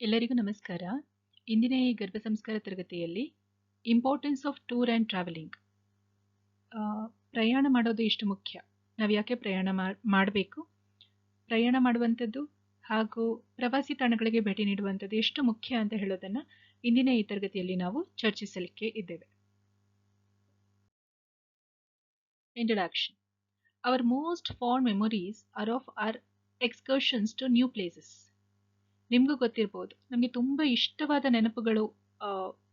ಎಲ್ಲರಿಗೂ ನಮಸ್ಕಾರ. ಇಂದಿನ ಈ ಗರ್ಭ ಸಂಸ್ಕಾರ ತರಗತಿಯಲ್ಲಿ importance of tour and travelling, ಪ್ರಯಾಣ ಮಾಡೋದು ಎಷ್ಟು ಮುಖ್ಯ, ನಾವು ಯಾಕೆ ಪ್ರಯಾಣ ಮಾಡಬೇಕು, ಪ್ರಯಾಣ ಮಾಡುವಂಥದ್ದು ಹಾಗೂ ಪ್ರವಾಸಿ ತಾಣಗಳಿಗೆ ಭೇಟಿ ನೀಡುವಂಥದ್ದು ಎಷ್ಟು ಮುಖ್ಯ ಅಂತ ಹೇಳೋದನ್ನು ಇಂದಿನ ಈ ತರಗತಿಯಲ್ಲಿ ನಾವು ಚರ್ಚಿಸಲಿಕ್ಕೆ ಇದ್ದೇವೆ. Introduction. Our most fond memories are of our excursions to new places. ನಿಮಗೂ ಗೊತ್ತಿರ್ಬೋದು, ನಮಗೆ ತುಂಬ ಇಷ್ಟವಾದ ನೆನಪುಗಳು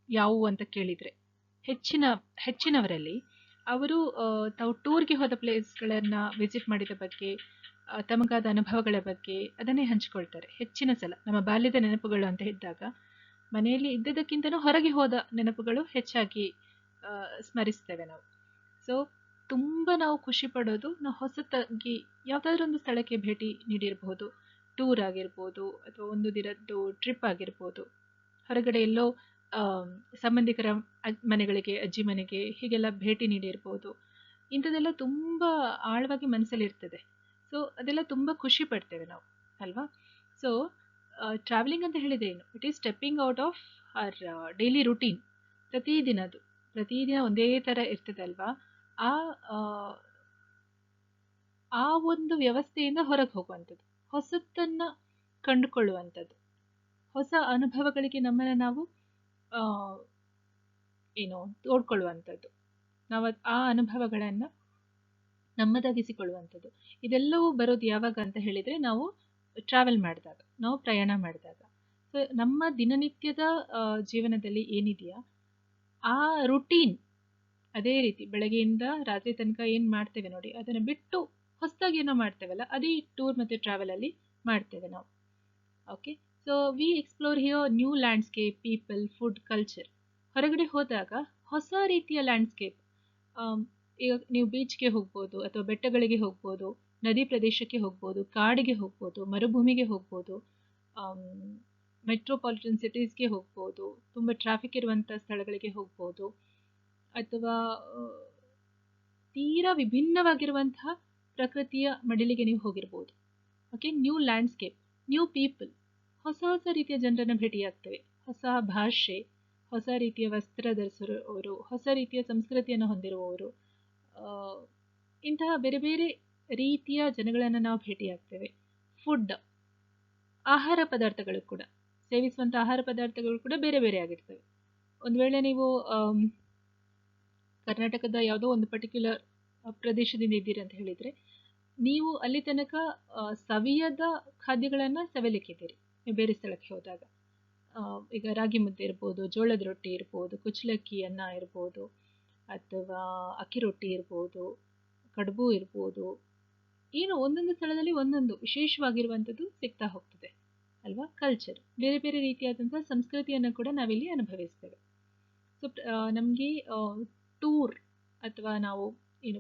ಯಾವುವು ಅಂತ ಕೇಳಿದರೆ ಹೆಚ್ಚಿನವರಲ್ಲಿ ಅವರು ತಾವು ಟೂರ್ಗೆ ಹೋದ ಪ್ಲೇಸ್ಗಳನ್ನು ವಿಸಿಟ್ ಮಾಡಿದ ಬಗ್ಗೆ, ತಮಗಾದ ಅನುಭವಗಳ ಬಗ್ಗೆ ಅದನ್ನೇ ಹಂಚಿಕೊಳ್ತಾರೆ. ಹೆಚ್ಚಿನ ಸಲ ನಮ್ಮ ಬಾಲ್ಯದ ನೆನಪುಗಳು ಅಂತ ಇದ್ದಾಗ ಮನೆಯಲ್ಲಿ ಇದ್ದದಕ್ಕಿಂತಲೂ ಹೊರಗೆ ಹೋದ ನೆನಪುಗಳು ಹೆಚ್ಚಾಗಿ ಸ್ಮರಿಸ್ತೇವೆ ನಾವು. ಸೊ ತುಂಬ ನಾವು ಖುಷಿ ಪಡೋದು ನಾವು ಹೊಸತಾಗಿ ಯಾವುದಾದ್ರೂ ಒಂದು ಸ್ಥಳಕ್ಕೆ ಭೇಟಿ ನೀಡಿರಬಹುದು, ಟೂರ್ ಆಗಿರ್ಬೋದು ಅಥವಾ ಒಂದು ದಿನದ್ದು ಟ್ರಿಪ್ ಆಗಿರ್ಬೋದು, ಹೊರಗಡೆ ಎಲ್ಲೋ ಸಂಬಂಧಿಕರ ಮನೆಗಳಿಗೆ, ಅಜ್ಜಿ ಮನೆಗೆ ಹೀಗೆಲ್ಲ ಭೇಟಿ ನೀಡಿರ್ಬೋದು. ಇಂಥದ್ದೆಲ್ಲ ತುಂಬ ಆಳವಾಗಿ ಮನಸ್ಸಲ್ಲಿರ್ತದೆ. ಸೊ ಅದೆಲ್ಲ ತುಂಬ ಖುಷಿ ಪಡ್ತೇವೆ ನಾವು, ಅಲ್ವಾ? ಸೊ ಟ್ರಾವೆಲಿಂಗ್ ಅಂತ ಹೇಳಿದ್ರೆ ಏನು? It is stepping out of our daily routine. ಪ್ರತಿದಿನ ಒಂದೇ ಥರ ಇರ್ತದೆ ಅಲ್ವಾ? ಆ ಒಂದು ವ್ಯವಸ್ಥೆಯಿಂದ ಹೊರಗೆ ಹೋಗುವಂಥದ್ದು, ಹೊಸತನ್ನು ಕಂಡುಕೊಳ್ಳುವಂಥದ್ದು, ಹೊಸ ಅನುಭವಗಳಿಗೆ ನಮ್ಮನ್ನು ನಾವು ತೋಡ್ಕೊಳ್ಳುವಂಥದ್ದು, ನಾವು ಆ ಅನುಭವಗಳನ್ನು ನಮ್ಮದಾಗಿಸಿಕೊಳ್ಳುವಂಥದ್ದು. ಇದೆಲ್ಲವೂ ಬರೋದು ಯಾವಾಗ ಅಂತ ಹೇಳಿದರೆ ನಾವು ಟ್ರಾವೆಲ್ ಮಾಡಿದಾಗ, ನಾವು ಪ್ರಯಾಣ ಮಾಡಿದಾಗ. ಸೊ ನಮ್ಮ ದಿನನಿತ್ಯದ ಜೀವನದಲ್ಲಿ ಏನಿದೆಯಾ ಆ ರುಟೀನ್, ಅದೇ ರೀತಿ ಬೆಳಗ್ಗೆಯಿಂದ ರಾತ್ರಿ ತನಕ ಏನು ಮಾಡ್ತೇವೆ ನೋಡಿ, ಅದನ್ನು ಬಿಟ್ಟು ಹೊಸದಾಗಿ ಏನೋ ಮಾಡ್ತೇವಲ್ಲ, ಅದೇ ಟೂರ್ ಮತ್ತು ಟ್ರಾವೆಲಲ್ಲಿ ಮಾಡ್ತೇವೆ ನಾವು. Okay, so V explore here new landscape, people, food, culture. ಹೊರಗಡೆ ಹೋದಾಗ ಹೊಸ ರೀತಿಯ ಲ್ಯಾಂಡ್ಸ್ಕೇಪ್, ಈಗ ನೀವು ಬೀಚ್ಗೆ ಹೋಗ್ಬೋದು ಅಥವಾ ಬೆಟ್ಟಗಳಿಗೆ ಹೋಗ್ಬೋದು, ನದಿ ಪ್ರದೇಶಕ್ಕೆ ಹೋಗ್ಬೋದು, ಕಾಡಿಗೆ ಹೋಗ್ಬೋದು, ಮರುಭೂಮಿಗೆ ಹೋಗ್ಬೋದು, ಮೆಟ್ರೋಪಾಲಿಟನ್ ಸಿಟೀಸ್ಗೆ ಹೋಗ್ಬೋದು, ತುಂಬ ಟ್ರಾಫಿಕ್ ಇರುವಂಥ ಸ್ಥಳಗಳಿಗೆ ಹೋಗ್ಬೋದು, ಅಥವಾ ತೀರಾ ವಿಭಿನ್ನವಾಗಿರುವಂತಹ ಪ್ರಕೃತಿಯ ಮಡಿಲಿಗೆ ನೀವು ಹೋಗಿರ್ಬೋದು. Okay, new landscape, new people, ಹೊಸ ಹೊಸ ರೀತಿಯ ಜನರನ್ನು ಭೇಟಿಯಾಗ್ತೇವೆ, ಹೊಸ ಭಾಷೆ, ಹೊಸ ರೀತಿಯ ವಸ್ತ್ರ ಧರಿಸಿರುವವರು, ಹೊಸ ರೀತಿಯ ಸಂಸ್ಕೃತಿಯನ್ನು ಹೊಂದಿರುವವರು, ಇಂತಹ ಬೇರೆ ಬೇರೆ ರೀತಿಯ ಜನಗಳನ್ನು ನಾವು ಭೇಟಿಯಾಗ್ತೇವೆ. ಫುಡ್, ಆಹಾರ ಪದಾರ್ಥಗಳು ಕೂಡ, ಸೇವಿಸುವಂಥ ಆಹಾರ ಪದಾರ್ಥಗಳು ಕೂಡ ಬೇರೆ ಬೇರೆ ಆಗಿರ್ತವೆ. ಒಂದು ವೇಳೆ ನೀವು ಕರ್ನಾಟಕದ ಯಾವುದೋ ಒಂದು ಪರ್ಟಿಕ್ಯುಲರ್ ಪ್ರದೇಶದಿಂದ ಇದ್ದೀರಿ ಅಂತ ಹೇಳಿದರೆ, ನೀವು ಅಲ್ಲಿ ತನಕ ಸವಿಯದ ಖಾದ್ಯಗಳನ್ನು ಸವಿಲಿಕ್ಕಿದ್ದೀರಿ ನೀವು ಬೇರೆ ಸ್ಥಳಕ್ಕೆ ಹೋದಾಗ. ಈಗ ರಾಗಿ ಮುದ್ದೆ ಇರ್ಬೋದು, ಜೋಳದ ರೊಟ್ಟಿ ಇರ್ಬೋದು, ಕುಚ್ಚಲಕ್ಕಿ ಅನ್ನ ಇರ್ಬೋದು, ಅಥವಾ ಅಕ್ಕಿ ರೊಟ್ಟಿ ಇರ್ಬೋದು, ಕಡುಬು ಇರ್ಬೋದು, ಏನು ಒಂದೊಂದು ಸ್ಥಳದಲ್ಲಿ ಒಂದೊಂದು ವಿಶೇಷವಾಗಿರುವಂಥದ್ದು ಸಿಗ್ತಾ ಹೋಗ್ತದೆ ಅಲ್ವಾ? ಕಲ್ಚರ್, ಬೇರೆ ಬೇರೆ ರೀತಿಯಾದಂಥ ಸಂಸ್ಕೃತಿಯನ್ನು ಕೂಡ ನಾವಿಲ್ಲಿ ಅನುಭವಿಸ್ತೇವೆ. ಸೊ ನಮಗೆ ಟೂರ್ ಅಥವಾ ನಾವು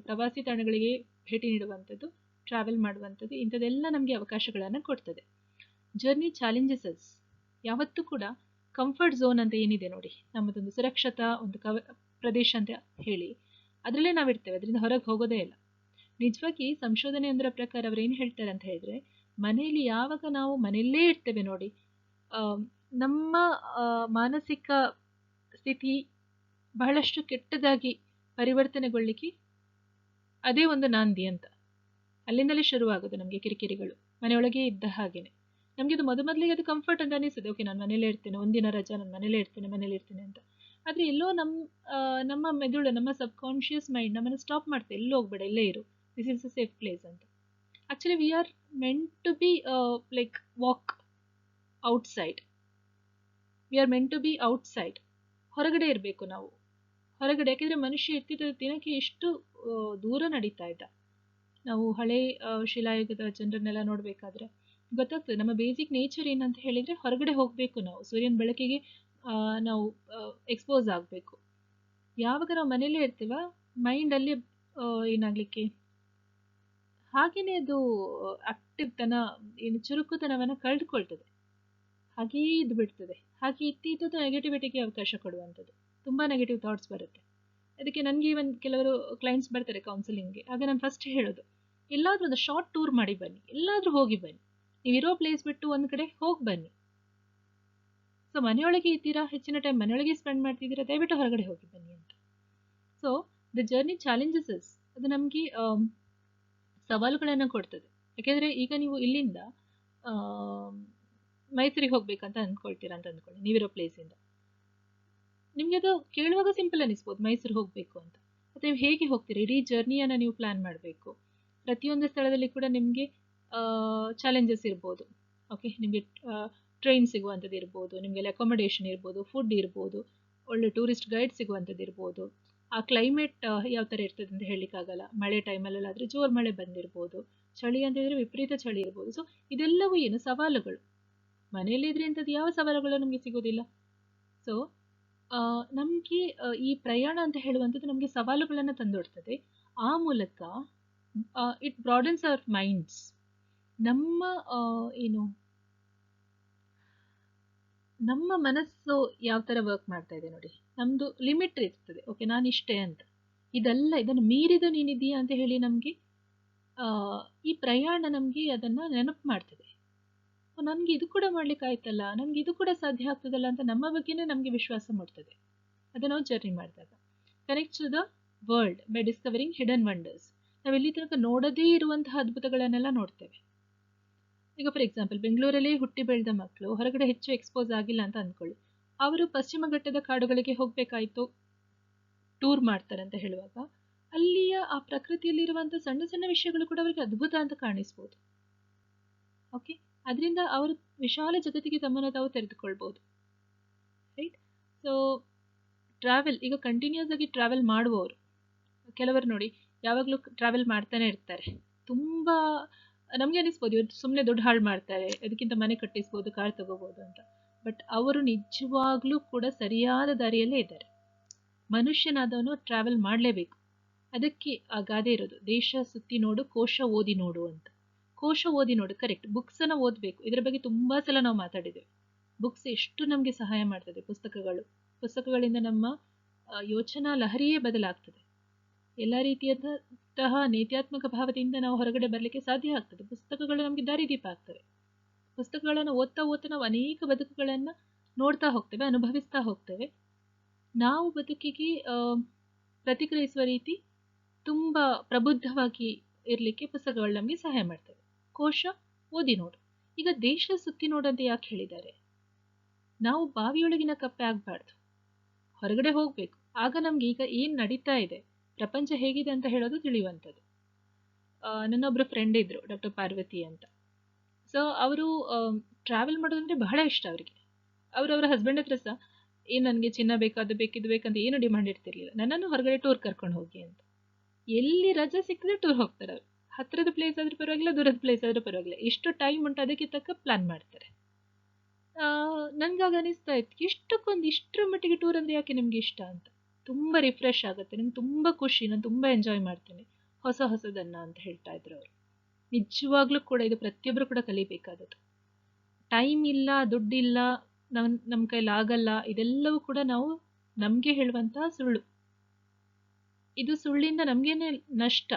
ಪ್ರವಾಸಿ ತಾಣಗಳಿಗೆ ಭೇಟಿ ನೀಡುವಂಥದ್ದು, ಟ್ರಾವೆಲ್ ಮಾಡುವಂಥದ್ದು, ಇಂಥದ್ದೆಲ್ಲ ನಮಗೆ ಅವಕಾಶಗಳನ್ನು ಕೊಡ್ತದೆ. Journey challenges us. ಯಾವತ್ತೂ ಕೂಡ ಕಂಫರ್ಟ್ ಝೋನ್ ಅಂತ ಏನಿದೆ ನೋಡಿ, ನಮ್ಮದೊಂದು ಸುರಕ್ಷತಾ ಒಂದು ಪ್ರದೇಶ ಅಂತ ಹೇಳಿ ಅದರಲ್ಲೇ ನಾವಿರ್ತೇವೆ, ಅದರಿಂದ ಹೊರಗೆ ಹೋಗೋದೇ ಇಲ್ಲ. ನಿಜವಾಗಿ ಸಂಶೋಧನೆಯೊಂದರ ಪ್ರಕಾರ ಅವ್ರು ಏನು ಹೇಳ್ತಾರೆ ಅಂತ ಹೇಳಿದ್ರೆ, ಮನೆಯಲ್ಲಿ ಯಾವಾಗ ನಾವು ಮನೆಯಲ್ಲೇ ಇರ್ತೇವೆ ನೋಡಿ, ನಮ್ಮ ಮಾನಸಿಕ ಸ್ಥಿತಿ ಬಹಳಷ್ಟು ಕೆಟ್ಟದಾಗಿ ಪರಿವರ್ತನೆಗೊಳ್ಳಿಕ್ಕೆ ಅದೇ ಒಂದು ನಾಂದಿ ಅಂತ. ಅಲ್ಲಿಂದಲೇ ಶುರುವಾಗೋದು ನಮಗೆ ಕಿರಿಕಿರಿಗಳು, ಮನೆಯೊಳಗೆ ಇದ್ದ ಹಾಗೇನೆ. ನಮಗೆ ಅದು ಮೊದಲಿಗೆ ಅದು ಕಂಫರ್ಟ್ ಅಂತ ಅನಿಸ್ತದೆ, ಓಕೆ ನಾನು ಮನೇಲೇ ಇರ್ತೇನೆ, ಒಂದಿನ ರಜಾ ನಾನು ಮನೇಲೇ ಇರ್ತೇನೆ ಅಂತ. ಆದರೆ ಎಲ್ಲೋ ನಮ್ಮ ಮೆದುಳು, ನಮ್ಮ ಸಬ್ ಕಾನ್ಷಿಯಸ್ ಮೈಂಡ್ ನಮ್ಮನ್ನು ಸ್ಟಾಪ್ ಮಾಡ್ತೇವೆ, ಎಲ್ಲೂ ಹೋಗ್ಬೇಡ, ಇಲ್ಲೇ ಇರು, this is a safe place ಅಂತ. Actually we are meant to be like walk outside, we are meant to be outside, ಹೊರಗಡೆ ಇರಬೇಕು ನಾವು, ಹೊರಗಡೆ. ಯಾಕೆಂದರೆ ಮನುಷ್ಯ ಇರ್ತಿದ್ದ ದಿನಕ್ಕೆ ಎಷ್ಟು ದೂರ ನಡೀತಾ ಇದ್ದ. ನಾವು ಹಳೆ ಶಿಲಾಯುಗದ ಜನರನ್ನೆಲ್ಲ ನೋಡಬೇಕಾದ್ರೆ ಗೊತ್ತಾಗ್ತದೆ ನಮ್ಮ ಬೇಸಿಕ್ ನೇಚರ್ ಏನಂತ ಹೇಳಿದರೆ, ಹೊರಗಡೆ ಹೋಗಬೇಕು, ನಾವು ಸೂರ್ಯನ ಬೆಳಕಿಗೆ ನಾವು ಎಕ್ಸ್ಪೋಸ್ ಆಗಬೇಕು. ಯಾವಾಗ ನಾವು ಮನೇಲೇ ಇರ್ತೀವ, ಮೈಂಡಲ್ಲಿ ಏನಾಗಲಿಕ್ಕೆ ಹಾಗೆಯೇ ಅದು ಆಕ್ಟಿವ್ ತನ, ಚುರುಕುತನವನ್ನು ಕಳೆದುಕೊಳ್ತದೆ, ಹಾಗೆಯೇ ಇದು ಬಿಡ್ತದೆ. ಹಾಗೆ ಇತ್ತಿದ್ದು ನೆಗೆಟಿವಿಟಿಗೆ ಅವಕಾಶ ಕೊಡುವಂಥದ್ದು, ತುಂಬ ನೆಗೆಟಿವ್ ಥಾಟ್ಸ್ ಬರುತ್ತೆ. ಅದಕ್ಕೆ ನನಗೆ ಕೆಲವರು ಕ್ಲೈಂಟ್ಸ್ ಬರ್ತಾರೆ ಕೌನ್ಸಿಲಿಂಗ್ಗೆ, ಆಗ ನಾನು ಫಸ್ಟ್ ಹೇಳೋದು, ಎಲ್ಲಾದರೂ ಒಂದು ಶಾರ್ಟ್ ಟೂರ್ ಮಾಡಿ ಬನ್ನಿ, ಎಲ್ಲಾದರೂ ಹೋಗಿ ಬನ್ನಿ, ನೀವಿರೋ ಪ್ಲೇಸ್ ಬಿಟ್ಟು ಒಂದು ಕಡೆ ಹೋಗಿ ಬನ್ನಿ. ಸೊ ಮನೆಯೊಳಗೆ ಇದ್ದೀರಾ, ಹೆಚ್ಚಿನ ಟೈಮ್ ಮನೆಯೊಳಗೆ ಸ್ಪೆಂಡ್ ಮಾಡ್ತಿದ್ದೀರಾ, ದಯವಿಟ್ಟು ಹೊರಗಡೆ ಹೋಗಿ ಬನ್ನಿ ಅಂತ. ಸೊ ದ ಜರ್ನಿ ಚಾಲೆಂಜಸ್ ಅದು ನಮಗೆ ಸವಾಲುಗಳನ್ನು ಕೊಡ್ತದೆ. ಯಾಕೆಂದರೆ ಈಗ ನೀವು ಇಲ್ಲಿಂದ ಮೈಸೂರಿಗೆ ಹೋಗ್ಬೇಕಂತ ಅಂದ್ಕೊಳ್ತೀರಾ ಅಂತ ಅಂದ್ಕೊಳ್ಳಿ, ನೀವಿರೋ ಪ್ಲೇಸಿಂದ. ನಿಮಗೆ ಅದು ಕೇಳುವಾಗ ಸಿಂಪಲ್ ಅನ್ನಿಸ್ಬೋದು ಮೈಸೂರು ಹೋಗಬೇಕು ಅಂತ. ಮತ್ತು ನೀವು ಹೇಗೆ ಹೋಗ್ತೀರಾ, ಇಡೀ ಜರ್ನಿಯನ್ನು ನೀವು ಪ್ಲ್ಯಾನ್ ಮಾಡಬೇಕು. ಪ್ರತಿಯೊಂದು ಸ್ಥಳದಲ್ಲಿ ಕೂಡ ನಿಮಗೆ ಚಾಲೆಂಜಸ್ ಇರ್ಬೋದು. ಓಕೆ, ನಿಮಗೆ ಟ್ರೈನ್ ಸಿಗುವಂಥದ್ದು ಇರ್ಬೋದು, ನಿಮಗೆ ಅಕೊಮಡೇಷನ್ ಇರ್ಬೋದು, ಫುಡ್ ಇರ್ಬೋದು, ಒಳ್ಳೆ ಟೂರಿಸ್ಟ್ ಗೈಡ್ ಸಿಗುವಂಥದ್ದು ಇರ್ಬೋದು. ಆ ಕ್ಲೈಮೇಟ್ ಯಾವ ಥರ ಇರ್ತದೆ ಅಂತ ಹೇಳಲಿಕ್ಕಾಗಲ್ಲ. ಮಳೆ ಟೈಮಲ್ಲಾದರೆ ಜೋರು ಮಳೆ ಬಂದಿರ್ಬೋದು, ಚಳಿ ಅಂತ ಹೇಳಿದರೆ ವಿಪರೀತ ಚಳಿ ಇರ್ಬೋದು. ಸೊ ಇದೆಲ್ಲವೂ ಏನು ಸವಾಲುಗಳು. ಮನೆಯಲ್ಲಿದ್ದರೆ ಅಂಥದ್ದು ಯಾವ ಸವಾಲುಗಳು ನಮಗೆ ಸಿಗೋದಿಲ್ಲ. ಸೊ ನಮಗೆ ಈ ಪ್ರಯಾಣ ಅಂತ ಹೇಳುವಂಥದ್ದು ನಮಗೆ ಸವಾಲುಗಳನ್ನು ತಂದೊಡ್ತದೆ. ಆ ಮೂಲಕ ಇಟ್ ಬ್ರಾಡನ್ಸ್ ಅವರ್ ಮೈಂಡ್ಸ್. ನಮ್ಮ ನಮ್ಮ ಮನಸ್ಸು ಯಾವ ಥರ ವರ್ಕ್ ಮಾಡ್ತಾ ಇದೆ ನೋಡಿ. ನಮ್ಮದು ಲಿಮಿಟ್ ಇರ್ತದೆ. ಓಕೆ, ನಾನು ಇಷ್ಟೇ ಅಂತ. ಇದನ್ನು ಮೀರಿದ ನೀನಿದೆಯಾ ಅಂತ ಹೇಳಿ ನಮಗೆ ಈ ಪ್ರಯಾಣ ನಮಗೆ ಅದನ್ನು ನೆನಪು ಮಾಡ್ತದೆ. ನನಗೆ ಇದು ಕೂಡ ಮಾಡ್ಲಿಕ್ಕೆ ಆಯ್ತಲ್ಲ, ನನಗೆ ಇದು ಕೂಡ ಸಾಧ್ಯ ಆಗ್ತದಲ್ಲ ಅಂತ ನಮ್ಮ ಬಗ್ಗೆನೇ ನಮಗೆ ವಿಶ್ವಾಸ ಮೂಡ್ತದೆ. ಅದನ್ನು ನಾವು ಜರ್ನಿ ಮಾಡಿದಾಗ connect to the world by discovering hidden wonders. ನಾವು ಇಲ್ಲಿ ತನಕ ನೋಡದೇ ಇರುವಂತಹ ಅದ್ಭುತಗಳನ್ನೆಲ್ಲ ನೋಡ್ತೇವೆ. ಈಗ ಫಾರ್ ಎಕ್ಸಾಂಪಲ್ ಬೆಂಗಳೂರಲ್ಲೇ ಹುಟ್ಟಿ ಬೆಳೆದ ಮಕ್ಕಳು ಹೊರಗಡೆ ಹೆಚ್ಚು ಎಕ್ಸ್ಪೋಸ್ ಆಗಿಲ್ಲ ಅಂತ ಅಂದ್ಕೊಳ್ಳಿ. ಅವರು ಪಶ್ಚಿಮ ಘಟ್ಟದ ಕಾಡುಗಳಿಗೆ ಹೋಗಬೇಕಾಯಿತು, ಟೂರ್ ಮಾಡ್ತಾರೆ ಅಂತ ಹೇಳುವಾಗ ಅಲ್ಲಿಯ ಆ ಪ್ರಕೃತಿಯಲ್ಲಿರುವಂಥ ಸಣ್ಣ ಸಣ್ಣ ವಿಷಯಗಳು ಕೂಡ ಅವರಿಗೆ ಅದ್ಭುತ ಅಂತ ಕಾಣಿಸ್ಬೋದು. ಓಕೆ, ಅದರಿಂದ ಅವರು ವಿಶಾಲ ಜಗತ್ತಿಗೆ ತಮ್ಮನ್ನು ತಾವು ತೆರೆದುಕೊಳ್ಬೋದು. ರೈಟ್. ಸೊ ಟ್ರಾವೆಲ್, ಈಗ ಕಂಟಿನ್ಯೂಸ್ ಆಗಿ ಟ್ರಾವೆಲ್ ಮಾಡುವವರು ಕೆಲವರು ನೋಡಿ ಯಾವಾಗಲೂ ಟ್ರಾವೆಲ್ ಮಾಡ್ತಾನೆ ಇರ್ತಾರೆ. ತುಂಬ ನಮಗೆ ಅನಿಸ್ಬೋದು ಇವತ್ತು ಸುಮ್ಮನೆ ದುಡ್ಡು ಹಾಳು ಮಾಡ್ತಾರೆ, ಅದಕ್ಕಿಂತ ಮನೆ ಕಟ್ಟಿಸ್ಬೋದು, ಕಾರ್ ತಗೋಬೋದು ಅಂತ. ಬಟ್ ಅವರು ನಿಜವಾಗ್ಲೂ ಕೂಡ ಸರಿಯಾದ ದಾರಿಯಲ್ಲೇ ಇದ್ದಾರೆ. ಮನುಷ್ಯನಾದವನು ಟ್ರಾವೆಲ್ ಮಾಡಲೇಬೇಕು. ಅದಕ್ಕೆ ಆ ಗಾದೆ ಇರೋದು, ದೇಶ ಸುತ್ತಿ ನೋಡು, ಕೋಶ ಓದಿ ನೋಡು ಅಂತ. ಕೋಶ ಓದಿ ನೋಡು, ಕರೆಕ್ಟ್. ಬುಕ್ಸನ್ನು ಓದಬೇಕು. ಇದರ ಬಗ್ಗೆ ತುಂಬ ಸಲ ನಾವು ಮಾತಾಡಿದ್ದೇವೆ. ಬುಕ್ಸ್ ಎಷ್ಟು ನಮಗೆ ಸಹಾಯ ಮಾಡ್ತದೆ. ಪುಸ್ತಕಗಳಿಂದ ನಮ್ಮ ಯೋಚನಾ ಲಹರಿಯೇ ಬದಲಾಗ್ತದೆ. ಎಲ್ಲ ರೀತಿಯಾದಂತಹ ನೀತ್ಯಾತ್ಮಕ ಭಾವದಿಂದ ನಾವು ಹೊರಗಡೆ ಬರಲಿಕ್ಕೆ ಸಾಧ್ಯ ಆಗ್ತದೆ. ಪುಸ್ತಕಗಳು ನಮಗೆ ದಾರಿದೀಪ ಆಗ್ತವೆ. ಪುಸ್ತಕಗಳನ್ನು ಓದ್ತಾ ಓದ್ತಾ ನಾವು ಅನೇಕ ಬದುಕುಗಳನ್ನು ನೋಡ್ತಾ ಹೋಗ್ತೇವೆ, ಅನುಭವಿಸ್ತಾ ಹೋಗ್ತೇವೆ. ನಾವು ಬದುಕಿಗೆ ಪ್ರತಿಕ್ರಿಯಿಸುವ ರೀತಿ ತುಂಬ ಪ್ರಬುದ್ಧವಾಗಿ ಇರಲಿಕ್ಕೆ ಪುಸ್ತಕಗಳು ನಮಗೆ ಸಹಾಯ ಮಾಡ್ತವೆ. ಕೋಶ ಓದಿ ನೋಡು. ಈಗ ದೇಶ ಸುತ್ತಿ ನೋಡಂತ ಯಾಕೆ ಹೇಳಿದ್ದಾರೆ? ನಾವು ಬಾವಿಯೊಳಗಿನ ಕಪ್ಪೆ ಆಗಬಾರ್ದು, ಹೊರಗಡೆ ಹೋಗಬೇಕು. ಆಗ ನಮ್ಗೆ ಈಗ ಏನು ನಡೀತಾ ಇದೆ, ಪ್ರಪಂಚ ಹೇಗಿದೆ ಅಂತ ಹೇಳೋದು ತಿಳಿಯುವಂಥದ್ದು. ನನ್ನೊಬ್ಬರು ಫ್ರೆಂಡ್ ಇದ್ದರು, ಡಾಕ್ಟರ್ ಪಾರ್ವತಿ ಅಂತ. ಸೊ ಅವರು ಟ್ರಾವೆಲ್ ಮಾಡೋದಂದರೆ ಬಹಳ ಇಷ್ಟ ಅವರಿಗೆ. ಅವರವರ ಹಸ್ಬೆಂಡ್ ಹತ್ರ ಸಹ ಏನು ನನಗೆ ಚಿನ್ನ ಬೇಕು, ಅದು ಬೇಕು, ಇದು ಬೇಕಂತ ಏನು ಡಿಮಾಂಡ್ ಇರ್ತಿರ್ಲಿಲ್ಲ. ನನ್ನನ್ನು ಹೊರಗಡೆ ಟೂರ್ ಕರ್ಕೊಂಡು ಹೋಗಿ ಅಂತ. ಎಲ್ಲಿ ರಜೆ ಸಿಕ್ಕಿದ್ರೆ ಟೂರ್ ಹೋಗ್ತಾರೆ ಅವರು. ಹತ್ತಿರದ ಪ್ಲೇಸ್ ಆದರೂ ಪರವಾಗಿಲ್ಲ, ದೂರದ ಪ್ಲೇಸ್ ಆದರೂ ಪರವಾಗಿಲ್ಲ, ಎಷ್ಟು ಟೈಮ್ ಉಂಟು ಅದಕ್ಕೆ ತಕ್ಕ ಪ್ಲಾನ್ ಮಾಡ್ತಾರೆ. ನನಗಾಗ ಅನಿಸ್ತಾ ಇತ್ತು, ಇಷ್ಟರ ಮಟ್ಟಿಗೆ ಟೂರ್ ಅಂದರೆ ಯಾಕೆ ನಿಮಗೆ ಇಷ್ಟ ಅಂತ. ತುಂಬ ರಿಫ್ರೆಶ್ ಆಗುತ್ತೆ, ನಂಗೆ ತುಂಬ ಖುಷಿ, ನಾನು ತುಂಬ ಎಂಜಾಯ್ ಮಾಡ್ತೇನೆ ಹೊಸದನ್ನು ಅಂತ ಹೇಳ್ತಾ ಇದ್ರು ಅವರು. ನಿಜವಾಗ್ಲೂ ಕೂಡ ಇದು ಪ್ರತಿಯೊಬ್ಬರು ಕೂಡ ಕಲಿಬೇಕಾದದ್ದು. ಟೈಮ್ ಇಲ್ಲ, ದುಡ್ಡಿಲ್ಲ, ನಮ್ಮ ಕೈಲಿ ಆಗಲ್ಲ, ಇದೆಲ್ಲವೂ ಕೂಡ ನಾವು ನಮಗೆ ಹೇಳುವಂತಹ ಸುಳ್ಳು. ಇದು ಸುಳ್ಳಿಂದ ನಮಗೇನೆ ನಷ್ಟ.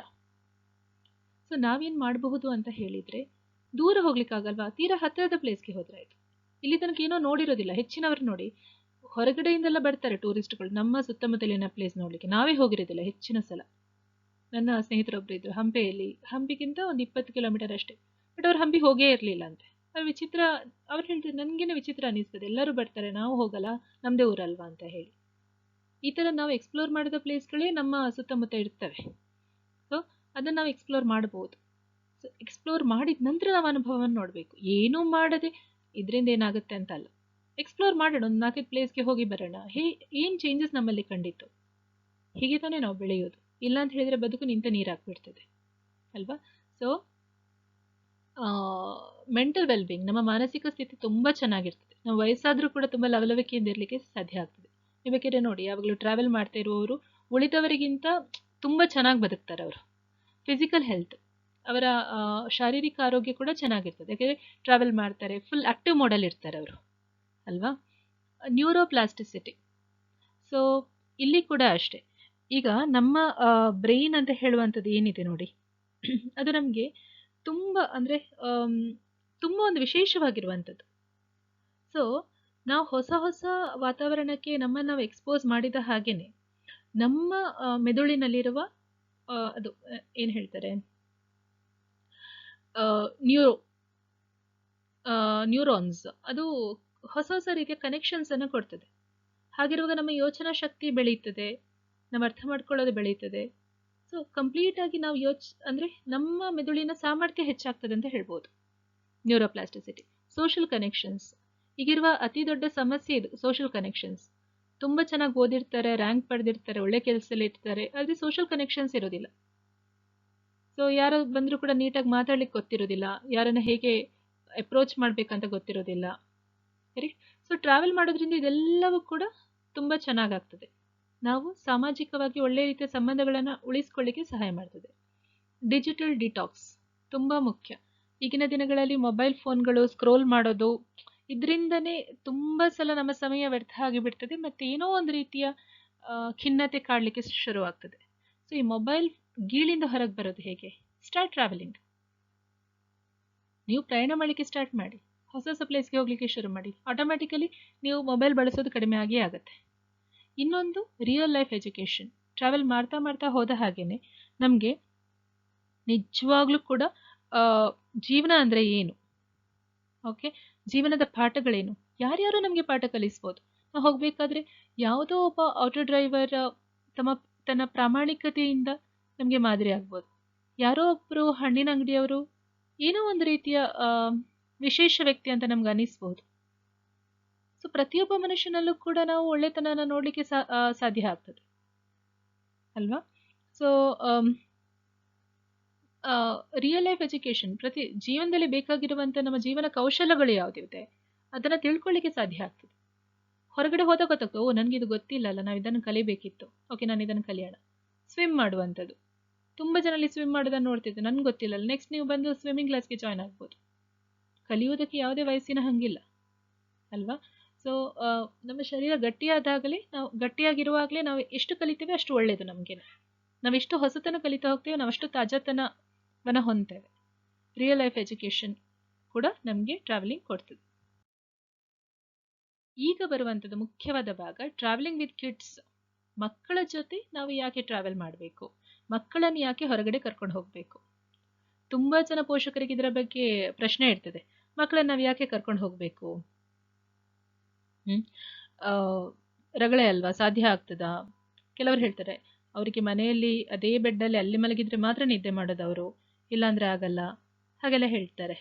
ಸೊ ನಾವೇನು ಮಾಡಬಹುದು ಅಂತ ಹೇಳಿದರೆ, ದೂರ ಹೋಗ್ಲಿಕ್ಕಾಗಲ್ವಾ, ತೀರಾ ಹತ್ತಿರದ ಪ್ಲೇಸ್ಗೆ ಹೋದ್ರೆ ಆಯಿತು. ಇಲ್ಲಿ ತನಕ ಏನೋ ನೋಡಿರೋದಿಲ್ಲ. ಹೆಚ್ಚಿನವರು ನೋಡಿ ಹೊರಗಡೆಯಿಂದೆಲ್ಲ ಬರ್ತಾರೆ ಟೂರಿಸ್ಟ್ಗಳು ನಮ್ಮ ಸುತ್ತಮುತ್ತಲಿನ ಪ್ಲೇಸ್ ನೋಡಲಿಕ್ಕೆ. ನಾವೇ ಹೋಗಿರೋದಿಲ್ಲ ಹೆಚ್ಚಿನ ಸಲ. ನನ್ನ ಸ್ನೇಹಿತರೊಬ್ಬರು ಇದ್ದರು ಹಂಪೆಯಲ್ಲಿ. ಹಂಪಿಗಿಂತ ಒಂದು 20 ಕಿಲೋಮೀಟರ್ ಅಷ್ಟೇ. ಬಟ್ ಅವ್ರು ಹಂಪಿ ಹೋಗೇ ಇರಲಿಲ್ಲ ಅಂತೆ. ಅವ್ರು ವಿಚಿತ್ರ, ಅವ್ರು ಹೇಳ್ತಿದ್ರು ನನಗೇನೆ ವಿಚಿತ್ರ ಅನ್ನಿಸ್ತದೆ, ಎಲ್ಲರೂ ಬರ್ತಾರೆ ನಾವು ಹೋಗಲ್ಲ, ನಮ್ಮದೇ ಊರಲ್ವಾ ಅಂತ ಹೇಳಿ. ಈ ಥರ ನಾವು ಎಕ್ಸ್ಪ್ಲೋರ್ ಮಾಡಿದ ಪ್ಲೇಸ್ಗಳೇ ನಮ್ಮ ಸುತ್ತಮುತ್ತ ಇರ್ತವೆ. ಸೊ ಅದನ್ನು ನಾವು ಎಕ್ಸ್ಪ್ಲೋರ್ ಮಾಡ್ಬೋದು. ಸೊ ಎಕ್ಸ್ಪ್ಲೋರ್ ಮಾಡಿದ ನಂತರ ನಾವು ಅನುಭವವನ್ನು ನೋಡಬೇಕು. ಏನೂ ಮಾಡದೆ ಇದರಿಂದ ಏನಾಗುತ್ತೆ ಅಂತ ಅಲ್ಲ. ಎಕ್ಸ್ಪ್ಲೋರ್ ಮಾಡೋಣ, ಒಂದು 4 ಪ್ಲೇಸ್ಗೆ ಹೋಗಿ ಬರೋಣ. ಏನು ಚೇಂಜಸ್ ನಮ್ಮಲ್ಲಿ ಕಂಡಿತ್ತು, ಹೀಗೆ ತಾನೇ ನಾವು ಬೆಳೆಯೋದು. ಇಲ್ಲ ಅಂತ ಹೇಳಿದರೆ ಬದುಕು ನಿಂತ ನೀರಾಗ್ಬಿಡ್ತದೆ ಅಲ್ವಾ. ಸೊ ಮೆಂಟಲ್ ವೆಲ್ಬೀಯಿಂಗ್, ನಮ್ಮ ಮಾನಸಿಕ ಸ್ಥಿತಿ ತುಂಬ ಚೆನ್ನಾಗಿರ್ತದೆ. ನಾವು ವಯಸ್ಸಾದರೂ ಕೂಡ ತುಂಬ ಲವಲವಿಕೆಯಿಂದ ಇರಲಿಕ್ಕೆ ಸಾಧ್ಯ ಆಗ್ತದೆ. ನೀವು ಬೇಕಿದ್ರೆ ನೋಡಿ, ಯಾವಾಗಲೂ ಟ್ರಾವೆಲ್ ಮಾಡ್ತಾ ಇರುವವರು ಉಳಿದವರಿಗಿಂತ ತುಂಬ ಚೆನ್ನಾಗಿ ಬದುಕ್ತಾರೆ. ಅವರು ಫಿಸಿಕಲ್ ಹೆಲ್ತ್, ಅವರ ಶಾರೀರಿಕ ಆರೋಗ್ಯ ಕೂಡ ಚೆನ್ನಾಗಿರ್ತದೆ. ಯಾಕೆಂದರೆ ಟ್ರಾವೆಲ್ ಮಾಡ್ತಾರೆ, ಫುಲ್ ಆ್ಯಕ್ಟಿವ್ ಮೋಡಲ್ಲಿ ಇರ್ತಾರೆ ಅವರು ಅಲ್ವಾ. ನ್ಯೂರೋಪ್ಲಾಸ್ಟಿಸಿಟಿ. ಸೊ ಇಲ್ಲಿ ಕೂಡ ಅಷ್ಟೇ. ಈಗ ನಮ್ಮ ಬ್ರೈನ್ ಅಂತ ಹೇಳುವಂಥದ್ದು ಏನಿದೆ ನೋಡಿ, ಅದು ನಮಗೆ ತುಂಬ ಅಂದರೆ ತುಂಬ ಒಂದು ವಿಶೇಷವಾಗಿರುವಂಥದ್ದು. ಸೊ ನಾವು ಹೊಸ ಹೊಸ ವಾತಾವರಣಕ್ಕೆ ನಮ್ಮನ್ನು ನಾವು ಎಕ್ಸ್ಪೋಸ್ ಮಾಡಿದ ಹಾಗೇನೆ ನಮ್ಮ ಮೆದುಳಿನಲ್ಲಿರುವ ಅದು ಏನು ಹೇಳ್ತಾರೆ ನ್ಯೂರೋ ನ್ಯೂರಾನ್ಸ್ ಅದು ಹೊಸ ಹೊಸ ರೀತಿಯ ಕನೆಕ್ಷನ್ಸ್ ಅನ್ನು ಕೊಡ್ತದೆ. ಹಾಗಿರುವಾಗ ನಮ್ಮ ಯೋಚನಾ ಶಕ್ತಿ ಬೆಳೀತದೆ, ನಮ್ಮ ಅರ್ಥ ಮಾಡ್ಕೊಳ್ಳೋದು ಬೆಳೀತದೆ. ಸೊ ಕಂಪ್ಲೀಟ್ ಆಗಿ ನಾವು ಅಂದರೆ ನಮ್ಮ ಮೆದುಳಿನ ಸಾಮರ್ಥ್ಯ ಹೆಚ್ಚಾಗ್ತದೆ ಅಂತ ಹೇಳ್ಬೋದು. ನ್ಯೂರೋಪ್ಲಾಸ್ಟಿಸಿಟಿ, ಸೋಷಿಯಲ್ ಕನೆಕ್ಷನ್ಸ್, ಈಗಿರುವ ಅತಿ ದೊಡ್ಡ ಸಮಸ್ಯೆ ಇದು. ಸೋಷಿಯಲ್ ಕನೆಕ್ಷನ್ಸ್, ತುಂಬ ಚೆನ್ನಾಗಿ ಓದಿರ್ತಾರೆ, ರ್ಯಾಂಕ್ ಪಡೆದಿರ್ತಾರೆ, ಒಳ್ಳೆ ಕೆಲಸದಲ್ಲಿ ಇರ್ತಾರೆ, ಆದರೆ ಸೋಷಿಯಲ್ ಕನೆಕ್ಷನ್ಸ್ ಇರೋದಿಲ್ಲ. ಸೊ ಯಾರು ಬಂದರೂ ಕೂಡ ನೀಟಾಗಿ ಮಾತಾಡ್ಲಿಕ್ಕೆ ಗೊತ್ತಿರೋದಿಲ್ಲ, ಯಾರನ್ನ ಹೇಗೆ ಅಪ್ರೋಚ್ ಮಾಡಬೇಕಂತ ಗೊತ್ತಿರೋದಿಲ್ಲ. ಕರೆಕ್ಟ್. ಸೊ ಟ್ರಾವೆಲ್ ಮಾಡೋದ್ರಿಂದ ಇದೆಲ್ಲವೂ ಕೂಡ ತುಂಬ ಚೆನ್ನಾಗಾಗ್ತದೆ. ನಾವು ಸಾಮಾಜಿಕವಾಗಿ ಒಳ್ಳೆ ರೀತಿಯ ಸಂಬಂಧಗಳನ್ನು ಉಳಿಸ್ಕೊಳ್ಳಿಕ್ಕೆ ಸಹಾಯ ಮಾಡ್ತದೆ. ಡಿಜಿಟಲ್ ಡಿಟಾಕ್ಸ್ ತುಂಬ ಮುಖ್ಯ. ಈಗಿನ ದಿನಗಳಲ್ಲಿ ಮೊಬೈಲ್ ಫೋನ್ಗಳು ಸ್ಕ್ರೋಲ್ ಮಾಡೋದು, ಇದರಿಂದನೇ ತುಂಬ ಸಲ ನಮ್ಮ ಸಮಯ ವ್ಯರ್ಥ ಆಗಿಬಿಡ್ತದೆ, ಮತ್ತು ಏನೋ ಒಂದು ರೀತಿಯ ಖಿನ್ನತೆ ಕಾಡಲಿಕ್ಕೆ ಶುರುವಾಗ್ತದೆ. ಸೊ ಈ ಮೊಬೈಲ್ ಗೀಳಿಂದ ಹೊರಗೆ ಬರೋದು ಹೇಗೆ? Start travelling. ನೀವು ಪ್ರಯಾಣ ಮಾಡಲಿಕ್ಕೆ ಸ್ಟಾರ್ಟ್ ಮಾಡಿ, ಹೊಸ ಹೊಸ ಪ್ಲೇಸ್ಗೆ ಹೋಗಲಿಕ್ಕೆ ಶುರು ಮಾಡಿ, ಆಟೋಮ್ಯಾಟಿಕಲಿ ನೀವು ಮೊಬೈಲ್ ಬಳಸೋದು ಕಡಿಮೆ ಆಗೇ ಆಗುತ್ತೆ. ಇನ್ನೊಂದು ರಿಯಲ್ ಲೈಫ್ ಎಜುಕೇಷನ್. ಟ್ರಾವೆಲ್ ಮಾಡ್ತಾ ಮಾಡ್ತಾ ಹೋದ ಹಾಗೇನೆ ನಮಗೆ ನಿಜವಾಗ್ಲೂ ಕೂಡ ಜೀವನ ಅಂದರೆ ಏನು, ಓಕೆ, ಜೀವನದ ಪಾಠಗಳೇನು, ಯಾರ್ಯಾರು ನಮಗೆ ಪಾಠ ಕಲಿಸ್ಬೋದು. ನಾವು ಹೋಗಬೇಕಾದ್ರೆ ಯಾವುದೋ ಒಬ್ಬ ಆಟೋ ಡ್ರೈವರ್ ತನ್ನ ಪ್ರಾಮಾಣಿಕತೆಯಿಂದ ನಮಗೆ ಮಾದರಿ ಆಗ್ಬೋದು. ಯಾರೋ ಒಬ್ಬರು ಹಣ್ಣಿನ ಅಂಗಡಿಯವರು ಏನೋ ಒಂದು ರೀತಿಯ ವಿಶೇಷ ವ್ಯಕ್ತಿ ಅಂತ ನಮ್ಗೆ ಅನಿಸ್ಬೋದು. ಸೊ ಪ್ರತಿಯೊಬ್ಬ ಮನುಷ್ಯನಲ್ಲೂ ಕೂಡ ನಾವು ಒಳ್ಳೆತನನ ನೋಡಲಿಕ್ಕೆ ಸಾಧ್ಯ ಆಗ್ತದೆ ಅಲ್ವಾ? ಸೊ ರಿಯಲ್ ಲೈಫ್ ಎಜುಕೇಷನ್, ಪ್ರತಿ ಜೀವನದಲ್ಲಿ ಬೇಕಾಗಿರುವಂಥ ನಮ್ಮ ಜೀವನ ಕೌಶಲಗಳು ಯಾವುದಿದೆ ಅದನ್ನು ತಿಳ್ಕೊಳ್ಳಿಕ್ಕೆ ಸಾಧ್ಯ ಆಗ್ತದೆ. ಹೊರಗಡೆ ಹೋದಾಗ ಗೊತ್ತಾಗ್ತದೆ, ಓ ನನಗಿದು ಗೊತ್ತಿಲ್ಲ ಅಲ್ಲ, ನಾವು ಇದನ್ನು ಕಲಿಬೇಕಿತ್ತು, ಓಕೆ ನಾನು ಇದನ್ನು ಕಲಿಯೋಣ. ಸ್ವಿಮ್ ಮಾಡುವಂಥದ್ದು, ತುಂಬ ಜನಲ್ಲಿ ಸ್ವಿಮ್ ಮಾಡೋದನ್ನು ನೋಡ್ತಿದ್ದೆ, ನನಗೆ ಗೊತ್ತಿಲ್ಲ. ನೆಕ್ಸ್ಟ್ ನೀವು ಬಂದು ಸ್ವಿಮ್ಮಿಂಗ್ ಕ್ಲಾಸ್ಗೆ ಜಾಯ್ನ್ ಆಗ್ಬೋದು. ಕಲಿಯೋದಕ್ಕೆ ಯಾವುದೇ ವಯಸ್ಸಿನ ಹಂಗಿಲ್ಲ ಅಲ್ವಾ? ಸೊ ನಮ್ಮ ಶರೀರ ಗಟ್ಟಿಯಾದಾಗಲೇ, ನಾವು ಗಟ್ಟಿಯಾಗಿರುವಾಗಲೇ ನಾವು ಎಷ್ಟು ಕಲಿತೇವೆ ಅಷ್ಟು ಒಳ್ಳೆಯದು ನಮಗೆ. ನಾವೆಷ್ಟು ಹೊಸತನ ಕಲಿತಾ ಹೋಗ್ತೇವೆ, ನಾವಷ್ಟು ತಾಜಾತನವನ್ನು ಹೊಂದ್ತೇವೆ. ರಿಯಲ್ ಲೈಫ್ ಎಜುಕೇಷನ್ ಕೂಡ ನಮಗೆ ಟ್ರಾವೆಲಿಂಗ್ ಕೊಡ್ತದೆ. ಈಗ ಬರುವಂಥದ್ದು ಮುಖ್ಯವಾದ ಭಾಗ, ಟ್ರಾವೆಲಿಂಗ್ ವಿತ್ ಕಿಡ್ಸ್. ಮಕ್ಕಳ ಜೊತೆ ನಾವು ಯಾಕೆ ಟ್ರಾವೆಲ್ ಮಾಡಬೇಕು, ಮಕ್ಕಳನ್ನು ಯಾಕೆ ಹೊರಗಡೆ ಕರ್ಕೊಂಡು ಹೋಗಬೇಕು? ತುಂಬ ಜನ ಪೋಷಕರಿಗೆ ಇದರ ಬಗ್ಗೆ ಪ್ರಶ್ನೆ ಇರ್ತದೆ, ಮಕ್ಕಳನ್ನು ನಾವು ಯಾಕೆ ಕರ್ಕೊಂಡು ಹೋಗಬೇಕು? ರಗಳೆ ಅಲ್ವಾ, ಸಾಧ್ಯ ಆಗ್ತದಾ? ಕೆಲವರು ಹೇಳ್ತಾರೆ ಅವರಿಗೆ ಮನೆಯಲ್ಲಿ ಅದೇ ಬೆಡ್ಡಲ್ಲಿ ಅಲ್ಲಿ ಮಲಗಿದ್ರೆ ಮಾತ್ರ ನಿದ್ದೆ ಮಾಡೋದು ಅವರು, ಇಲ್ಲಾಂದರೆ ಆಗಲ್ಲ, ಹಾಗೆಲ್ಲ ಹೇಳ್ತಾರೆ.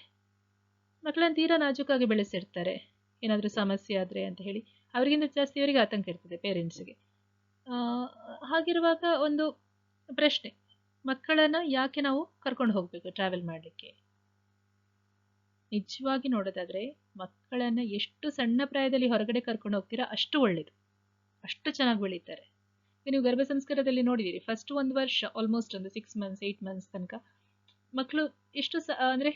ಮಕ್ಕಳನ್ನು ತೀರಾ ನಾಜೂಕಾಗಿ ಬೆಳೆಸಿರ್ತಾರೆ, ಏನಾದರೂ ಸಮಸ್ಯೆ ಆದರೆ ಅಂತ ಹೇಳಿ ಅವರಿಗಿಂತ ಜಾಸ್ತಿ ಅವರಿಗೆ ಆತಂಕ ಇರ್ತದೆ ಪೇರೆಂಟ್ಸ್ಗೆ. ಹಾಗಿರುವಾಗ ಒಂದು ಪ್ರಶ್ನೆ, ಮಕ್ಕಳನ್ನು ಯಾಕೆ ನಾವು ಕರ್ಕೊಂಡು ಹೋಗಬೇಕು ಟ್ರಾವೆಲ್ ಮಾಡಲಿಕ್ಕೆ? ನಿಜವಾಗಿ ನೋಡೋದಾದರೆ ಮಕ್ಕಳನ್ನು ಎಷ್ಟು ಸಣ್ಣ ಪ್ರಾಯದಲ್ಲಿ ಹೊರಗಡೆ ಕರ್ಕೊಂಡು ಹೋಗ್ತೀರಾ ಅಷ್ಟು ಒಳ್ಳೆಯದು, ಅಷ್ಟು ಚೆನ್ನಾಗಿ ಬೆಳೀತಾರೆ. ನೀವು ಗರ್ಭ ಸಂಸ್ಕಾರದಲ್ಲಿ ನೋಡಿದ್ದೀರಿ, ಫಸ್ಟ್ 1 ವರ್ಷ ಆಲ್ಮೋಸ್ಟ್ ಒಂದು 6 ಮಂತ್ಸ್ 8 ಮಂತ್ಸ್ ತನಕ ಮಕ್ಕಳು ಎಷ್ಟು ಅಂದರೆ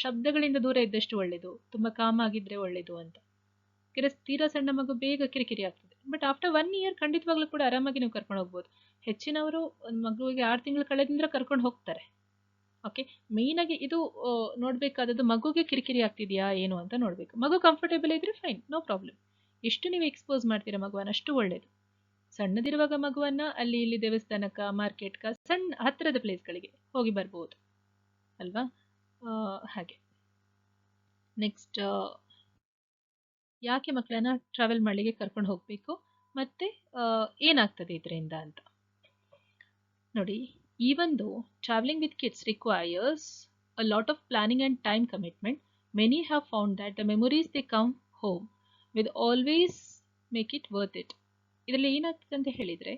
ಶಬ್ದಗಳಿಂದ ದೂರ ಇದ್ದಷ್ಟು ಒಳ್ಳೆಯದು, ತುಂಬ ಕಾಮ್ ಆಗಿದ್ರೆ ಒಳ್ಳೆಯದು ಅಂತ. ತೀರಾ ಸಣ್ಣ ಮಗು ಬೇಗ ಕಿರಿಕಿರಿ ಆಗ್ತದೆ. ಬಟ್ ಆಫ್ಟರ್ 1 ಇಯರ್ ಖಂಡಿತವಾಗ್ಲೂ ಕೂಡ ಆರಾಮಾಗಿ ನೀವು ಕರ್ಕೊಂಡು ಹೋಗ್ಬೋದು. ಹೆಚ್ಚಿನವರು ಒಂದು ಮಗುವಿಗೆ 6 ತಿಂಗಳು ಕಳೆದಿಂದ ಕರ್ಕೊಂಡು ಹೋಗ್ತಾರೆ. ಓಕೆ, ಮೇಯ್ನಾಗಿ ಇದು ನೋಡಬೇಕಾದದ್ದು ಮಗುಗೆ ಕಿರಿಕಿರಿ ಆಗ್ತಿದೆಯಾ ಏನು ಅಂತ ನೋಡಬೇಕು. ಮಗು ಕಂಫರ್ಟೇಬಲ್ ಇದ್ರೆ ಫೈನ್, ನೋ ಪ್ರಾಬ್ಲಮ್. ಎಷ್ಟು ನೀವು ಎಕ್ಸ್ಪೋಸ್ ಮಾಡ್ತೀರಾ ಮಗುವನ್ನು ಅಷ್ಟು ಒಳ್ಳೆಯದು. ಸಣ್ಣದಿರುವಾಗ ಮಗುವನ್ನು ಅಲ್ಲಿ ಇಲ್ಲಿ ದೇವಸ್ಥಾನಕ್ಕೆ, ಮಾರ್ಕೆಟ್ಗೆ, ಸಣ್ಣ ಹತ್ತಿರದ ಪ್ಲೇಸ್ಗಳಿಗೆ ಹೋಗಿ ಬರ್ಬೋದು ಅಲ್ವಾ? ಹಾಗೆ ನೆಕ್ಸ್ಟ್, ಯಾಕೆ ಮಕ್ಕಳನ್ನ ಟ್ರಾವೆಲ್ ಮಾಡಲಿಕ್ಕೆ ಕರ್ಕೊಂಡು ಹೋಗಬೇಕು ಮತ್ತು ಏನಾಗ್ತದೆ ಇದರಿಂದ ಅಂತ ನೋಡಿ. Even though traveling with kids requires a lot of planning and time commitment, many have found that the memories they come home with always make it worth it. ಇದರಲ್ಲಿ ಏನಾಗ್ತದೆ ಅಂತ ಹೇಳಿದರೆ,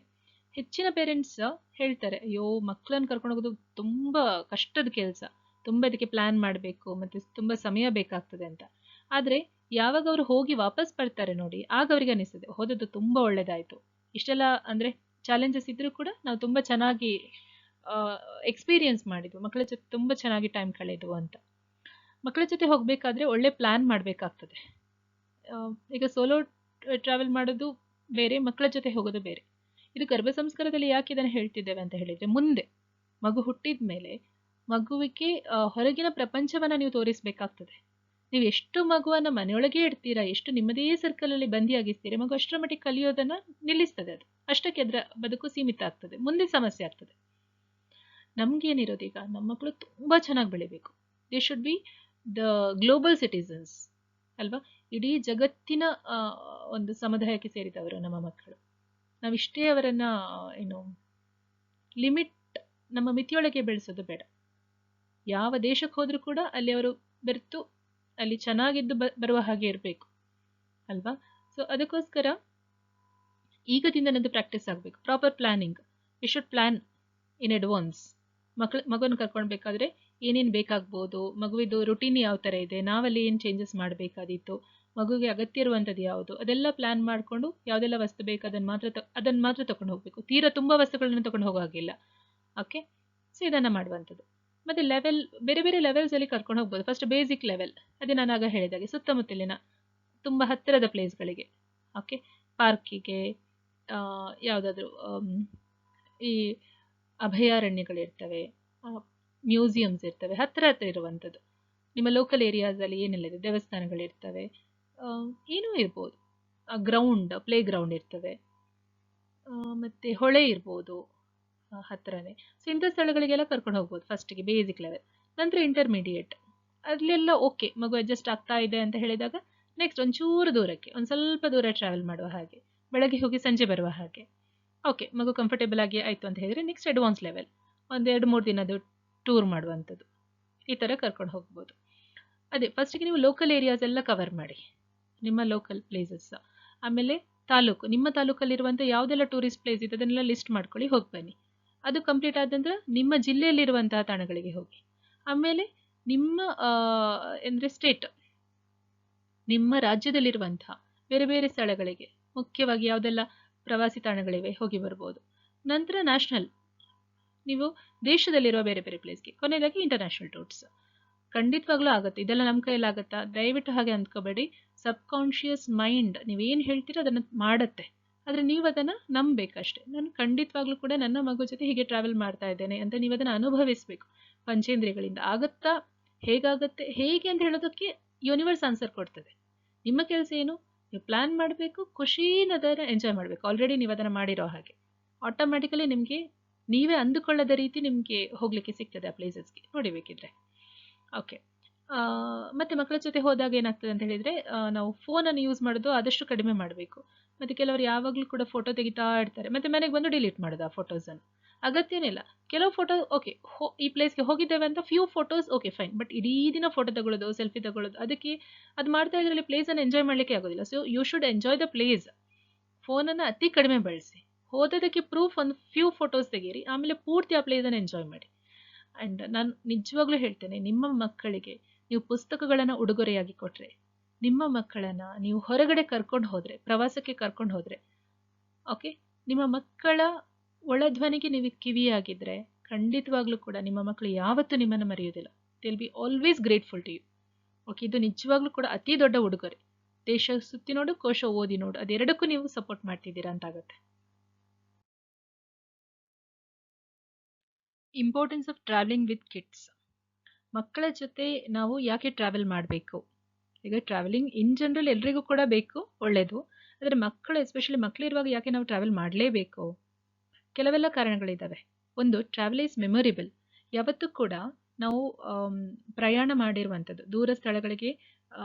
ಹೆಚ್ಚಿನ ಪೇರೆಂಟ್ಸ್ ಹೇಳ್ತಾರೆ, ಅಯ್ಯೋ ಮಕ್ಕಳನ್ನು ಕರ್ಕೊಂಡು ಹೋಗೋದು ತುಂಬ ಕಷ್ಟದ ಕೆಲಸ, ತುಂಬ ಇದಕ್ಕೆ ಪ್ಲ್ಯಾನ್ ಮಾಡಬೇಕು ಮತ್ತು ತುಂಬ ಸಮಯ ಬೇಕಾಗ್ತದೆ ಅಂತ. ಆದರೆ ಯಾವಾಗ ಅವರು ಹೋಗಿ ವಾಪಸ್ ಬರ್ತಾರೆ ನೋಡಿ, ಆಗ ಅವರಿಗೆ ಅನಿಸ್ತದೆ ಹೋದದ್ದು ತುಂಬ ಒಳ್ಳೆಯದಾಯಿತು. ಇಷ್ಟೆಲ್ಲ ಅಂದರೆ ಚಾಲೆಂಜಸ್ ಇದ್ದರೂ ಕೂಡ ನಾವು ತುಂಬ ಚೆನ್ನಾಗಿ ಎಕ್ಸ್ಪೀರಿಯನ್ಸ್ ಮಾಡಿದ್ವು, ಮಕ್ಕಳ ಜೊತೆ ತುಂಬ ಚೆನ್ನಾಗಿ ಟೈಮ್ ಕಳೆದ್ವು ಅಂತ. ಮಕ್ಕಳ ಜೊತೆ ಹೋಗಬೇಕಾದ್ರೆ ಒಳ್ಳೆ ಪ್ಲ್ಯಾನ್ ಮಾಡಬೇಕಾಗ್ತದೆ. ಈಗ ಸೋಲೋ ಟ್ರಾವೆಲ್ ಮಾಡೋದು ಬೇರೆ, ಮಕ್ಕಳ ಜೊತೆ ಹೋಗೋದು ಬೇರೆ. ಇದು ಗರ್ಭ ಸಂಸ್ಕಾರದಲ್ಲಿ ಯಾಕೆ ಇದನ್ನು ಹೇಳ್ತಿದ್ದೇವೆ ಅಂತ ಹೇಳಿದರೆ, ಮುಂದೆ ಮಗು ಹುಟ್ಟಿದ ಮೇಲೆ ಮಗುವಿಗೆ ಹೊರಗಿನ ಪ್ರಪಂಚವನ್ನು ನೀವು ತೋರಿಸಬೇಕಾಗ್ತದೆ. ನೀವು ಎಷ್ಟು ಮಗುವನ್ನ ಮನೆಯೊಳಗೆ ಇಡ್ತೀರಾ, ಎಷ್ಟು ನಿಮ್ಮದೇ ಸರ್ಕಲಲ್ಲಿ ಬಂದಿಯಾಗಿಸ್ತೀರಾ, ಮಗು ಅಷ್ಟರ ಮಟ್ಟಿಗೆ ಕಲಿಯೋದನ್ನ ನಿಲ್ಲಿಸ್ತದೆ. ಅದು ಅಷ್ಟಕ್ಕೆ ಅದರ ಬದುಕು ಸೀಮಿತ ಆಗ್ತದೆ, ಮುಂದೆ ಸಮಸ್ಯೆ ಆಗ್ತದೆ. ನಮ್ಗೇನಿರೋದು ಈಗ, ನಮ್ಮ ಮಕ್ಕಳು ತುಂಬಾ ಚೆನ್ನಾಗಿ ಬೆಳಿಬೇಕು. They should be the global citizens ಅಲ್ವಾ. ಇಡೀ ಜಗತ್ತಿನ ಒಂದು ಸಮುದಾಯಕ್ಕೆ ಸೇರಿದವರು ನಮ್ಮ ಮಕ್ಕಳು. ನಾವಿಷ್ಟೇ ಅವರನ್ನ ಏನು ಲಿಮಿಟ್, ನಮ್ಮ ಮಿತಿಯೊಳಗೆ ಬೆಳೆಸೋದು ಬೇಡ. ಯಾವ ದೇಶಕ್ಕೆ ಹೋದ್ರೂ ಕೂಡ ಅಲ್ಲಿ ಅವರು ಬೆರೆತು ಅಲ್ಲಿ ಚೆನ್ನಾಗಿದ್ದು ಬರುವ ಹಾಗೆ ಇರಬೇಕು ಅಲ್ವಾ. ಸೊ ಅದಕ್ಕೋಸ್ಕರ ಈಗದಿಂದ ನಂದು ಪ್ರಾಕ್ಟೀಸ್ ಆಗಬೇಕು. Proper planning, you should plan in advance. ಮಗುವನ್ನು ಕರ್ಕೊಳ್ಬೇಕಾದ್ರೆ ಏನೇನು ಬೇಕಾಗ್ಬೋದು, ಮಗುವಿದು ರುಟೀನ್ ಯಾವ ಥರ ಇದೆ, ನಾವಲ್ಲಿ ಏನು ಚೇಂಜಸ್ ಮಾಡಬೇಕಾದಿತ್ತು, ಮಗುವಿಗೆ ಅಗತ್ಯ ಇರುವಂಥದ್ದು ಯಾವುದು, ಅದೆಲ್ಲ ಪ್ಲಾನ್ ಮಾಡಿಕೊಂಡು ಯಾವುದೆಲ್ಲ ವಸ್ತು ಬೇಕು ಅದನ್ನು ಮಾತ್ರ ತಗೊಂಡು ಹೋಗಬೇಕು. ತೀರಾ ತುಂಬ ವಸ್ತುಗಳನ್ನು ತಗೊಂಡು ಹೋಗೋ ಹಾಗಿಲ್ಲ. ಓಕೆ, ಸೊ ಇದನ್ನು ಮಾಡುವಂಥದ್ದು. ಮತ್ತು ಲೆವೆಲ್, ಬೇರೆ ಬೇರೆ ಲೆವೆಲ್ಸಲ್ಲಿ ಕರ್ಕೊಂಡು ಹೋಗ್ಬೋದು. ಫಸ್ಟ್ ಬೇಸಿಕ್ ಲೆವೆಲ್, ಅದೇ ನಾನು ಆಗ ಹೇಳಿದಾಗೆ ಸುತ್ತಮುತ್ತಲಿನ ತುಂಬ ಹತ್ತಿರದ ಪ್ಲೇಸ್ಗಳಿಗೆ, ಓಕೆ, ಪಾರ್ಕಿಗೆ, ಯಾವುದಾದ್ರೂ ಈ ಅಭಯಾರಣ್ಯಗಳಿರ್ತವೆ, ಮ್ಯೂಸಿಯಮ್ಸ್ ಇರ್ತವೆ, ಹತ್ತಿರ ಹತ್ತಿರ ಇರುವಂಥದ್ದು. ನಿಮ್ಮ ಲೋಕಲ್ ಏರಿಯಾಸಲ್ಲಿ ಏನೆಲ್ಲ ಇದೆ, ದೇವಸ್ಥಾನಗಳಿರ್ತವೆ, ಏನೂ ಇರ್ಬೋದು, ಗ್ರೌಂಡ್, ಪ್ಲೇ ಗ್ರೌಂಡ್ ಇರ್ತವೆ, ಮತ್ತು ಹೊಳೆ ಇರ್ಬೋದು ಹತ್ತಿರನೇ. ಸೊ ಇಂಥ ಸ್ಥಳಗಳಿಗೆಲ್ಲ ಕರ್ಕೊಂಡು ಹೋಗ್ಬೋದು ಫಸ್ಟಿಗೆ ಬೇಸಿಕ್ ಲೆವೆಲ್. ನಂತರ ಇಂಟರ್ಮೀಡಿಯೇಟ್, ಅಲ್ಲೆಲ್ಲ ಓಕೆ ಮಗು ಅಡ್ಜಸ್ಟ್ ಆಗ್ತಾ ಇದೆ ಅಂತ ಹೇಳಿದಾಗ ನೆಕ್ಸ್ಟ್ ಒಂಚೂರು ದೂರಕ್ಕೆ, ಒಂದು ಸ್ವಲ್ಪ ದೂರ ಟ್ರಾವೆಲ್ ಮಾಡುವ ಹಾಗೆ, ಬೆಳಗ್ಗೆ ಹೋಗಿ ಸಂಜೆ ಬರುವ ಹಾಗೆ. ಓಕೆ, ಮಗು ಕಂಫರ್ಟೇಬಲ್ ಆಗಿ ಆಯಿತು ಅಂತ ಹೇಳಿದರೆ ನೆಕ್ಸ್ಟ್ ಅಡ್ವಾನ್ಸ್ ಲೆವೆಲ್, ಒಂದು 2-3 ದಿನದ್ದು ಟೂರ್ ಮಾಡುವಂಥದ್ದು, ಈ ಥರ ಕರ್ಕೊಂಡು ಹೋಗ್ಬೋದು. ಅದೇ ಫಸ್ಟಿಗೆ ನೀವು ಲೋಕಲ್ ಏರಿಯಾಸ್ ಎಲ್ಲ ಕವರ್ ಮಾಡಿ, ನಿಮ್ಮ ಲೋಕಲ್ ಪ್ಲೇಸಸ್. ಆಮೇಲೆ ತಾಲೂಕು, ನಿಮ್ಮ ತಾಲೂಕಲ್ಲಿರುವಂಥ ಯಾವುದೆಲ್ಲ ಟೂರಿಸ್ಟ್ ಪ್ಲೇಸ್ ಇದೆ ಅದನ್ನೆಲ್ಲ ಲಿಸ್ಟ್ ಮಾಡ್ಕೊಳ್ಳಿ, ಹೋಗಿ ಬನ್ನಿ. ಅದು ಕಂಪ್ಲೀಟ್ ಆದ ನಂತರ ನಿಮ್ಮ ಜಿಲ್ಲೆಯಲ್ಲಿರುವಂತಹ ತಾಣಗಳಿಗೆ ಹೋಗಿ. ಆಮೇಲೆ ನಿಮ್ಮ ಅಂದರೆ ಸ್ಟೇಟ್, ನಿಮ್ಮ ರಾಜ್ಯದಲ್ಲಿರುವಂತಹ ಬೇರೆ ಬೇರೆ ಸ್ಥಳಗಳಿಗೆ, ಮುಖ್ಯವಾಗಿ ಯಾವುದೆಲ್ಲ ಪ್ರವಾಸಿ ತಾಣಗಳಿವೆ ಹೋಗಿ ಬರ್ಬೋದು. ನಂತರ ನ್ಯಾಷನಲ್, ನೀವು ದೇಶದಲ್ಲಿರುವ ಬೇರೆ ಬೇರೆ ಪ್ಲೇಸ್ಗೆ. ಕೊನೆಯದಾಗಿ ಇಂಟರ್ನ್ಯಾಷನಲ್ ಟೂರ್ಸ್. ಖಂಡಿತವಾಗ್ಲೂ ಆಗುತ್ತೆ, ಇದೆಲ್ಲ ನಮ್ಮ ಕೈಯಲ್ಲಾಗತ್ತಾ? ದಯವಿಟ್ಟು ಹಾಗೆ ಅಂದ್ಕೋಬೇಡಿ. ಸಬ್ಕಾನ್ಷಿಯಸ್ ಮೈಂಡ್ ನೀವೇನು ಹೇಳ್ತೀರೋ ಅದನ್ನು ಮಾಡುತ್ತೆ, ಆದರೆ ನೀವು ಅದನ್ನು ನಂಬಬೇಕಷ್ಟೆ. ನಾನು ಖಂಡಿತವಾಗ್ಲೂ ಕೂಡ ನನ್ನ ಮಗು ಜೊತೆ ಹೀಗೆ ಟ್ರಾವೆಲ್ ಮಾಡ್ತಾ ಇದ್ದೇನೆ ಅಂತ ನೀವು ಅದನ್ನು ಅನುಭವಿಸಬೇಕು ಪಂಚೇಂದ್ರಿಯಗಳಿಂದ. ಆಗುತ್ತಾ, ಹೇಗಾಗುತ್ತೆ, ಹೇಗೆ ಅಂತ ಹೇಳೋದಕ್ಕೆ ಯೂನಿವರ್ಸ್ ಆನ್ಸರ್ ಕೊಡ್ತದೆ. ನಿಮ್ಮ ಕೆಲಸ ಏನು, ನೀವು ಪ್ಲ್ಯಾನ್ ಮಾಡಬೇಕು, ಖುಷಿಯಿಂದ ಅದನ್ನು ಎಂಜಾಯ್ ಮಾಡಬೇಕು. ಆಲ್ರೆಡಿ ನೀವು ಅದನ್ನು ಮಾಡಿರೋ ಹಾಗೆ ಆಟೋಮ್ಯಾಟಿಕಲಿ ನಿಮಗೆ ನೀವೇ ಅಂದುಕೊಳ್ಳದ ರೀತಿ ನಿಮಗೆ ಹೋಗಲಿಕ್ಕೆ ಸಿಗ್ತದೆ ಆ ಪ್ಲೇಸಸ್ಗೆ, ನೋಡಿಬೇಕಿದ್ರೆ. ಓಕೆ, ಮತ್ತು ಮಕ್ಕಳ ಜೊತೆ ಹೋದಾಗ ಏನಾಗ್ತದೆ ಅಂತ ಹೇಳಿದರೆ, ನಾವು ಫೋನನ್ನು ಯೂಸ್ ಮಾಡೋದು ಆದಷ್ಟು ಕಡಿಮೆ ಮಾಡಬೇಕು. ಮತ್ತು ಕೆಲವರು ಯಾವಾಗಲೂ ಕೂಡ ಫೋಟೋ ತೆಗಿತಾ ಇರ್ತಾರೆ, ಮತ್ತು ಮನೆಗೆ ಬಂದು ಡಿಲೀಟ್ ಮಾಡೋದು ಆ ಫೋಟೋಸನ್ನು. ಅಗತ್ಯನೇ ಇಲ್ಲ. ಕೆಲವು ಫೋಟೋ ಓಕೆ, ಈ ಪ್ಲೇಸ್ಗೆ ಹೋಗಿದ್ದೇವೆ ಅಂತ few photos okay fine, but ಇಡೀ ದಿನ ಫೋಟೋ ತಗೊಳ್ಳೋದು, ಸೆಲ್ಫಿ ತಗೊಳ್ಳೋದು, ಅದಕ್ಕೆ ಅದು ಮಾಡ್ತಾ ಇದರಲ್ಲಿ ಪ್ಲೇಸನ್ನು ಎಂಜಾಯ್ ಮಾಡಲಿಕ್ಕೆ ಆಗೋದಿಲ್ಲ. So you should enjoy the place. ಫೋನನ್ನು ಅತಿ ಕಡಿಮೆ ಬಳಸಿ, ಹೋದದಕ್ಕೆ ಪ್ರೂಫ್ ಒಂದು ಫ್ಯೂ ಫೋಟೋಸ್ ತೆಗೀರಿ, ಆಮೇಲೆ ಪೂರ್ತಿ ಆ ಪ್ಲೇಸನ್ನು ಎಂಜಾಯ್ ಮಾಡಿ. ಆ್ಯಂಡ್ ನಾನು ನಿಜವಾಗ್ಲೂ ಹೇಳ್ತೇನೆ, ನಿಮ್ಮ ಮಕ್ಕಳಿಗೆ ನೀವು ಪುಸ್ತಕಗಳನ್ನು ಉಡುಗೊರೆಯಾಗಿ ಕೊಟ್ಟರೆ, ನಿಮ್ಮ ಮಕ್ಕಳನ್ನು ನೀವು ಹೊರಗಡೆ ಕರ್ಕೊಂಡು ಹೋದರೆ, ಪ್ರವಾಸಕ್ಕೆ ಕರ್ಕೊಂಡು ಹೋದರೆ, ಓಕೆ, ನಿಮ್ಮ ಮಕ್ಕಳ ಒಳಧ್ವನಿಗೆ ನೀವು ಕಿವಿಯಾಗಿದ್ದರೆ ಖಂಡಿತವಾಗ್ಲೂ ಕೂಡ ನಿಮ್ಮ ಮಕ್ಕಳು ಯಾವತ್ತೂ ನಿಮ್ಮನ್ನು ಮರೆಯೋದಿಲ್ಲ. They will be always grateful to you. Okay, ಇದು ನಿಜವಾಗ್ಲೂ ಕೂಡ ಅತಿ ದೊಡ್ಡ ಉಡುಗೊರೆ. ದೇಶ ಸುತ್ತಿ ನೋಡು, ಕೋಶ ಓದಿ ನೋಡು, ಅದೆರಡಕ್ಕೂ ನೀವು ಸಪೋರ್ಟ್ ಮಾಡ್ತಿದ್ದೀರಾ ಅಂತಾಗುತ್ತೆ. Importance of traveling with kids. ಮಕ್ಕಳ ಜೊತೆ ನಾವು ಯಾಕೆ ಟ್ರಾವೆಲ್ ಮಾಡಬೇಕು? ಈಗ ಟ್ರಾವೆಲಿಂಗ್ ಇನ್ ಜನರಲ್ ಎಲ್ರಿಗೂ ಕೂಡ ಬೇಕು, ಒಳ್ಳೆಯದು. ಆದರೆ ಮಕ್ಕಳು, ಎಸ್ಪೆಷಲಿ ಮಕ್ಕಳಿರುವಾಗ ಯಾಕೆ ನಾವು ಟ್ರಾವೆಲ್ ಮಾಡಲೇಬೇಕು? ಕೆಲವೆಲ್ಲ ಕಾರಣಗಳಿದ್ದಾವೆ. ಒಂದು, ಟ್ರಾವೆಲ್ ಈಸ್ ಮೆಮೊರೇಬಲ್. ಯಾವತ್ತೂ ಕೂಡ ನಾವು ಪ್ರಯಾಣ ಮಾಡಿರುವಂಥದ್ದು, ದೂರ ಸ್ಥಳಗಳಿಗೆ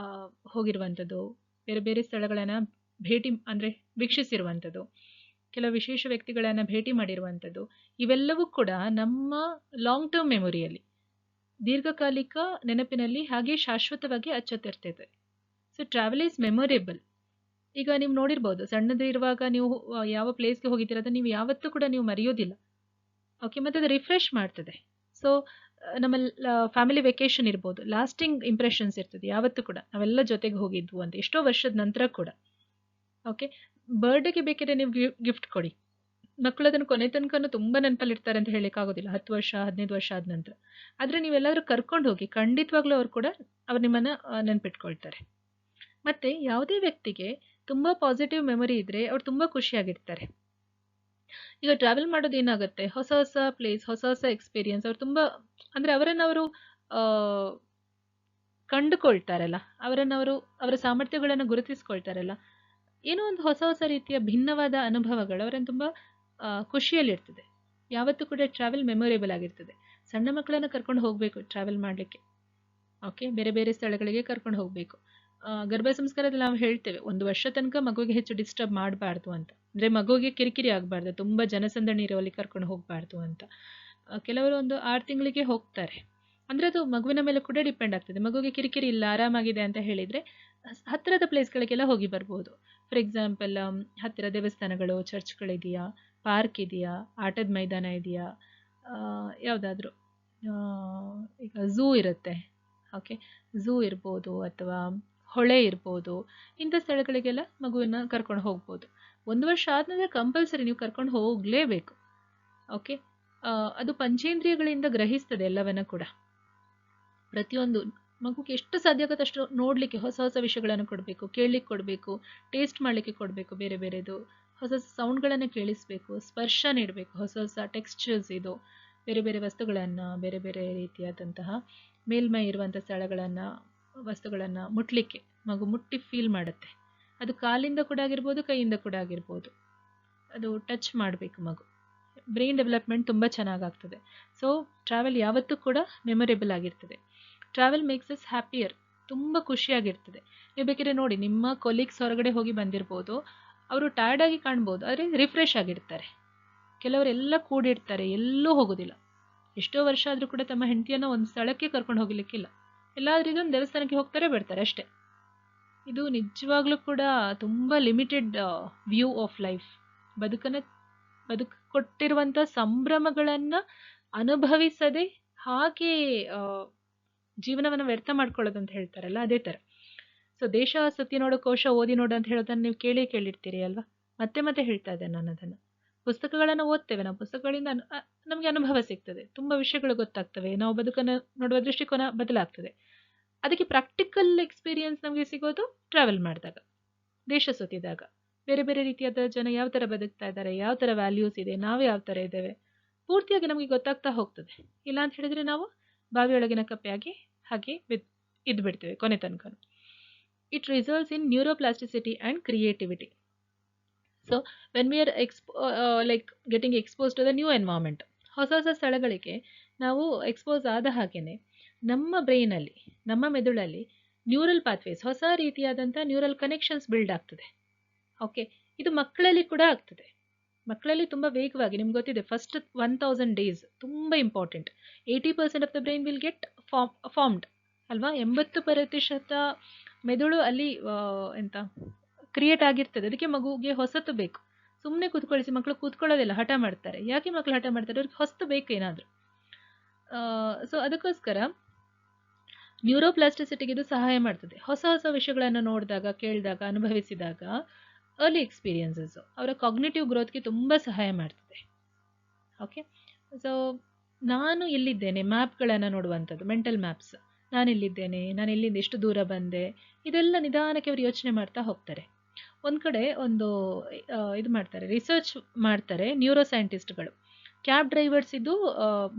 ಹೋಗಿರುವಂಥದ್ದು, ಬೇರೆ ಬೇರೆ ಸ್ಥಳಗಳನ್ನು ಭೇಟಿ ಅಂದರೆ ವೀಕ್ಷಿಸಿರುವಂಥದ್ದು, ಕೆಲವು ವಿಶೇಷ ವ್ಯಕ್ತಿಗಳನ್ನು ಭೇಟಿ ಮಾಡಿರುವಂಥದ್ದು, ಇವೆಲ್ಲವೂ ಕೂಡ ನಮ್ಮ ಲಾಂಗ್ ಟರ್ಮ್ ಮೆಮೊರಿಯಲ್ಲಿ, ದೀರ್ಘಕಾಲಿಕ ನೆನಪಿನಲ್ಲಿ ಹಾಗೆ ಶಾಶ್ವತವಾಗಿ ಅಚ್ಚೊತ್ತಿರ್ತದೆ. So travel is memorable. ಈಗ ನೀವು ನೋಡಿರ್ಬೋದು, ಸಣ್ಣದಿರುವಾಗ ನೀವು ಯಾವ ಪ್ಲೇಸ್ಗೆ ಹೋಗಿದ್ದೀರ ಅದನ್ನು ನೀವು ಯಾವತ್ತೂ ಕೂಡ ನೀವು ಮರೆಯೋದಿಲ್ಲ. ಓಕೆ, ಮತ್ತು ಅದು ರಿಫ್ರೆಶ್ ಮಾಡ್ತದೆ. ಸೊ ನಮ್ಮ ಫ್ಯಾಮಿಲಿ ವೆಕೇಷನ್ ಇರ್ಬೋದು, ಲಾಸ್ಟಿಂಗ್ ಇಂಪ್ರೆಷನ್ಸ್ ಇರ್ತದೆ ಯಾವತ್ತೂ ಕೂಡ, ನಾವೆಲ್ಲ ಜೊತೆಗೆ ಹೋಗಿದ್ವು ಅಂತ ಎಷ್ಟೋ ವರ್ಷದ ನಂತರ ಕೂಡ. ಓಕೆ, ಬರ್ಡೇಗೆ ಬೇಕಾದ್ರೆ ನೀವು ಗಿಫ್ಟ್ ಕೊಡಿ, ಮಕ್ಕಳು ಅದನ್ನು ಕೊನೆ ತನಕ ತುಂಬ ನೆನಪಲ್ಲಿರ್ತಾರೆ ಅಂತ ಹೇಳಲಿಕ್ಕಾಗೋದಿಲ್ಲ, 10 ವರ್ಷ 15 ವರ್ಷ ಆದ ನಂತರ. ಆದರೆ ನೀವೆಲ್ಲಾದರೂ ಕರ್ಕೊಂಡು ಹೋಗಿ, ಖಂಡಿತವಾಗ್ಲೂ ಅವ್ರು ಕೂಡ ಅವ್ರು ನಿಮ್ಮನ್ನು ನೆನಪಿಟ್ಕೊಳ್ತಾರೆ. ಮತ್ತು ಯಾವುದೇ ವ್ಯಕ್ತಿಗೆ ತುಂಬ ಪಾಸಿಟಿವ್ ಮೆಮೊರಿ ಇದ್ದರೆ ಅವ್ರು ತುಂಬ ಖುಷಿಯಾಗಿರ್ತಾರೆ. ಈಗ ಟ್ರಾವೆಲ್ ಮಾಡೋದು ಏನಾಗುತ್ತೆ, ಹೊಸ ಹೊಸ ಪ್ಲೇಸ್, ಹೊಸ ಹೊಸ ಎಕ್ಸ್ಪೀರಿಯನ್ಸ್, ಅವ್ರು ತುಂಬ ಅಂದರೆ ಅವರನ್ನು ಅವರು ಕಂಡುಕೊಳ್ತಾರಲ್ಲ, ಅವರನ್ನವರು ಅವರ ಸಾಮರ್ಥ್ಯಗಳನ್ನು ಗುರುತಿಸ್ಕೊಳ್ತಾರಲ್ಲ, ಏನೋ ಒಂದು ಹೊಸ ಹೊಸ ರೀತಿಯ ಭಿನ್ನವಾದ ಅನುಭವಗಳು ಅವರನ್ನು ತುಂಬ ಖುಷಿಯಲ್ಲಿರ್ತದೆ. ಯಾವತ್ತೂ ಕೂಡ ಟ್ರಾವೆಲ್ ಮೆಮೊರೇಬಲ್ ಆಗಿರ್ತದೆ. ಸಣ್ಣ ಮಕ್ಕಳನ್ನು ಕರ್ಕೊಂಡು ಹೋಗಬೇಕು ಟ್ರಾವೆಲ್ ಮಾಡಲಿಕ್ಕೆ. ಓಕೆ, ಬೇರೆ ಬೇರೆ ಸ್ಥಳಗಳಿಗೆ ಕರ್ಕೊಂಡು ಹೋಗಬೇಕು. ಗರ್ಭ ಸಂಸ್ಕಾರದಲ್ಲಿ ನಾವು ಹೇಳ್ತೇವೆ 1 ವರ್ಷ ತನಕ ಮಗುವಿಗೆ ಹೆಚ್ಚು ಡಿಸ್ಟರ್ಬ್ ಮಾಡಬಾರ್ದು ಅಂತ. ಅಂದರೆ ಮಗುವಿಗೆ ಕಿರಿಕಿರಿ ಆಗಬಾರ್ದು, ತುಂಬ ಜನಸಂದಣಿ ಇರುವಲ್ಲಿ ಕರ್ಕೊಂಡು ಹೋಗಬಾರ್ದು ಅಂತ. ಕೆಲವರು ಒಂದು 6 ತಿಂಗಳಿಗೆ ಹೋಗ್ತಾರೆ. ಅಂದರೆ ಅದು ಮಗುವಿನ ಮೇಲೆ ಕೂಡ ಡಿಪೆಂಡ್ ಆಗ್ತದೆ. ಮಗುವಿಗೆ ಕಿರಿಕಿರಿ ಇಲ್ಲ, ಆರಾಮಾಗಿದೆ ಅಂತ ಹೇಳಿದರೆ ಹತ್ತಿರದ ಪ್ಲೇಸ್ಗಳಿಗೆಲ್ಲ ಹೋಗಿ ಬರ್ಬೋದು. ಫಾರ್ ಎಕ್ಸಾಂಪಲ್, ಹತ್ತಿರ ದೇವಸ್ಥಾನಗಳು, ಚರ್ಚ್ಗಳಿದೆಯಾ, ಪಾರ್ಕ್ ಇದೆಯಾ, ಆಟದ ಮೈದಾನ ಇದೆಯಾ, ಯಾವುದಾದ್ರೂ ಈಗ ಝೂ ಇರುತ್ತೆ. ಓಕೆ, ಝೂ ಇರ್ಬೋದು ಅಥವಾ ಹೊಳೆ ಇರ್ಬೋದು. ಇಂಥ ಸ್ಥಳಗಳಿಗೆಲ್ಲ ಮಗುವಿನ ಕರ್ಕೊಂಡು ಹೋಗ್ಬೋದು. 1 ವರ್ಷ ಆದಮೇಲೆ ಕಂಪಲ್ಸರಿ ನೀವು ಕರ್ಕೊಂಡು ಹೋಗಲೇಬೇಕು. ಓಕೆ, ಅದು ಪಂಚೇಂದ್ರಿಯಗಳಿಂದ ಗ್ರಹಿಸ್ತದೆ ಎಲ್ಲವನ್ನ ಕೂಡ. ಪ್ರತಿಯೊಂದು ಮಗುಗೆ ಎಷ್ಟು ಸಾಧ್ಯ ಆಗುತ್ತೆ ಅಷ್ಟು ನೋಡಲಿಕ್ಕೆ ಹೊಸ ಹೊಸ ವಿಷಯಗಳನ್ನು ಕೊಡಬೇಕು, ಕೇಳಲಿಕ್ಕೆ ಕೊಡಬೇಕು, ಟೇಸ್ಟ್ ಮಾಡಲಿಕ್ಕೆ ಕೊಡಬೇಕು, ಬೇರೆ ಬೇರೆದು ಹೊಸ ಹೊಸ ಸೌಂಡ್ಗಳನ್ನು ಕೇಳಿಸ್ಬೇಕು, ಸ್ಪರ್ಶ ನೀಡಬೇಕು, ಹೊಸ ಹೊಸ ಟೆಕ್ಸ್ಚರ್ಸ್ ಇದು ಬೇರೆ ಬೇರೆ ವಸ್ತುಗಳನ್ನು, ಬೇರೆ ಬೇರೆ ರೀತಿಯಾದಂತಹ ಮೇಲ್ಮೈ ಇರುವಂಥ ಸ್ಥಳಗಳನ್ನು, ವಸ್ತುಗಳನ್ನು ಮುಟ್ಲಿಕ್ಕೆ ಮಗು ಮುಟ್ಟಿ ಫೀಲ್ ಮಾಡುತ್ತೆ. ಅದು ಕಾಲಿಂದ ಕೂಡ ಆಗಿರ್ಬೋದು, ಕೈಯಿಂದ ಕೂಡ ಆಗಿರ್ಬೋದು. ಅದು ಟಚ್ ಮಾಡಬೇಕು ಮಗು. ಬ್ರೈನ್ ಡೆವಲಪ್ಮೆಂಟ್ ತುಂಬ ಚೆನ್ನಾಗಾಗ್ತದೆ. ಸೊ ಟ್ರಾವೆಲ್ ಯಾವತ್ತೂ ಕೂಡ ಮೆಮೊರೇಬಲ್ ಆಗಿರ್ತದೆ. ಟ್ರಾವೆಲ್ ಮೇಕ್ಸ್ ಅಸ್ ಹ್ಯಾಪಿಯರ್, ತುಂಬ ಖುಷಿಯಾಗಿರ್ತದೆ. ನೀವು ಬೇಕಿದ್ರೆ ನೋಡಿ, ನಿಮ್ಮ ಕೊಲೀಗ್ಸ್ ಹೊರಗಡೆ ಹೋಗಿ ಬಂದಿರ್ಬೋದು, ಅವರು ಟಯರ್ಡ್ ಆಗಿ ಕಾಣ್ಬೋದು, ಆದರೆ ರಿಫ್ರೆಶ್ ಆಗಿರ್ತಾರೆ. ಕೆಲವರೆಲ್ಲ ಕೂಡಿರ್ತಾರೆ, ಎಲ್ಲೂ ಹೋಗೋದಿಲ್ಲ. ಎಷ್ಟೋ ವರ್ಷ ಆದರೂ ಕೂಡ ತಮ್ಮ ಹೆಂಡತಿಯನ್ನು ಒಂದು ಸ್ಥಳಕ್ಕೆ ಕರ್ಕೊಂಡು ಹೋಗಲಿಕ್ಕಿಲ್ಲ, ಎಲ್ಲಾದ್ರೂ ಇದೊಂದು ದೇವಸ್ಥಾನಕ್ಕೆ ಹೋಗ್ತಾರೆ, ಬರ್ತಾರೆ ಅಷ್ಟೇ. ಇದು ನಿಜವಾಗ್ಲೂ ಕೂಡ ತುಂಬ ಲಿಮಿಟೆಡ್ ವ್ಯೂ ಆಫ್ ಲೈಫ್. ಬದುಕು ಕೊಟ್ಟಿರುವಂಥ ಸಂಭ್ರಮಗಳನ್ನು ಅನುಭವಿಸದೆ ಹಾಗೆ ಜೀವನವನ್ನು ವ್ಯರ್ಥ ಮಾಡ್ಕೊಳ್ಳೋದು ಅಂತ ಹೇಳ್ತಾರಲ್ಲ, ಅದೇ ಥರ. ಸೊ ದೇಶ ಸುತ್ತಿ ನೋಡೋ ಕೋಶ ಓದಿ ನೋಡು ಅಂತ ಹೇಳೋದನ್ನು ನೀವು ಕೇಳಿರ್ತೀರಿ ಅಲ್ವಾ? ಮತ್ತೆ ಮತ್ತೆ ಹೇಳ್ತಾ ಇದ್ದೇನೆ ನಾನು ಅದನ್ನು. ಪುಸ್ತಕಗಳನ್ನು ಓದ್ತೇವೆ ನಾವು, ಪುಸ್ತಕಗಳಿಂದ ನಮಗೆ ಅನುಭವ ಸಿಗ್ತದೆ, ತುಂಬ ವಿಷಯಗಳು ಗೊತ್ತಾಗ್ತವೆ, ನಾವು ಬದುಕನ್ನು ನೋಡುವ ದೃಷ್ಟಿಕೋನ ಬದಲಾಗ್ತದೆ. ಅದಕ್ಕೆ ಪ್ರಾಕ್ಟಿಕಲ್ ಎಕ್ಸ್ಪೀರಿಯನ್ಸ್ ನಮಗೆ ಸಿಗೋದು ಟ್ರಾವೆಲ್ ಮಾಡಿದಾಗ, ದೇಶ ಸುತ್ತಿದಾಗ. ಬೇರೆ ಬೇರೆ ರೀತಿಯಾದ ಜನ ಯಾವ ಥರ ಬದುಕ್ತಾ ಇದ್ದಾರೆ, ಯಾವ ಥರ ವ್ಯಾಲ್ಯೂಸ್ ಇದೆ, ನಾವು ಯಾವ ಥರ ಇದ್ದೇವೆ, ಪೂರ್ತಿಯಾಗಿ ನಮಗೆ ಗೊತ್ತಾಗ್ತಾ ಹೋಗ್ತದೆ. ಇಲ್ಲ ಅಂತ ಹೇಳಿದರೆ ನಾವು ಬಾವಿಯೊಳಗಿನ ಕಪ್ಪೆಯಾಗಿ ಹಾಗೆ ಇದ್ಬಿಡ್ತೇವೆ ಕೊನೆ ತನಕ. It results in neuroplasticity and creativity. So when we are getting expose to the new environment, ಹೊಸ ಹೊಸ ಸ್ಥಳಗಳಿಗೆ ನಾವು ಎಕ್ಸ್ಪೋಸ್ ಆದ ಹಾಗೆಯೇ ನಮ್ಮ ಬ್ರೈನಲ್ಲಿ, ನಮ್ಮ ಮೆದುಳಲ್ಲಿ ನ್ಯೂರಲ್ ಪಾತ್ವೇಸ್, ಹೊಸ ರೀತಿಯಾದಂಥ ನ್ಯೂರಲ್ ಕನೆಕ್ಷನ್ಸ್ ಬಿಲ್ಡ್ ಆಗ್ತದೆ. ಓಕೆ, ಇದು ಮಕ್ಕಳಲ್ಲಿ ಕೂಡ ಆಗ್ತದೆ. ಮಕ್ಕಳಲ್ಲಿ ತುಂಬ ವೇಗವಾಗಿ, ನಿಮ್ಗೆ ಗೊತ್ತಿದೆ, ಫಸ್ಟ್ 1000 days ತುಂಬ important. 80% of the brain will get formed ಅಲ್ವಾ? 80% ಮೆದುಳು ಅಲ್ಲಿ ಕ್ರಿಯೇಟ್ ಆಗಿರ್ತದೆ. ಅದಕ್ಕೆ ಮಗುಗೆ ಹೊಸತು ಬೇಕು. ಸುಮ್ಮನೆ ಕೂತ್ಕೊಳಿಸಿ ಮಕ್ಕಳು ಕೂತ್ಕೊಳ್ಳೋದಿಲ್ಲ, ಹಠ ಮಾಡ್ತಾರೆ. ಯಾಕೆ ಮಕ್ಕಳು ಹಠ ಮಾಡ್ತಾರೆ? ಅವ್ರಿಗೆ ಹೊಸತು ಬೇಕು ಏನಾದರೂ. ಸೊ ಅದಕ್ಕೋಸ್ಕರ ನ್ಯೂರೋಪ್ಲಾಸ್ಟಿಸಿಟಿಗೆ ಇದು ಸಹಾಯ ಮಾಡ್ತದೆ. ಹೊಸ ಹೊಸ ವಿಷಯಗಳನ್ನು ನೋಡಿದಾಗ, ಕೇಳಿದಾಗ, ಅನುಭವಿಸಿದಾಗ ಅರ್ಲಿ ಎಕ್ಸ್ಪೀರಿಯನ್ಸಸ್ಸು ಅವರ ಕಾಗ್ನಿಟಿವ್ ಗ್ರೋತ್ಗೆ ತುಂಬ ಸಹಾಯ ಮಾಡ್ತದೆ. ಓಕೆ, ಸೊ ನಾನು ಎಲ್ಲಿದ್ದೇನೆ, ಮ್ಯಾಪ್ಗಳನ್ನು ನೋಡುವಂಥದ್ದು, ಮೆಂಟಲ್ ಮ್ಯಾಪ್ಸ್. ನಾನು ಎಲ್ಲಿದ್ದೇನೆ, ನಾನು ಎಲ್ಲಿಂದ ಎಷ್ಟು ದೂರ ಬಂದೆ, ಇದೆಲ್ಲ ನಿಧಾನಕ್ಕೆ ಅವರು ಯೋಚನೆ ಮಾಡ್ತಾ ಹೋಗ್ತಾರೆ. ಒಂದು ಕಡೆ ಇದು ಮಾಡ್ತಾರೆ, ರಿಸರ್ಚ್ ಮಾಡ್ತಾರೆ ನ್ಯೂರೋ ಸೈಂಟಿಸ್ಟ್ಗಳು. ಕ್ಯಾಬ್ ಡ್ರೈವರ್ಸ್ ಇದು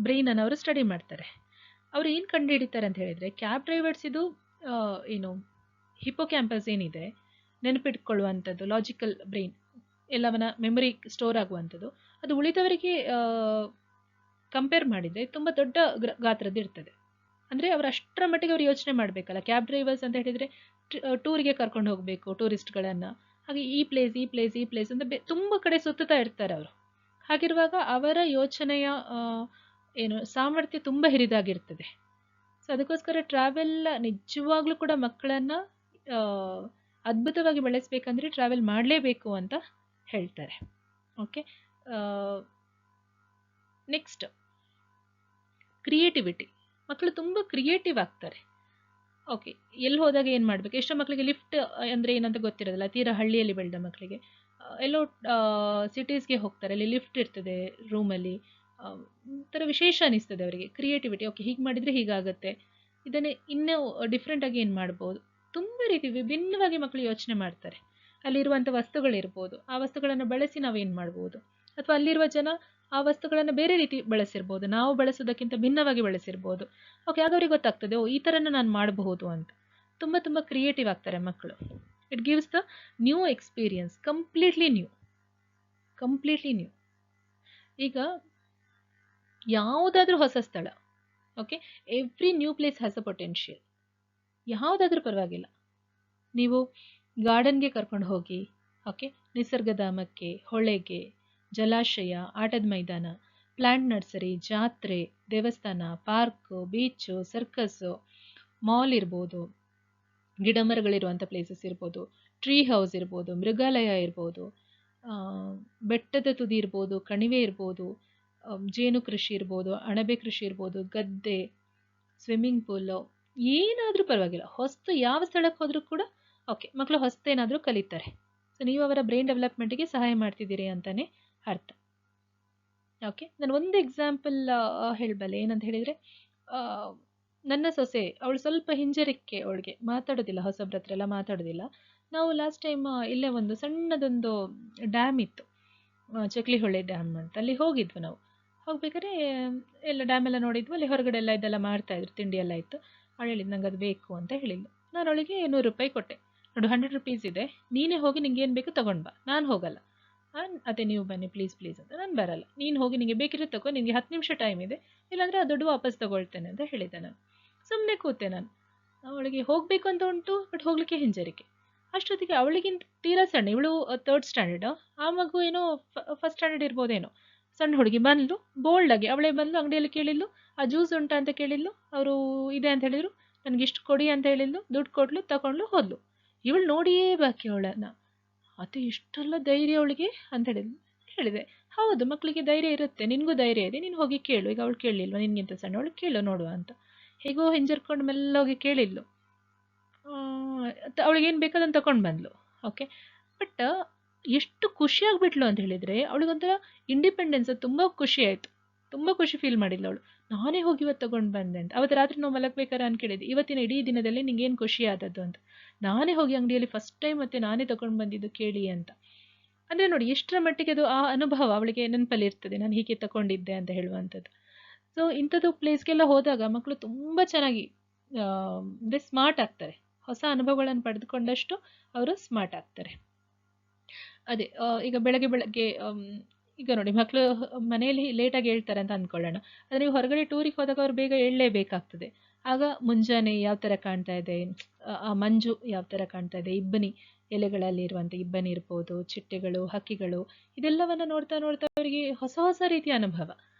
ಬ್ರೈನನ್ನು ಅವರು ಸ್ಟಡಿ ಮಾಡ್ತಾರೆ. ಅವರು ಏನು ಕಂಡು ಹಿಡಿತಾರೆ ಅಂತ ಹೇಳಿದರೆ, ಕ್ಯಾಬ್ ಡ್ರೈವರ್ಸ್ ಇದು ಏನು ಹಿಪೋಕ್ಯಾಂಪಸ್ ಏನಿದೆ, ನೆನಪಿಟ್ಕೊಳ್ಳುವಂಥದ್ದು, ಲಾಜಿಕಲ್ ಬ್ರೈನ್, ಎಲ್ಲವನ್ನ ಮೆಮೊರಿ ಸ್ಟೋರ್ ಆಗುವಂಥದ್ದು, ಅದು ಉಳಿದವರಿಗೆ ಕಂಪೇರ್ ಮಾಡಿದರೆ ತುಂಬ ದೊಡ್ಡ ಗಾತ್ರದ್ದು ಇರ್ತದೆ. ಅಂದರೆ ಅವರು ಅಷ್ಟರ ಮಟ್ಟಿಗೆ ಅವರು ಯೋಚನೆ ಮಾಡಬೇಕಲ್ಲ. ಕ್ಯಾಬ್ ಡ್ರೈವರ್ಸ್ ಅಂತ ಹೇಳಿದರೆ ಟೂರಿಗೆ ಕರ್ಕೊಂಡು ಹೋಗಬೇಕು ಟೂರಿಸ್ಟ್ಗಳನ್ನು, ಹಾಗೆ ಈ ಪ್ಲೇಸ್ ಅಂತ ತುಂಬ ಕಡೆ ಸುತ್ತುತ್ತಾ ಇರ್ತಾರೆ ಅವರು. ಹಾಗಿರುವಾಗ ಅವರ ಯೋಚನೆಯ ಸಾಮರ್ಥ್ಯ ತುಂಬ ಹಿರಿದಾಗಿರ್ತದೆ. ಸೊ ಅದಕ್ಕೋಸ್ಕರ ಟ್ರಾವೆಲ್ ನಿಜವಾಗ್ಲೂ ಕೂಡ ಮಕ್ಕಳನ್ನು ಅದ್ಭುತವಾಗಿ ಬೆಳೆಸಬೇಕಂದ್ರೆ ಟ್ರಾವೆಲ್ ಮಾಡಲೇಬೇಕು ಅಂತ ಹೇಳ್ತಾರೆ. Okay, next creativity. ಮಕ್ಕಳು ತುಂಬ ಕ್ರಿಯೇಟಿವ್ ಆಗ್ತಾರೆ. ಓಕೆ, ಎಲ್ಲಿ ಹೋದಾಗ ಏನು ಮಾಡಬೇಕು, ಎಷ್ಟೋ ಮಕ್ಕಳಿಗೆ ಲಿಫ್ಟ್ ಅಂದರೆ ಏನಂತ ಗೊತ್ತಿರೋದಿಲ್ಲ. ತೀರಾ ಹಳ್ಳಿಯಲ್ಲಿ ಬೆಳೆದ ಮಕ್ಕಳಿಗೆ ಎಲ್ಲೋ ಸಿಟೀಸ್ಗೆ ಹೋಗ್ತಾರೆ, ಅಲ್ಲಿ ಲಿಫ್ಟ್ ಇರ್ತದೆ ರೂಮಲ್ಲಿ, ಒಂಥರ ವಿಶೇಷ ಅನಿಸ್ತದೆ ಅವರಿಗೆ. ಕ್ರಿಯೇಟಿವಿಟಿ, ಓಕೆ ಹೀಗೆ ಮಾಡಿದರೆ ಹೀಗಾಗುತ್ತೆ, ಇದನ್ನೇ ಇನ್ನೂ ಡಿಫ್ರೆಂಟಾಗಿ ಏನು ಮಾಡ್ಬೋದು, ತುಂಬ ರೀತಿ ವಿಭಿನ್ನವಾಗಿ ಮಕ್ಕಳು ಯೋಚನೆ ಮಾಡ್ತಾರೆ. ಅಲ್ಲಿರುವಂಥ ವಸ್ತುಗಳಿರ್ಬೋದು, ಆ ವಸ್ತುಗಳನ್ನು ಬಳಸಿ ನಾವೇನು ಮಾಡ್ಬೋದು, ಅಥವಾ ಅಲ್ಲಿರುವ ಜನ ಆ ವಸ್ತುಗಳನ್ನು ಬೇರೆ ರೀತಿ ಬಳಸಿರ್ಬೋದು, ನಾವು ಬಳಸೋದಕ್ಕಿಂತ ಭಿನ್ನವಾಗಿ ಬಳಸಿರ್ಬೋದು. ಓಕೆ, ಆಗ ಅವ್ರಿಗೆ ಗೊತ್ತಾಗ್ತದೆ, ಓ ಈ ಥರನೂ ನಾನು ಮಾಡಬಹುದು ಅಂತ. ತುಂಬ ತುಂಬ ಕ್ರಿಯೇಟಿವ್ ಆಗ್ತಾರೆ ಮಕ್ಕಳು. It gives the new experience, completely new. ಈಗ ಯಾವುದಾದ್ರೂ ಹೊಸ ಸ್ಥಳ, okay, every new place has a potential. ಯಾವುದಾದ್ರೂ ಪರವಾಗಿಲ್ಲ, ನೀವು ಗಾರ್ಡನ್ಗೆ ಕರ್ಕೊಂಡು ಹೋಗಿ, ಓಕೆ, ನಿಸರ್ಗಧಾಮಕ್ಕೆ, ಹೊಳೆಗೆ, ಜಲಾಶಯ, ಆಟದ ಮೈದಾನ, ಪ್ಲಾಂಟ್ ನರ್ಸರಿ, ಜಾತ್ರೆ, ದೇವಸ್ಥಾನ, ಪಾರ್ಕು, ಬೀಚು, ಸರ್ಕಸ್ಸು, ಮಾಲ್ ಇರ್ಬೋದು, ಗಿಡ ಮರಗಳಿರುವಂಥ ಪ್ಲೇಸಸ್ ಇರ್ಬೋದು, ಟ್ರೀ ಹೌಸ್ ಇರ್ಬೋದು, ಮೃಗಾಲಯ ಇರ್ಬೋದು, ಬೆಟ್ಟದ ತುದಿ ಇರ್ಬೋದು, ಕಣಿವೆ ಇರ್ಬೋದು, ಜೇನು ಕೃಷಿ ಇರ್ಬೋದು, ಅಣಬೆ ಕೃಷಿ ಇರ್ಬೋದು, ಗದ್ದೆ, ಸ್ವಿಮ್ಮಿಂಗ್ ಪೂಲು, ಏನಾದರೂ ಪರವಾಗಿಲ್ಲ. ಹೊಸ್ತು ಯಾವ ಸ್ಥಳಕ್ಕೆ ಹೋದರೂ ಕೂಡ ಓಕೆ, ಮಕ್ಕಳು ಹೊಸ್ತೇನಾದರೂ ಕಲಿತಾರೆ. ಸೊ ನೀವು ಅವರ ಬ್ರೈನ್ ಡೆವಲಪ್ಮೆಂಟಿಗೆ ಸಹಾಯ ಮಾಡ್ತಿದ್ದೀರಿ ಅಂತಲೇ ಅರ್ಥ. ಓಕೆ, ನಾನು ಒಂದು ಎಕ್ಸಾಂಪಲ್ ಹೇಳಬಲ್ಲೆ. ಏನಂತ ಹೇಳಿದರೆ, ನನ್ನ ಸೊಸೆ, ಅವಳು ಸ್ವಲ್ಪ ಹಿಂಜರಿಕೆ, ಅವಳಿಗೆ ಮಾತಾಡೋದಿಲ್ಲ, ಹೊಸಬ್ರ ಹತ್ರ ಎಲ್ಲ ಮಾತಾಡೋದಿಲ್ಲ. ನಾವು ಲಾಸ್ಟ್ ಟೈಮ್ ಇಲ್ಲೇ ಒಂದು ಸಣ್ಣದೊಂದು ಡ್ಯಾಮ್ ಇತ್ತು, ಚಕ್ಲಿಹೊಳೆ ಡ್ಯಾಮ್ ಅಂತ, ಅಲ್ಲಿ ಹೋಗಿದ್ವಿ ನಾವು. ಹೋಗ್ಬೇಕಾದ್ರೆ ಎಲ್ಲ ಡ್ಯಾಮ್ ಎಲ್ಲ ನೋಡಿದ್ವಿ. ಅಲ್ಲಿ ಹೊರಗಡೆ ಎಲ್ಲ ಇದೆಲ್ಲ ಮಾಡ್ತಾಯಿದ್ರು, ತಿಂಡಿ ಎಲ್ಲ ಇತ್ತು. ಅವಳು ಹೇಳಿದ್ದು ನಂಗೆ ಅದು ಬೇಕು ಅಂತ ಹೇಳಿದ್ಲು. ನಾನು ಅವಳಿಗೆ 100 ರೂಪಾಯಿ ಕೊಟ್ಟೆ. ನೋಡು, 100 ರುಪೀಸ್ ಇದೆ, ನೀನೇ ಹೋಗಿ ನಿಂಗೆ ಏನು ಬೇಕು ತೊಗೊಂಡು ಬಾ, ನಾನು ಹೋಗಲ್ಲ. ಅದೇ ನೀವು ಬನ್ನಿ ಪ್ಲೀಸ್ ಅಂತ. ನಾನು ಬರಲ್ಲ, ನೀನು ಹೋಗಿ ನಿಂಗೆ ಬೇಕಿರೋ ತಗೋ, ನಿನಗೆ 10 ನಿಮಿಷ ಟೈಮ್ ಇದೆ, ಇಲ್ಲಾಂದರೆ ಆ ದುಡ್ಡು ವಾಪಸ್ ತೊಗೊಳ್ತೇನೆ ಅಂತ ಹೇಳಿದ್ದೆ. ನಾನು ಸುಮ್ಮನೆ ಕೂತೆ. ನಾನು ಅವಳಿಗೆ ಹೋಗಬೇಕು ಅಂತ ಉಂಟು, ಬಟ್ ಹೋಗಲಿಕ್ಕೆ ಹಿಂಜರಿಕೆ. ಅಷ್ಟೊತ್ತಿಗೆ ಅವಳಿಗಿಂತ ತೀರಾ ಸಣ್ಣ, ಇವಳು 3rd ಸ್ಟ್ಯಾಂಡರ್ಡ್, ಆ ಮಗು ಏನೋ 1st ಸ್ಟ್ಯಾಂಡರ್ಡ್ ಇರ್ಬೋದೇನೋ, ಸಣ್ಣ ಹುಡುಗಿ ಬಂದ್ಲು, ಬೋಲ್ಡಾಗಿ ಅವಳೇ ಬಂದು ಅಂಗಡಿಯಲ್ಲಿ ಕೇಳಿದ್ಲು, ಆ ಜ್ಯೂಸ್ ಉಂಟಾ ಅಂತ ಕೇಳಿದ್ಲು. ಅವರು ಇದೆ ಅಂತ ಹೇಳಿದರು, ನನಗೆ ಇಷ್ಟು ಕೊಡಿ ಅಂತ ಹೇಳಿದ್ಲು, ದುಡ್ಡು ಕೊಡ್ಲು, ತಗೊಂಡ್ಲು, ಹೋದ್ಲು. ಇವಳು ನೋಡಿಯೇ ಬಾಕಿ ಅವಳನ್ನ, ಅದು ಇಷ್ಟೆಲ್ಲ ಧೈರ್ಯ ಅವಳಿಗೆ ಅಂತ ಹೇಳಿದೆ. ಹೌದು, ಮಕ್ಕಳಿಗೆ ಧೈರ್ಯ ಇರುತ್ತೆ, ನಿನಗೂ ಧೈರ್ಯ ಇದೆ, ನೀನು ಹೋಗಿ ಕೇಳು. ಈಗ ಅವಳು ಕೇಳಲಿಲ್ವ, ನಿನಗಿಂತ ಸಣ್ಣ, ಅವಳು ಕೇಳು ನೋಡುವ ಅಂತ. ಹೇಗೋ ಹಿಂಜರ್ಕೊಂಡು ಮೆಲ್ಲ ಹೋಗಿ ಕೇಳಿದ್ಲು. ಅವಳಿಗೇನು ಬೇಕು ಅದನ್ನು ತಗೊಂಡು ಬಂದ್ಲು. ಓಕೆ, ಬಟ್ ಎಷ್ಟು ಖುಷಿಯಾಗಿಬಿಟ್ಲು ಅಂತ ಹೇಳಿದರೆ, ಅವಳಿಗೊಂಥರ ಇಂಡಿಪೆಂಡೆನ್ಸ್, ತುಂಬ ಖುಷಿ ಆಯಿತು, ತುಂಬ ಖುಷಿ ಫೀಲ್ ಮಾಡಿದ್ಲು ಅವಳು. ನಾನೇ ಹೋಗಿ ಇವತ್ತು ತೊಗೊಂಡು ಬಂದೆ ಅಂತ. ಅವತ್ತು ರಾತ್ರಿ ನಾವು ಮಲಗಬೇಕಾರೆ ಅನ್ಕೇಳಿದ್ದೆ, ಇವತ್ತಿನ ಇಡೀ ದಿನದಲ್ಲಿ ನಿಂಗೇನು ಖುಷಿ ಆದದ್ದು ಅಂತ. ನಾನೇ ಹೋಗಿ ಅಂಗಡಿಯಲ್ಲಿ ಫಸ್ಟ್ ಟೈಮ್ ಮತ್ತೆ ನಾನೇ ತೊಗೊಂಡು ಬಂದಿದ್ದು ಕೇಳಿ ಅಂತ. ಅಂದರೆ ನೋಡಿ, ಎಷ್ಟರ ಮಟ್ಟಿಗೆ ಅದು ಆ ಅನುಭವ ಅವಳಿಗೆ ನೆನಪಲ್ಲಿ ಇರ್ತದೆ, ನಾನು ಹೀಗೆ ತಗೊಂಡಿದ್ದೆ ಅಂತ ಹೇಳುವಂಥದ್ದು. ಸೊ ಇಂಥದ್ದು ಪ್ಲೇಸ್ಗೆಲ್ಲ ಹೋದಾಗ ಮಕ್ಕಳು ತುಂಬ ಚೆನ್ನಾಗಿ ಅಂದರೆ ಸ್ಮಾರ್ಟ್ ಆಗ್ತಾರೆ. ಹೊಸ ಅನುಭವಗಳನ್ನು ಪಡೆದುಕೊಂಡಷ್ಟು ಅವರು ಸ್ಮಾರ್ಟ್ ಆಗ್ತಾರೆ. ಅದೇ ಈಗ ಬೆಳಗ್ಗೆ ಈಗ ನೋಡಿ, ಮಕ್ಕಳು ಮನೆಯಲ್ಲಿ ಲೇಟಾಗಿ ಹೇಳ್ತಾರೆ ಅಂತ ಅಂದ್ಕೊಳ್ಳೋಣ. ಆದರೆ ನೀವು ಹೊರಗಡೆ ಟೂರಿಗೆ ಹೋದಾಗ ಅವ್ರು ಬೇಗ ಏಳಲೇಬೇಕಾಗ್ತದೆ. ಆಗ ಮುಂಜಾನೆ ಯಾವ ಥರ ಕಾಣ್ತಾ ಇದೆ, ಆ ಮಂಜು ಯಾವ ಥರ ಕಾಣ್ತಾ ಇದೆ, ಇಬ್ಬನಿ ಎಲೆಗಳಲ್ಲಿ ಇರುವಂಥ ಇಬ್ಬನಿ ಇರ್ಬೋದು, ಚಿಟ್ಟೆಗಳು, ಹಕ್ಕಿಗಳು, ಇದೆಲ್ಲವನ್ನು ನೋಡ್ತಾ ನೋಡ್ತಾ ಅವರಿಗೆ ಹೊಸ ಹೊಸ ರೀತಿಯ ಅನುಭವ,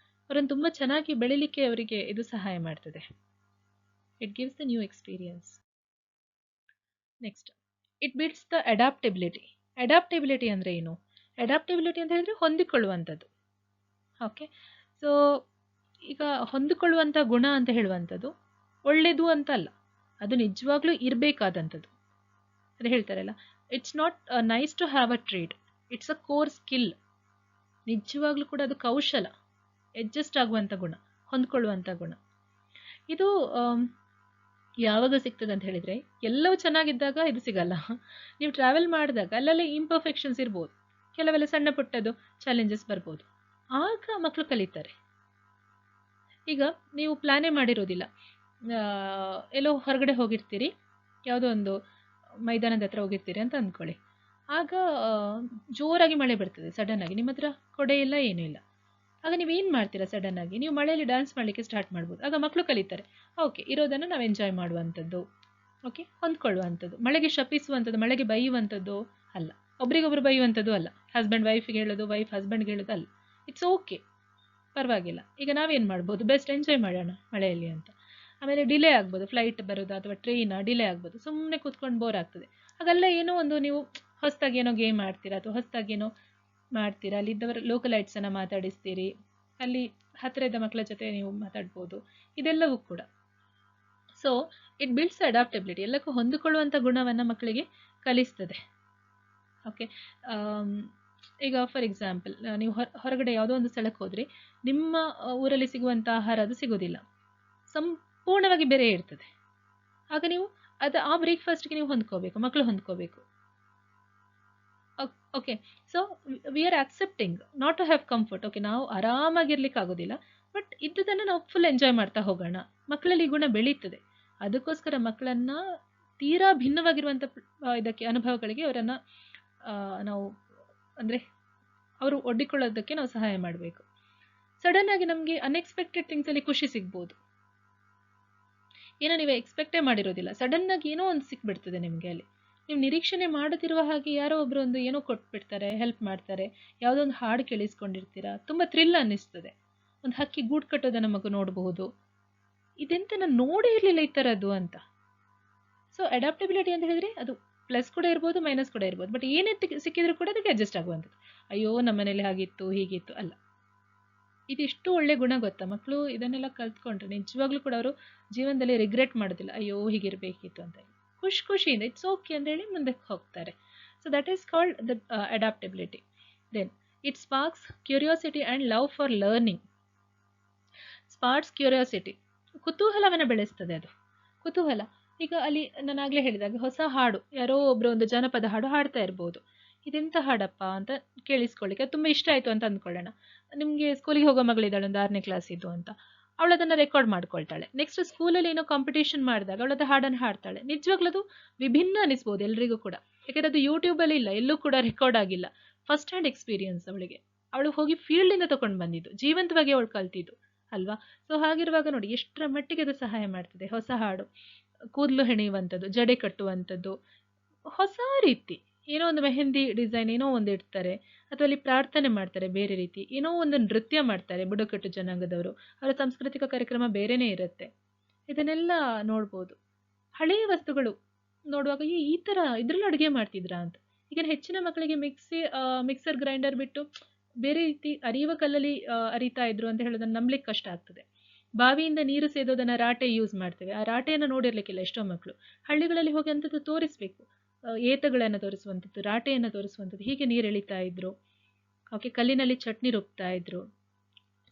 ಅವರನ್ನು ತುಂಬ ಚೆನ್ನಾಗಿ ಬೆಳಿಲಿಕ್ಕೆ ಅವರಿಗೆ ಇದು ಸಹಾಯ ಮಾಡ್ತದೆ. It gives the new experience. Next, it builds the ಅಡಾಪ್ಟೆಬಿಲಿಟಿ. ಅಡಾಪ್ಟೆಬಿಲಿಟಿ ಅಂದರೆ ಏನು? ಅಡಾಪ್ಟೆಬಿಲಿಟಿ ಅಂತ ಹೇಳಿದ್ರೆ ಹೊಂದಿಕೊಳ್ಳುವಂಥದ್ದು. ಓಕೆ, ಸೊ ಈಗ ಹೊಂದಿಕೊಳ್ಳುವಂಥ ಗುಣ ಅಂತ ಹೇಳುವಂಥದ್ದು ಒಳ್ಳೆಯದು ಅಂತ ಅಲ್ಲ, ಅದು ನಿಜವಾಗ್ಲೂ ಇರಬೇಕಾದಂಥದ್ದು. ಅದು ಹೇಳ್ತಾರಲ್ಲ, it's not nice to have a trade, it's a core skill. ನಿಜವಾಗ್ಲೂ ಕೂಡ ಅದು ಕೌಶಲ, ಅಡ್ಜಸ್ಟ್ ಆಗುವಂಥ ಗುಣ, ಹೊಂದ್ಕೊಳ್ಳುವಂಥ ಗುಣ. ಇದು ಯಾವಾಗ ಸಿಗ್ತದೆ ಅಂತ ಹೇಳಿದರೆ, ಎಲ್ಲವೂ ಚೆನ್ನಾಗಿದ್ದಾಗ ಇದು ಸಿಗಲ್ಲ. ನೀವು ಟ್ರಾವೆಲ್ ಮಾಡಿದಾಗ ಅಲ್ಲಲ್ಲಿ ಇಂಪರ್ಫೆಕ್ಷನ್ಸ್ ಇರ್ಬೋದು, ಕೆಲವೆಲ್ಲ ಸಣ್ಣ ಪುಟ್ಟದು ಚಾಲೆಂಜಸ್ ಬರ್ಬೋದು, ಆಗ ಮಕ್ಕಳು ಕಲಿತಾರೆ. ಈಗ ನೀವು ಪ್ಲಾನೇ ಮಾಡಿರೋದಿಲ್ಲ, ಎಲ್ಲೋ ಹೊರಗಡೆ ಹೋಗಿರ್ತೀರಿ, ಯಾವುದೋ ಒಂದು ಮೈದಾನದ ಹತ್ರ ಹೋಗಿರ್ತೀರಿ ಅಂತ ಅಂದ್ಕೊಳ್ಳಿ. ಆಗ ಜೋರಾಗಿ ಮಳೆ ಬರ್ತದೆ ಸಡನ್ನಾಗಿ, ನಿಮ್ಮ ಹತ್ರ ಕೊಡೆ ಇಲ್ಲ, ಏನೂ ಇಲ್ಲ. ಆಗ ನೀವೇನು ಮಾಡ್ತೀರಾ? ಸಡನ್ನಾಗಿ ನೀವು ಮಳೆಯಲ್ಲಿ ಡ್ಯಾನ್ಸ್ ಮಾಡಲಿಕ್ಕೆ ಸ್ಟಾರ್ಟ್ ಮಾಡ್ಬೋದು. ಆಗ ಮಕ್ಕಳು ಕಲಿತಾರೆ, ಓಕೆ, ಇರೋದನ್ನು ನಾವು ಎಂಜಾಯ್ ಮಾಡುವಂಥದ್ದು, ಓಕೆ, ಹೊಂದ್ಕೊಳ್ಳುವಂಥದ್ದು. ಮಳೆಗೆ ಶಪಿಸುವಂಥದ್ದು, ಮಳೆಗೆ ಬೈಯುವಂಥದ್ದು ಅಲ್ಲ, ಒಬ್ರಿಗೊಬ್ರು ಬೈಯುವಂಥದ್ದು ಅಲ್ಲ, ಹಸ್ಬೆಂಡ್ ವೈಫ್ಗೆ ಹೇಳೋದು, ವೈಫ್ ಹಸ್ಬೆಂಡ್ಗೆ ಹೇಳೋದು ಅಲ್ಲ. ಇಟ್ಸ್ ಓಕೆ, ಪರವಾಗಿಲ್ಲ. ಈಗ ನಾವೇನು ಮಾಡ್ಬೋದು? ಬೆಸ್ಟ್ ಎಂಜಾಯ್ ಮಾಡೋಣ ಮಳೆಯಲ್ಲಿ ಅಂತ. ಆಮೇಲೆ ಡಿಲೇ ಆಗ್ಬೋದು, ಫ್ಲೈಟ್ ಬರೋದು ಅಥವಾ ಟ್ರೈನ್ ಡಿಲೇ ಆಗ್ಬೋದು, ಸುಮ್ಮನೆ ಕೂತ್ಕೊಂಡು ಬೋರ್ ಆಗ್ತದೆ. ಹಾಗೆಲ್ಲ ಏನೋ ಒಂದು ನೀವು ಹೊಸದಾಗಿ ಏನೋ ಗೇಮ್ ಆಡ್ತೀರಾ ಅಥವಾ ಹೊಸದಾಗಿ ಏನೋ ಮಾಡ್ತೀರಾ, ಅಲ್ಲಿದ್ದವರ ಲೋಕಲೈಟ್ಸನ್ನು ಮಾತಾಡಿಸ್ತೀರಿ, ಅಲ್ಲಿ ಹತ್ತಿರದ ಮಕ್ಕಳ ಜೊತೆ ನೀವು ಮಾತಾಡ್ಬೋದು, ಇದೆಲ್ಲವೂ ಕೂಡ. ಸೊ ಇಟ್ ಬಿಲ್ಡ್ಸ್ ಅಡಾಪ್ಟೆಬಿಲಿಟಿ, ಎಲ್ಲಕ್ಕೂ ಹೊಂದಿಕೊಳ್ಳುವಂಥ ಗುಣವನ್ನು ಮಕ್ಕಳಿಗೆ ಕಲಿಸ್ತದೆ. ಓಕೆ, ಈಗ ಫಾರ್ ಎಕ್ಸಾಂಪಲ್, ನೀವು ಹೊರಗಡೆ ಯಾವುದೋ ಒಂದು ಸ್ಥಳಕ್ಕೆ ಹೋದರೆ ನಿಮ್ಮ ಊರಲ್ಲಿ ಸಿಗುವಂಥ ಆಹಾರ ಅದು ಸಿಗೋದಿಲ್ಲ, ಸಂಪೂರ್ಣವಾಗಿ ಬೇರೆ ಇರ್ತದೆ. ಆಗ ನೀವು ಆ ಬ್ರೇಕ್ಫಾಸ್ಟ್ಗೆ ನೀವು ಹೊಂದ್ಕೋಬೇಕು, ಮಕ್ಕಳು ಹೊಂದ್ಕೋಬೇಕು. Okay. So we are accepting not to have comfort. Okay, ನಾವು ಆರಾಮಾಗಿರ್ಲಿಕ್ಕೆ ಆಗೋದಿಲ್ಲ, ಬಟ್ ಇದ್ದದನ್ನು ನಾವು ಫುಲ್ ಎಂಜಾಯ್ ಮಾಡ್ತಾ ಹೋಗೋಣ. ಮಕ್ಕಳಲ್ಲಿ ಈ ಗುಣ ಬೆಳೀತದೆ. ಅದಕ್ಕೋಸ್ಕರ ಮಕ್ಕಳನ್ನ ತೀರಾ ಭಿನ್ನವಾಗಿರುವಂಥ ಇದಕ್ಕೆ ಅನುಭವಗಳಿಗೆ ಅವರನ್ನು ನಾವು ಅಂದರೆ ಅವರು ಒಡ್ಡಿಕೊಳ್ಳೋದಕ್ಕೆ ನಾವು ಸಹಾಯ ಮಾಡಬೇಕು. ಸಡನ್ ಆಗಿ ನಮಗೆ ಅನ್ಎಕ್ಸ್ಪೆಕ್ಟೆಡ್ ಥಿಂಗ್ಸಲ್ಲಿ ಖುಷಿ ಸಿಗ್ಬೋದು. ಏನೋ ನೀವು ಎಕ್ಸ್ಪೆಕ್ಟೇ ಮಾಡಿರೋದಿಲ್ಲ, ಸಡನ್ ಆಗಿ ಏನೋ ಒಂದು ಸಿಕ್ಬಿಡ್ತದೆ ನಿಮಗೆ ಅಲ್ಲಿ. ನೀವು ನಿರೀಕ್ಷಣೆ ಮಾಡದಿರುವ ಹಾಗೆ ಯಾರೋ ಒಬ್ರು ಒಂದು ಏನೋ ಕೊಟ್ಬಿಡ್ತಾರೆ, ಹೆಲ್ಪ್ ಮಾಡ್ತಾರೆ, ಯಾವುದೋ ಒಂದು ಹಾಡು ಕೇಳಿಸ್ಕೊಂಡಿರ್ತೀರಾ, ತುಂಬ ಥ್ರಿಲ್ ಅನ್ನಿಸ್ತದೆ. ಒಂದು ಹಕ್ಕಿ ಗೂಡು ಕಟ್ಟೋದನ್ನು ಮಗು ನೋಡಬಹುದು. ಇದೆಂತ ನಾನು ನೋಡೇ ಇರಲಿಲ್ಲ ಈ ಥರದ್ದು ಅಂತ. ಸೊ ಅಡಾಪ್ಟಬಿಲಿಟಿ ಅಂತ ಹೇಳಿದ್ರೆ ಅದು ಪ್ಲಸ್ ಕೂಡ ಇರ್ಬೋದು, ಮೈನಸ್ ಕೂಡ ಇರ್ಬೋದು. ಬಟ್ ಏನೇ ಸಿಕ್ಕಿದ್ರು ಕೂಡ ಅದಕ್ಕೆ ಅಡ್ಜಸ್ಟ್ ಆಗುವಂಥದ್ದು. ಅಯ್ಯೋ ನಮ್ಮ ಮನೇಲಿ ಹಾಗಿತ್ತು ಹೀಗಿತ್ತು ಅಲ್ಲ. ಇದಿಷ್ಟು ಒಳ್ಳೆ ಗುಣ ಗೊತ್ತಾ? ಮಕ್ಕಳು ಇದನ್ನೆಲ್ಲ ಕಲ್ತ್ಕೊಂಡ್ರೆ ನಿಜವಾಗ್ಲೂ ಕೂಡ ಅವರು ಜೀವನದಲ್ಲಿ ರಿಗ್ರೆಟ್ ಮಾಡೋದಿಲ್ಲ, ಅಯ್ಯೋ ಹೀಗಿರಬೇಕಿತ್ತು ಅಂತ ಹೇಳಿ. ಖುಷಿಯಿಂದ ಇಟ್ಸ್ ಓಕೆ ಅಂತ ಹೇಳಿ ಮುಂದಕ್ಕೆ ಹೋಗ್ತಾರೆ. So that is called the adaptability. Then it sparks curiosity and love for learning. Sparks curiosity, ಕುತೂಹಲವನ್ನು ಬೆಳೆಸ್ತದೆ ಅದು. ಕುತೂಹಲ, ಈಗ ಅಲ್ಲಿ ನಾನು ಆಗಲೇ ಹೇಳಿದಾಗ ಹೊಸ ಹಾಡು, ಯಾರೋ ಒಬ್ಬರು ಒಂದು ಜನಪದ ಹಾಡು ಹಾಡ್ತಾ ಇರ್ಬೋದು. ಇದೆಂಥ ಹಾಡಪ್ಪ ಅಂತ ಕೇಳಿಸ್ಕೊಳ್ಳಿಕ್ಕೆ ಅದು ತುಂಬ ಇಷ್ಟ ಆಯಿತು ಅಂತ ಅಂದ್ಕೊಳ್ಳೋಣ. ನಿಮಗೆ ಸ್ಕೂಲಿಗೆ ಹೋಗೋ ಮಗಳಿದ್ದಾಳೆ, ಒಂದು 6ನೇ ಕ್ಲಾಸ್ ಇದ್ದು ಅಂತ, ಅವಳು ಅದನ್ನು ರೆಕಾರ್ಡ್ ಮಾಡ್ಕೊಳ್ತಾಳೆ. ನೆಕ್ಸ್ಟ್ ಸ್ಕೂಲಲ್ಲಿ ಏನೋ ಕಾಂಪಿಟೇಷನ್ ಮಾಡಿದಾಗ ಅವಳದು ಹಾಡನ್ನು ಹಾಡ್ತಾಳೆ. ನಿಜವಾಗ್ಲೂ ಅದು ವಿಭಿನ್ನ ಅನಿಸ್ಬೋದು ಎಲ್ರಿಗೂ ಕೂಡ, ಯಾಕಂದರೆ ಅದು ಯೂಟ್ಯೂಬಲ್ಲಿ ಇಲ್ಲ, ಎಲ್ಲೂ ಕೂಡ ರೆಕಾರ್ಡ್ ಆಗಿಲ್ಲ. ಫಸ್ಟ್ ಹ್ಯಾಂಡ್ ಎಕ್ಸ್ಪೀರಿಯನ್ಸ್ ಅವಳಿಗೆ. ಅವಳು ಹೋಗಿ ಫೀಲ್ಡಿಂದ ತೊಗೊಂಡು ಬಂದಿದ್ದು, ಜೀವಂತವಾಗಿ ಅವಳು ಕಲ್ತಿದ್ದು ಅಲ್ವಾ. ಸೊ ಹಾಗಿರುವಾಗ ನೋಡಿ ಎಷ್ಟರ ಮಟ್ಟಿಗೆ ಅದು ಸಹಾಯ ಮಾಡ್ತದೆ. ಹೊಸ ಹಾಡು, ಕೂದಲು ಹೆಣೆಯುವಂಥದ್ದು, ಜಡೆ ಕಟ್ಟುವಂಥದ್ದು, ಹೊಸ ರೀತಿ ಏನೋ ಒಂದು ಮೆಹಂದಿ ಡಿಸೈನ್ ಏನೋ ಒಂದು ಇಡ್ತಾರೆ, ಅಥವಾ ಅಲ್ಲಿ ಪ್ರಾರ್ಥನೆ ಮಾಡ್ತಾರೆ ಬೇರೆ ರೀತಿ, ಏನೋ ಒಂದು ನೃತ್ಯ ಮಾಡ್ತಾರೆ ಬುಡಕಟ್ಟು ಜನಾಂಗದವರು, ಅವರ ಸಾಂಸ್ಕೃತಿಕ ಕಾರ್ಯಕ್ರಮ ಬೇರೆನೇ ಇರುತ್ತೆ. ಇದನ್ನೆಲ್ಲ ನೋಡ್ಬೋದು. ಹಳೆಯ ವಸ್ತುಗಳು ನೋಡುವಾಗ ಈ ಥರ ಇದ್ರಲ್ಲಿ ಅಡುಗೆ ಮಾಡ್ತಿದ್ರಾ ಅಂತ. ಈಗ ಹೆಚ್ಚಿನ ಮಕ್ಕಳಿಗೆ ಮಿಕ್ಸರ್ ಗ್ರೈಂಡರ್ ಬಿಟ್ಟು ಬೇರೆ ರೀತಿ ಅರಿಯುವ ಕಲ್ಲಲ್ಲಿ ಅರಿತಾ ಇದ್ರು ಅಂತ ಹೇಳೋದನ್ನು ನಂಬಲಿಕ್ಕೆ ಕಷ್ಟ ಆಗ್ತದೆ. ಬಾವಿಯಿಂದ ನೀರು ಸೇದೋದನ್ನು ರಾಟೆ ಯೂಸ್ ಮಾಡ್ತೇವೆ. ಆ ರಾಟೆಯನ್ನು ನೋಡಿರ್ಲಿಕ್ಕಿಲ್ಲ ಎಷ್ಟೋ ಮಕ್ಕಳು. ಹಳ್ಳಿಗಳಲ್ಲಿ ಹೋಗಿ ಅಂಥದ್ದು ತೋರಿಸ್ಬೇಕು, ಏತಗಳನ್ನು ತೋರಿಸುವಂಥದ್ದು, ರಾಟೆಯನ್ನು ತೋರಿಸುವಂಥದ್ದು, ಹೀಗೆ ನೀರು ಎಳಿತಾ ಇದ್ರು. ಓಕೆ, ಕಲ್ಲಿನಲ್ಲಿ ಚಟ್ನಿ ರುಬ್ತಾ ಇದ್ರು.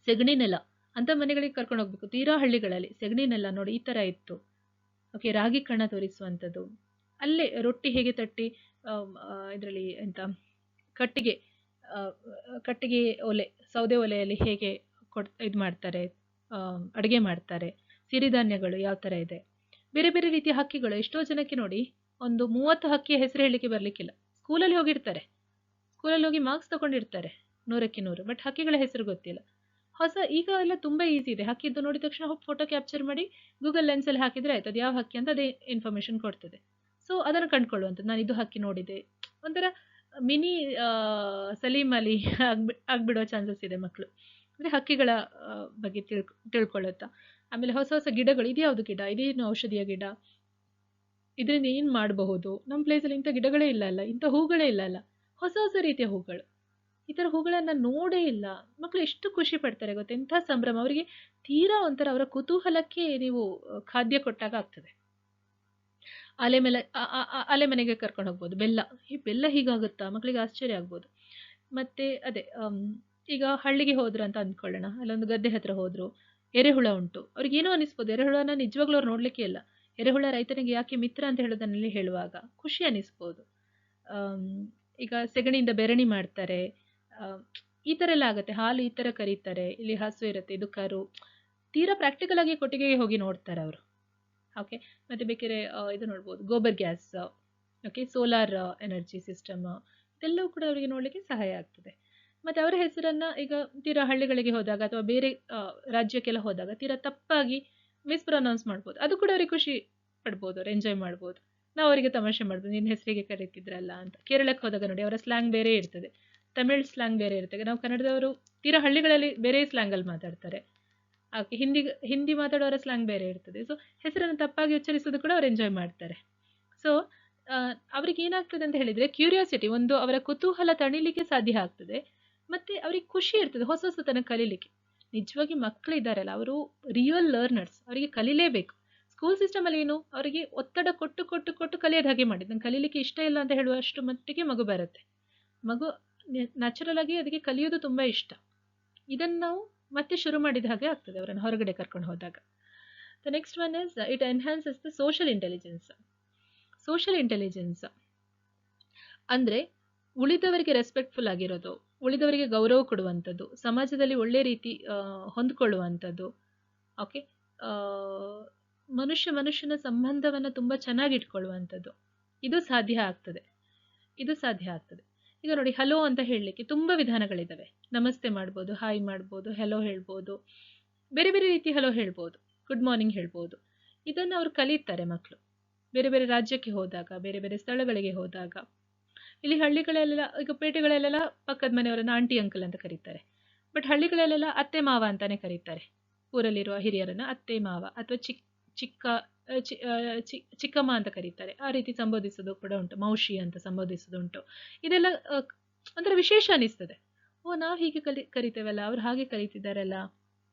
ಸೆಗಣಿ ನೆಲ ಅಂಥ ಮನೆಗಳಿಗೆ ಕರ್ಕೊಂಡು ಹೋಗ್ಬೇಕು, ತೀರಾ ಹಳ್ಳಿಗಳಲ್ಲಿ ಸೆಗಣಿ ನೆಲ ನೋಡಿ ಈ ಥರ ಇತ್ತು. ಓಕೆ, ರಾಗಿ ಕಣ ತೋರಿಸುವಂಥದ್ದು, ಅಲ್ಲೇ ರೊಟ್ಟಿ ಹೇಗೆ ತಟ್ಟಿ ಇದರಲ್ಲಿ ಎಂತ ಕಟ್ಟಿಗೆ ಒಲೆ, ಸೌದೆ ಒಲೆಯಲ್ಲಿ ಹೇಗೆ ಇದು ಮಾಡ್ತಾರೆ, ಅಡುಗೆ ಮಾಡ್ತಾರೆ. ಸಿರಿಧಾನ್ಯಗಳು ಯಾವ ಥರ ಇದೆ, ಬೇರೆ ಬೇರೆ ರೀತಿಯ ಹಕ್ಕಿಗಳು. ಎಷ್ಟೋ ಜನಕ್ಕೆ ನೋಡಿ ಒಂದು 30 ಹಕ್ಕಿಯ ಹೆಸರು ಹೇಳಲಿಕ್ಕೆ ಬರಲಿಕ್ಕಿಲ್ಲ. ಸ್ಕೂಲಲ್ಲಿ ಹೋಗಿರ್ತಾರೆ, ಸ್ಕೂಲಲ್ಲಿ ಹೋಗಿ ಮಾರ್ಕ್ಸ್ ತೊಗೊಂಡಿರ್ತಾರೆ 100ಕ್ಕೆ 100, ಬಟ್ ಹಕ್ಕಿಗಳ ಹೆಸರು ಗೊತ್ತಿಲ್ಲ. ಈಗ ಎಲ್ಲ ತುಂಬ ಈಸಿ ಇದೆ. ಹಕ್ಕಿದ್ದು ನೋಡಿದ ತಕ್ಷಣ ಹೋಗಿ ಫೋಟೋ ಕ್ಯಾಪ್ಚರ್ ಮಾಡಿ ಗೂಗಲ್ ಲೆನ್ಸಲ್ಲಿ ಹಾಕಿದರೆ ಆಯ್ತು, ಅದು ಯಾವ ಹಕ್ಕಿ ಅಂತ ಅದೇ ಇನ್ಫಾರ್ಮೇಷನ್ ಕೊಡ್ತದೆ. ಸೊ ಅದನ್ನು ಕಂಡುಕೊಳ್ಳುವಂಥದ್ದು, ನಾನು ಇದು ಹಕ್ಕಿ ನೋಡಿದೆ, ಒಂಥರ ಮಿನಿ ಸಲೀಮ್ ಅಲಿ ಆಗ್ಬಿಡೋ ಚಾನ್ಸಸ್ ಇದೆ ಮಕ್ಕಳು. ಅಂದರೆ ಹಕ್ಕಿಗಳ ಬಗ್ಗೆ ತಿಳ್ಕೊಳ್ಳುತ್ತಾ. ಆಮೇಲೆ ಹೊಸ ಹೊಸ ಗಿಡಗಳು, ಇದ್ಯಾವುದು ಗಿಡ, ಇದೇನು ಔಷಧಿಯ ಗಿಡ, ಇದರಿಂದ ಏನು ಮಾಡಬಹುದು, ನಮ್ಮ ಪ್ಲೇಸಲ್ಲಿ ಇಂಥ ಗಿಡಗಳೇ ಇಲ್ಲ ಅಲ್ಲ, ಇಂಥ ಹೂಗಳೇ ಇಲ್ಲ ಅಲ್ಲ, ಹೊಸ ಹೊಸ ರೀತಿಯ ಹೂಗಳು, ಈ ಥರ ಹೂಗಳನ್ನು ನೋಡೇ ಇಲ್ಲ. ಮಕ್ಕಳು ಎಷ್ಟು ಖುಷಿ ಪಡ್ತಾರೆ ಗೊತ್ತಾ, ಎಂಥ ಸಂಭ್ರಮ ಅವರಿಗೆ. ತೀರಾ ಒಂಥರ ಅವರ ಕುತೂಹಲಕ್ಕೆ ನೀವು ಖಾದ್ಯ ಕೊಟ್ಟಾಗ ಆಗ್ತದೆ. ಆಲೆ ಮನೆಗೆ ಕರ್ಕೊಂಡು ಹೋಗ್ಬೋದು. ಬೆಲ್ಲ ಹೀಗಾಗುತ್ತಾ, ಮಕ್ಕಳಿಗೆ ಆಶ್ಚರ್ಯ ಆಗ್ಬೋದು. ಮತ್ತು ಅದೇ ಈಗ ಹಳ್ಳಿಗೆ ಹೋದ್ರು ಅಂತ ಅಂದ್ಕೊಳ್ಳೋಣ, ಅಲ್ಲೊಂದು ಗದ್ದೆ ಹತ್ರ ಹೋದರು, ಎರೆಹುಳ ಉಂಟು, ಅವ್ರಿಗೆ ಏನೋ ಅನಿಸ್ಬೋದು. ಎರೆಹುಳನ ನಿಜವಾಗ್ಲೂ ಅವ್ರು ನೋಡಲಿಕ್ಕೆ ಇಲ್ಲ. ಎರೆಹುಳ ರೈತನಿಗೆ ಯಾಕೆ ಮಿತ್ರ ಅಂತ ಹೇಳೋದನ್ನಲ್ಲಿ ಹೇಳುವಾಗ ಖುಷಿ ಅನಿಸ್ಬೋದು. ಈಗ ಸೆಗಣಿಯಿಂದ ಬೆರಣಿ ಮಾಡ್ತಾರೆ, ಈ ಥರ ಎಲ್ಲ ಆಗುತ್ತೆ. ಹಾಲು ಈ ಥರ ಕರೀತಾರೆ, ಇಲ್ಲಿ ಹಸು ಇರುತ್ತೆ, ಇದು ಕರು. ತೀರಾ ಪ್ರಾಕ್ಟಿಕಲ್ ಆಗಿ ಕೊಟ್ಟಿಗೆಗೆ ಹೋಗಿ ನೋಡ್ತಾರೆ ಅವರು. ಓಕೆ, ಮತ್ತು ಬೇಕಾದ್ರೆ ಇದು ನೋಡ್ಬೋದು, gobar gas, okay, solar energy system, ಇದೆಲ್ಲವೂ ಕೂಡ ಅವರಿಗೆ ನೋಡಲಿಕ್ಕೆ ಸಹಾಯ ಆಗ್ತದೆ. ಮತ್ತು ಅವರ ಹೆಸರನ್ನು ಈಗ ತೀರಾ ಹಳ್ಳಿಗಳಿಗೆ ಹೋದಾಗ ಅಥವಾ ಬೇರೆ ರಾಜ್ಯಕ್ಕೆಲ್ಲ ಹೋದಾಗ ತೀರಾ ತಪ್ಪಾಗಿ ಮಿಸ್ಪ್ರೊನೌನ್ಸ್ ಮಾಡ್ಬೋದು. ಅದು ಕೂಡ ಅವ್ರಿಗೆ ಖುಷಿ ಪಡ್ಬೋದು, ಅವ್ರು ಎಂಜಾಯ್ ಮಾಡ್ಬೋದು. ನಾವು ಅವರಿಗೆ ತಮಾಷೆ ಮಾಡ್ಬೋದು, ನಿನ್ನ ಹೆಸರಿಗೆ ಕರೀತಿದ್ರಲ್ಲ ಅಂತ. ಕೇರಳಕ್ಕೆ ಹೋದಾಗ ನೋಡಿ ಅವರ ಸ್ಲ್ಯಾಂಗ್ ಬೇರೆ ಇರ್ತದೆ, ತಮಿಳ್ ಸ್ಲ್ಯಾಂಗ್ ಬೇರೆ ಇರ್ತದೆ. ನಾವು ಕನ್ನಡದವರು ತೀರಾ ಹಳ್ಳಿಗಳಲ್ಲಿ ಬೇರೆ ಸ್ಲ್ಯಾಂಗಲ್ಲಿ ಮಾತಾಡ್ತಾರೆ. ಓಕೆ, ಹಿಂದಿ ಮಾತಾಡೋರ ಸ್ಲ್ಯಾಂಗ್ ಬೇರೆ ಇರ್ತದೆ. ಸೊ ಹೆಸರನ್ನು ತಪ್ಪಾಗಿ ಉಚ್ಚರಿಸೋದು ಕೂಡ ಅವ್ರು ಎಂಜಾಯ್ ಮಾಡ್ತಾರೆ. ಸೊ ಅವ್ರಿಗೆ ಏನಾಗ್ತದೆ ಅಂತ ಹೇಳಿದರೆ, ಕ್ಯೂರಿಯಾಸಿಟಿ, ಒಂದು ಅವರ ಕುತೂಹಲ ತಣಿಲಿಕ್ಕೆ ಸಾಧ್ಯ ಆಗ್ತದೆ. ಮತ್ತು ಅವ್ರಿಗೆ ಖುಷಿ ಇರ್ತದೆ ಹೊಸ ಹೊಸತನ ಕಲೀಲಿಕ್ಕೆ. ನಿಜವಾಗಿ ಮಕ್ಕಳು ಇದ್ದಾರಲ್ಲ, ಅವರು ರಿಯಲ್ ಲರ್ನರ್ಸ್, ಅವರಿಗೆ ಕಲೀಲೇಬೇಕು. ಸ್ಕೂಲ್ ಸಿಸ್ಟಮಲ್ಲಿ ಏನು, ಅವರಿಗೆ ಒತ್ತಡ ಕೊಟ್ಟು ಕೊಟ್ಟು ಕೊಟ್ಟು ಕಲಿಯೋದು ಹಾಗೆ ಮಾಡಿದ್ದು. ನಂಗೆ ಕಲೀಲಿಕ್ಕೆ ಇಷ್ಟ ಇಲ್ಲ ಅಂತ ಹೇಳುವಷ್ಟು ಮಟ್ಟಿಗೆ ಮಗು ಬರುತ್ತೆ. ಮಗು ನ್ಯಾಚುರಲ್ ಆಗಿ ಅದಕ್ಕೆ ಕಲಿಯೋದು ತುಂಬ ಇಷ್ಟ. ಇದನ್ನು ನಾವು ಮತ್ತೆ ಶುರು ಮಾಡಿದ ಹಾಗೆ ಆಗ್ತದೆ ಅವರನ್ನು ಹೊರಗಡೆ ಕರ್ಕೊಂಡು ಹೋದಾಗ. The next one is it enhances the social intelligence. Social intelligence ಅಂದರೆ ಉಳಿದವರಿಗೆ ರೆಸ್ಪೆಕ್ಟ್ಫುಲ್ ಆಗಿರೋದು, ಉಳಿದವರಿಗೆ ಗೌರವ ಕೊಡುವಂಥದ್ದು, ಸಮಾಜದಲ್ಲಿ ಒಳ್ಳೆ ರೀತಿ ಹೊಂದ್ಕೊಳ್ಳುವಂಥದ್ದು. ಓಕೆ. ಮನುಷ್ಯನ ಸಂಬಂಧವನ್ನು ತುಂಬ ಚೆನ್ನಾಗಿ ಇಟ್ಕೊಳ್ಳುವಂಥದ್ದು. ಇದು ಸಾಧ್ಯ ಆಗ್ತದೆ. ಈಗ ನೋಡಿ, ಹಲೋ ಅಂತ ಹೇಳಲಿಕ್ಕೆ ತುಂಬ ವಿಧಾನಗಳಿದ್ದಾವೆ. ನಮಸ್ತೆ ಮಾಡ್ಬೋದು, ಹಾಯ್ ಮಾಡ್ಬೋದು, ಹೆಲೋ ಹೇಳ್ಬೋದು, ಬೇರೆ ಬೇರೆ ರೀತಿ ಹಲೋ ಹೇಳ್ಬೋದು, ಗುಡ್ ಮಾರ್ನಿಂಗ್ ಹೇಳ್ಬೋದು. ಇದನ್ನು ಅವರು ಕಲಿತಾರೆ ಮಕ್ಕಳು. ಬೇರೆ ಬೇರೆ ರಾಜ್ಯಕ್ಕೆ ಹೋದಾಗ, ಬೇರೆ ಬೇರೆ ಸ್ಥಳಗಳಿಗೆ ಹೋದಾಗ. ಇಲ್ಲಿ ಹಳ್ಳಿಗಳಲ್ಲೆಲ್ಲ, ಈಗ ಪೇಟೆಗಳಲ್ಲೆಲ್ಲ ಪಕ್ಕದ ಮನೆಯವರನ್ನ ಆಂಟಿ ಅಂಕಲ್ ಅಂತ ಕರೀತಾರೆ. ಬಟ್ ಹಳ್ಳಿಗಳಲ್ಲೆಲ್ಲ ಅತ್ತೆ ಮಾವ ಅಂತಾನೆ ಕರೀತಾರೆ. ಊರಲ್ಲಿರುವ ಹಿರಿಯರನ್ನ ಅತ್ತೆ ಮಾವ ಅಥವಾ ಚಿಕ್ಕಮ್ಮ ಅಂತ ಕರೀತಾರೆ. ಆ ರೀತಿ ಸಂಬೋಧಿಸೋದು ಕೂಡ ಉಂಟು. ಮೌಶಿ ಅಂತ ಸಂಬೋಧಿಸೋದುಂಟು. ಇದೆಲ್ಲ ಒಂಥರ ವಿಶೇಷ ಅನಿಸ್ತದೆ. ಓ, ನಾವು ಹೀಗೆ ಕರಿತೇವಲ್ಲ, ಅವ್ರು ಹಾಗೆ ಕರೀತಿದ್ದಾರಲ್ಲ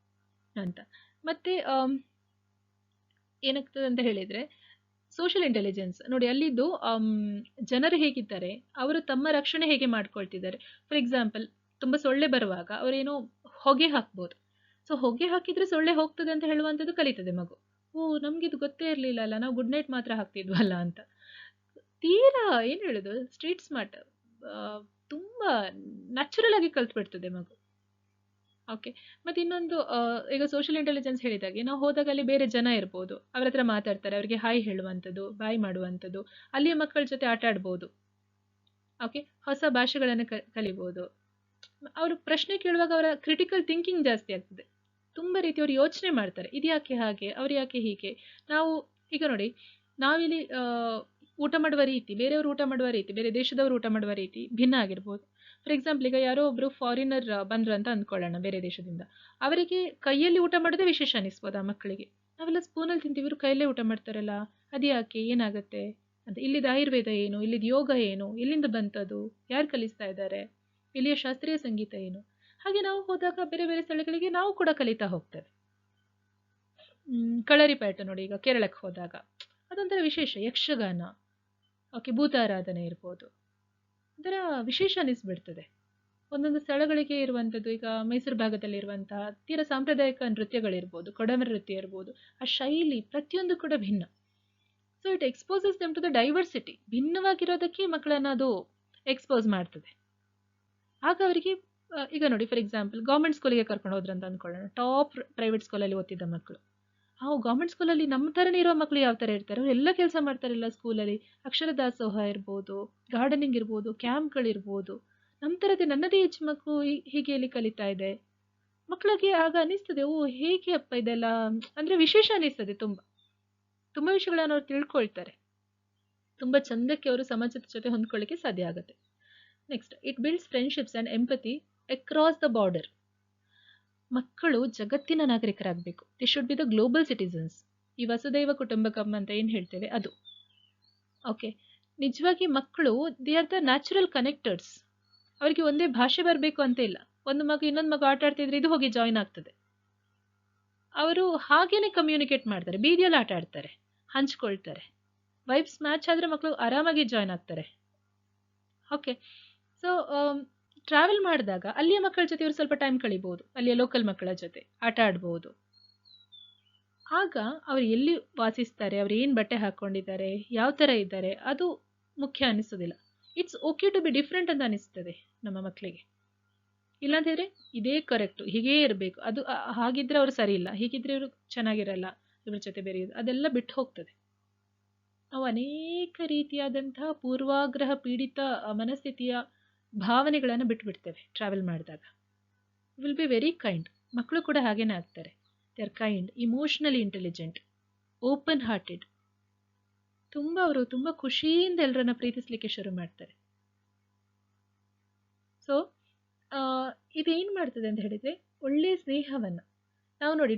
ಅಂತ. ಮತ್ತೆ ಏನಾಗ್ತದೆ ಅಂತ ಹೇಳಿದ್ರೆ, ಸೋಷಿಯಲ್ ಇಂಟೆಲಿಜೆನ್ಸ್ ನೋಡಿ, ಅಲ್ಲಿದ್ದು ಜನರು ಹೇಗಿದ್ದಾರೆ, ಅವರು ತಮ್ಮ ರಕ್ಷಣೆ ಹೇಗೆ ಮಾಡ್ಕೊಳ್ತಿದ್ದಾರೆ. ಫಾರ್ ಎಕ್ಸಾಂಪಲ್, ತುಂಬ ಸೊಳ್ಳೆ ಬರುವಾಗ ಅವರೇನೋ ಹೊಗೆ ಹಾಕ್ಬೋದು. ಸೊ ಹೊಗೆ ಹಾಕಿದ್ರೆ ಸೊಳ್ಳೆ ಹೋಗ್ತದೆ ಅಂತ ಹೇಳುವಂಥದ್ದು ಕಲಿತದೆ ಮಗು. ಓ, ನಮ್ಗಿದು ಗೊತ್ತೇ ಇರಲಿಲ್ಲ ಅಲ್ಲ, ನಾವು ಗುಡ್ ನೈಟ್ ಮಾತ್ರ ಹಾಕ್ತಿದ್ವಲ್ಲ ಅಂತ. ತೀರಾ ಏನು ಹೇಳೋದು, ಸ್ಟ್ರೀಟ್ ಸ್ಮಾರ್ಟ್, ತುಂಬ ನ್ಯಾಚುರಲ್ ಆಗಿ ಕಲ್ತ್ಬಿಡ್ತದೆ ಮಗು. ಓಕೆ. ಮತ್ತು ಇನ್ನೊಂದು, ಈಗ ಸೋಷಿಯಲ್ ಇಂಟೆಲಿಜೆನ್ಸ್ ಹೇಳಿದಾಗೆ, ನಾವು ಹೋದಾಗ ಅಲ್ಲಿ ಬೇರೆ ಜನ ಇರ್ಬೋದು, ಅವ್ರ ಹತ್ರ ಮಾತಾಡ್ತಾರೆ, ಅವರಿಗೆ ಹಾಯ್ ಹೇಳುವಂಥದ್ದು, ಬಾಯ್ ಮಾಡುವಂಥದ್ದು, ಅಲ್ಲಿಯ ಮಕ್ಕಳ ಜೊತೆ ಆಟ ಆಡ್ಬೋದು. ಓಕೆ. ಹೊಸ ಭಾಷೆಗಳನ್ನು ಕಲಿಬೋದು. ಅವರು ಪ್ರಶ್ನೆ ಕೇಳುವಾಗ ಅವರ ಕ್ರಿಟಿಕಲ್ ಥಿಂಕಿಂಗ್ ಜಾಸ್ತಿ ಆಗ್ತದೆ. ತುಂಬ ರೀತಿ ಅವರು ಯೋಚನೆ ಮಾಡ್ತಾರೆ, ಇದು ಯಾಕೆ ಹಾಗೆ, ಅವ್ರು ಯಾಕೆ ಹೀಗೆ. ನಾವು ಈಗ ನೋಡಿ, ನಾವಿಲ್ಲಿ ಊಟ ಮಾಡುವ ರೀತಿ, ಬೇರೆಯವರು ಊಟ ಮಾಡುವ ರೀತಿ, ಬೇರೆ ದೇಶದವರು ಊಟ ಮಾಡುವ ರೀತಿ ಭಿನ್ನ ಆಗಿರ್ಬೋದು. ಫಾರ್ ಎಕ್ಸಾಂಪಲ್, ಈಗ ಯಾರೋ ಒಬ್ರು ಫಾರಿನರ್ ಬಂದ್ರು ಅಂತ ಅಂದ್ಕೊಳ್ಳೋಣ ಬೇರೆ ದೇಶದಿಂದ. ಅವರಿಗೆ ಕೈಯಲ್ಲಿ ಊಟ ಮಾಡೋದೇ ವಿಶೇಷ ಅನಿಸ್ಬೋದು ಆ ಮಕ್ಕಳಿಗೆ. ನಾವೆಲ್ಲ ಸ್ಪೂನಲ್ಲಿ ತಿಂತೀವಿ, ಇವರು ಕೈಯಲ್ಲೇ ಊಟ ಮಾಡ್ತಾರಲ್ಲ, ಅದು ಯಾಕೆ, ಏನಾಗುತ್ತೆ ಅಂತ. ಇಲ್ಲಿದ್ದು ಆಯುರ್ವೇದ ಏನು, ಇಲ್ಲಿದ್ದು ಯೋಗ ಏನು, ಎಲ್ಲಿಂದ ಬಂತದು, ಯಾರು ಕಲಿಸ್ತಾ ಇದ್ದಾರೆ, ಇಲ್ಲಿಯ ಶಾಸ್ತ್ರೀಯ ಸಂಗೀತ ಏನು. ಹಾಗೆ ನಾವು ಹೋದಾಗ ಬೇರೆ ಬೇರೆ ಸ್ಥಳಗಳಿಗೆ ನಾವು ಕೂಡ ಕಲಿತಾ ಹೋಗ್ತೇವೆ. ಕಳರಿಪಯಟ ನೋಡಿ, ಈಗ ಕೇರಳಕ್ಕೆ ಹೋದಾಗ ಅದೊಂಥರ ವಿಶೇಷ. ಯಕ್ಷಗಾನ, ಓಕೆ, ಭೂತಾರಾಧನೆ ಇರ್ಬೋದು, ಒಂಥರ ವಿಶೇಷ ಅನಿಸ್ಬಿಡ್ತದೆ. ಒಂದೊಂದು ಸ್ಥಳಗಳಿಗೆ ಇರುವಂಥದ್ದು, ಈಗ ಮೈಸೂರು ಭಾಗದಲ್ಲಿ ಇರುವಂತಹ ತೀರ ಸಾಂಪ್ರದಾಯಿಕ ನೃತ್ಯಗಳಿರ್ಬೋದು, ಕೊಡವ ನೃತ್ಯ ಇರ್ಬೋದು, ಆ ಶೈಲಿ ಪ್ರತಿಯೊಂದು ಕೂಡ ಭಿನ್ನ. So it exposes them to the diversity. ಭಿನ್ನವಾಗಿರೋದಕ್ಕೆ ಮಕ್ಕಳನ್ನು ಅದು ಎಕ್ಸ್ಪೋಸ್ ಮಾಡ್ತದೆ. ಆಗ ಅವರಿಗೆ, ಈಗ ನೋಡಿ, ಫಾರ್ ಎಕ್ಸಾಂಪಲ್, ಗೌರ್ಮೆಂಟ್ ಸ್ಕೂಲಿಗೆ ಕರ್ಕೊಂಡು ಹೋದ್ರಂತ ಅಂದ್ಕೊಳ್ಳೋಣ. ಟಾಪ್ ಪ್ರೈವೇಟ್ ಸ್ಕೂಲಲ್ಲಿ ಓದ್ತಿದ್ದ ಮಕ್ಕಳು, ಗೌರ್ಮೆಂಟ್ ಸ್ಕೂಲಲ್ಲಿ ನಮ್ಮ ಥರನೇ ಇರೋ ಮಕ್ಕಳು ಯಾವ ಥರ ಇರ್ತಾರೆ, ಅವರು ಎಲ್ಲ ಕೆಲಸ ಮಾಡ್ತಾರಲ್ಲ ಸ್ಕೂಲಲ್ಲಿ. ಅಕ್ಷರ ದಾಸೋಹ ಇರ್ಬೋದು, ಗಾರ್ಡನಿಂಗ್ ಇರ್ಬೋದು, ಕ್ಯಾಂಪ್ಗಳಿರ್ಬೋದು. ನಮ್ಮ ಥರದೇ, ನನ್ನದೇ ಏಜ್ ಮಕ್ಕಳು ಹೀಗೆ ಇಲ್ಲಿ ಕಲಿತಾ ಇದೆ. ಮಕ್ಕಳಿಗೆ ಆಗ ಅನಿಸ್ತದೆ, ಓ ಹೇಗೆ ಅಪ್ಪ ಇದೆಲ್ಲ, ಅಂದರೆ ವಿಶೇಷ ಅನಿಸ್ತದೆ. ತುಂಬ ತುಂಬ ವಿಷಯಗಳನ್ನು ಅವ್ರು ತಿಳ್ಕೊಳ್ತಾರೆ. ತುಂಬ ಚಂದಕ್ಕೆ ಅವರು ಸಮಾಜದ ಜೊತೆ ಹೊಂದ್ಕೊಳ್ಳಿಕ್ಕೆ ಸಾಧ್ಯ ಆಗುತ್ತೆ. Next, it builds friendships and empathy across the border. ಮಕ್ಕಳು ಜಗತ್ತಿನ ನಾಗರಿಕರಾಗಬೇಕು. They should be the global citizens. ಈ ವಸುದೈವ ಕುಟುಂಬಕಂ ಅಂತ ಏನು ಹೇಳ್ತೇವೆ ಅದು. ಓಕೆ. ನಿಜವಾಗಿ ಮಕ್ಕಳು, they are the natural connectors. ಅವರಿಗೆ ಒಂದೇ ಭಾಷೆ ಬರಬೇಕು ಅಂತ ಇಲ್ಲ. ಒಂದು ಮಗು ಇನ್ನೊಂದು ಮಗು ಆಟ ಆಡ್ತಿದ್ರೆ ಇದು ಹೋಗಿ ಜಾಯಿನ್ ಆಗ್ತದೆ. ಅವರು ಹಾಗೇನೆ ಕಮ್ಯುನಿಕೇಟ್ ಮಾಡ್ತಾರೆ, ಬೀದಿಯಲ್ಲಿ ಆಟ ಆಡ್ತಾರೆ, ಹಂಚ್ಕೊಳ್ತಾರೆ. ವೈಬ್ಸ್ ಮ್ಯಾಚ್ ಆದರೆ ಮಕ್ಕಳು ಆರಾಮಾಗಿ ಜಾಯಿನ್ ಆಗ್ತಾರೆ. ಓಕೆ. ಸೊ ಟ್ರಾವೆಲ್ ಮಾಡಿದಾಗ ಅಲ್ಲಿಯ ಮಕ್ಕಳ ಜೊತೆ ಇವರು ಸ್ವಲ್ಪ ಟೈಮ್ ಕಳಿಬಹುದು, ಅಲ್ಲಿಯ ಲೋಕಲ್ ಮಕ್ಕಳ ಜೊತೆ ಆಟ ಆಡ್ಬೋದು. ಆಗ ಅವ್ರು ಎಲ್ಲಿ ವಾಸಿಸ್ತಾರೆ, ಅವ್ರು ಏನು ಬಟ್ಟೆ ಹಾಕ್ಕೊಂಡಿದ್ದಾರೆ, ಯಾವ ಥರ ಇದ್ದಾರೆ, ಅದು ಮುಖ್ಯ ಅನಿಸೋದಿಲ್ಲ. It's okay to be different ಅಂತ ಅನಿಸ್ತದೆ ನಮ್ಮ ಮಕ್ಕಳಿಗೆ. ಇಲ್ಲಾಂತಿದ್ರೆ ಇದೇ ಕರೆಕ್ಟು, ಹೀಗೇ ಇರಬೇಕು, ಅದು ಹಾಗಿದ್ರೆ ಅವರು ಸರಿ ಇಲ್ಲ, ಹೀಗಿದ್ರೆ ಇವರು ಚೆನ್ನಾಗಿರಲ್ಲ, ಇವ್ರ ಜೊತೆ ಬೆರೆಯೋದು, ಅದೆಲ್ಲ ಬಿಟ್ಟು ಹೋಗ್ತದೆ. ನಾವು ಅನೇಕ ರೀತಿಯಾದಂತಹ ಪೂರ್ವಾಗ್ರಹ ಪೀಡಿತ ಮನಸ್ಥಿತಿಯ ಭಾವನೆಗಳನ್ನು ಬಿಟ್ಬಿಡ್ತೇವೆ ಟ್ರಾವೆಲ್ ಮಾಡಿದಾಗ. Will be very kind. ಮಕ್ಕಳು ಕೂಡ ಹಾಗೇನೆ ಆಗ್ತಾರೆ. They are kind, emotionally intelligent, open hearted. ಅವರು ತುಂಬ ಖುಷಿಯಿಂದ ಎಲ್ಲರನ್ನ ಪ್ರೀತಿಸ್ಲಿಕ್ಕೆ ಶುರು ಮಾಡ್ತಾರೆ. ಸೊ ಇದೇನು ಮಾಡ್ತದೆ ಅಂತ ಹೇಳಿದರೆ, ಒಳ್ಳೆಯ ಸ್ನೇಹವನ್ನು ನಾವು ನೋಡಿ,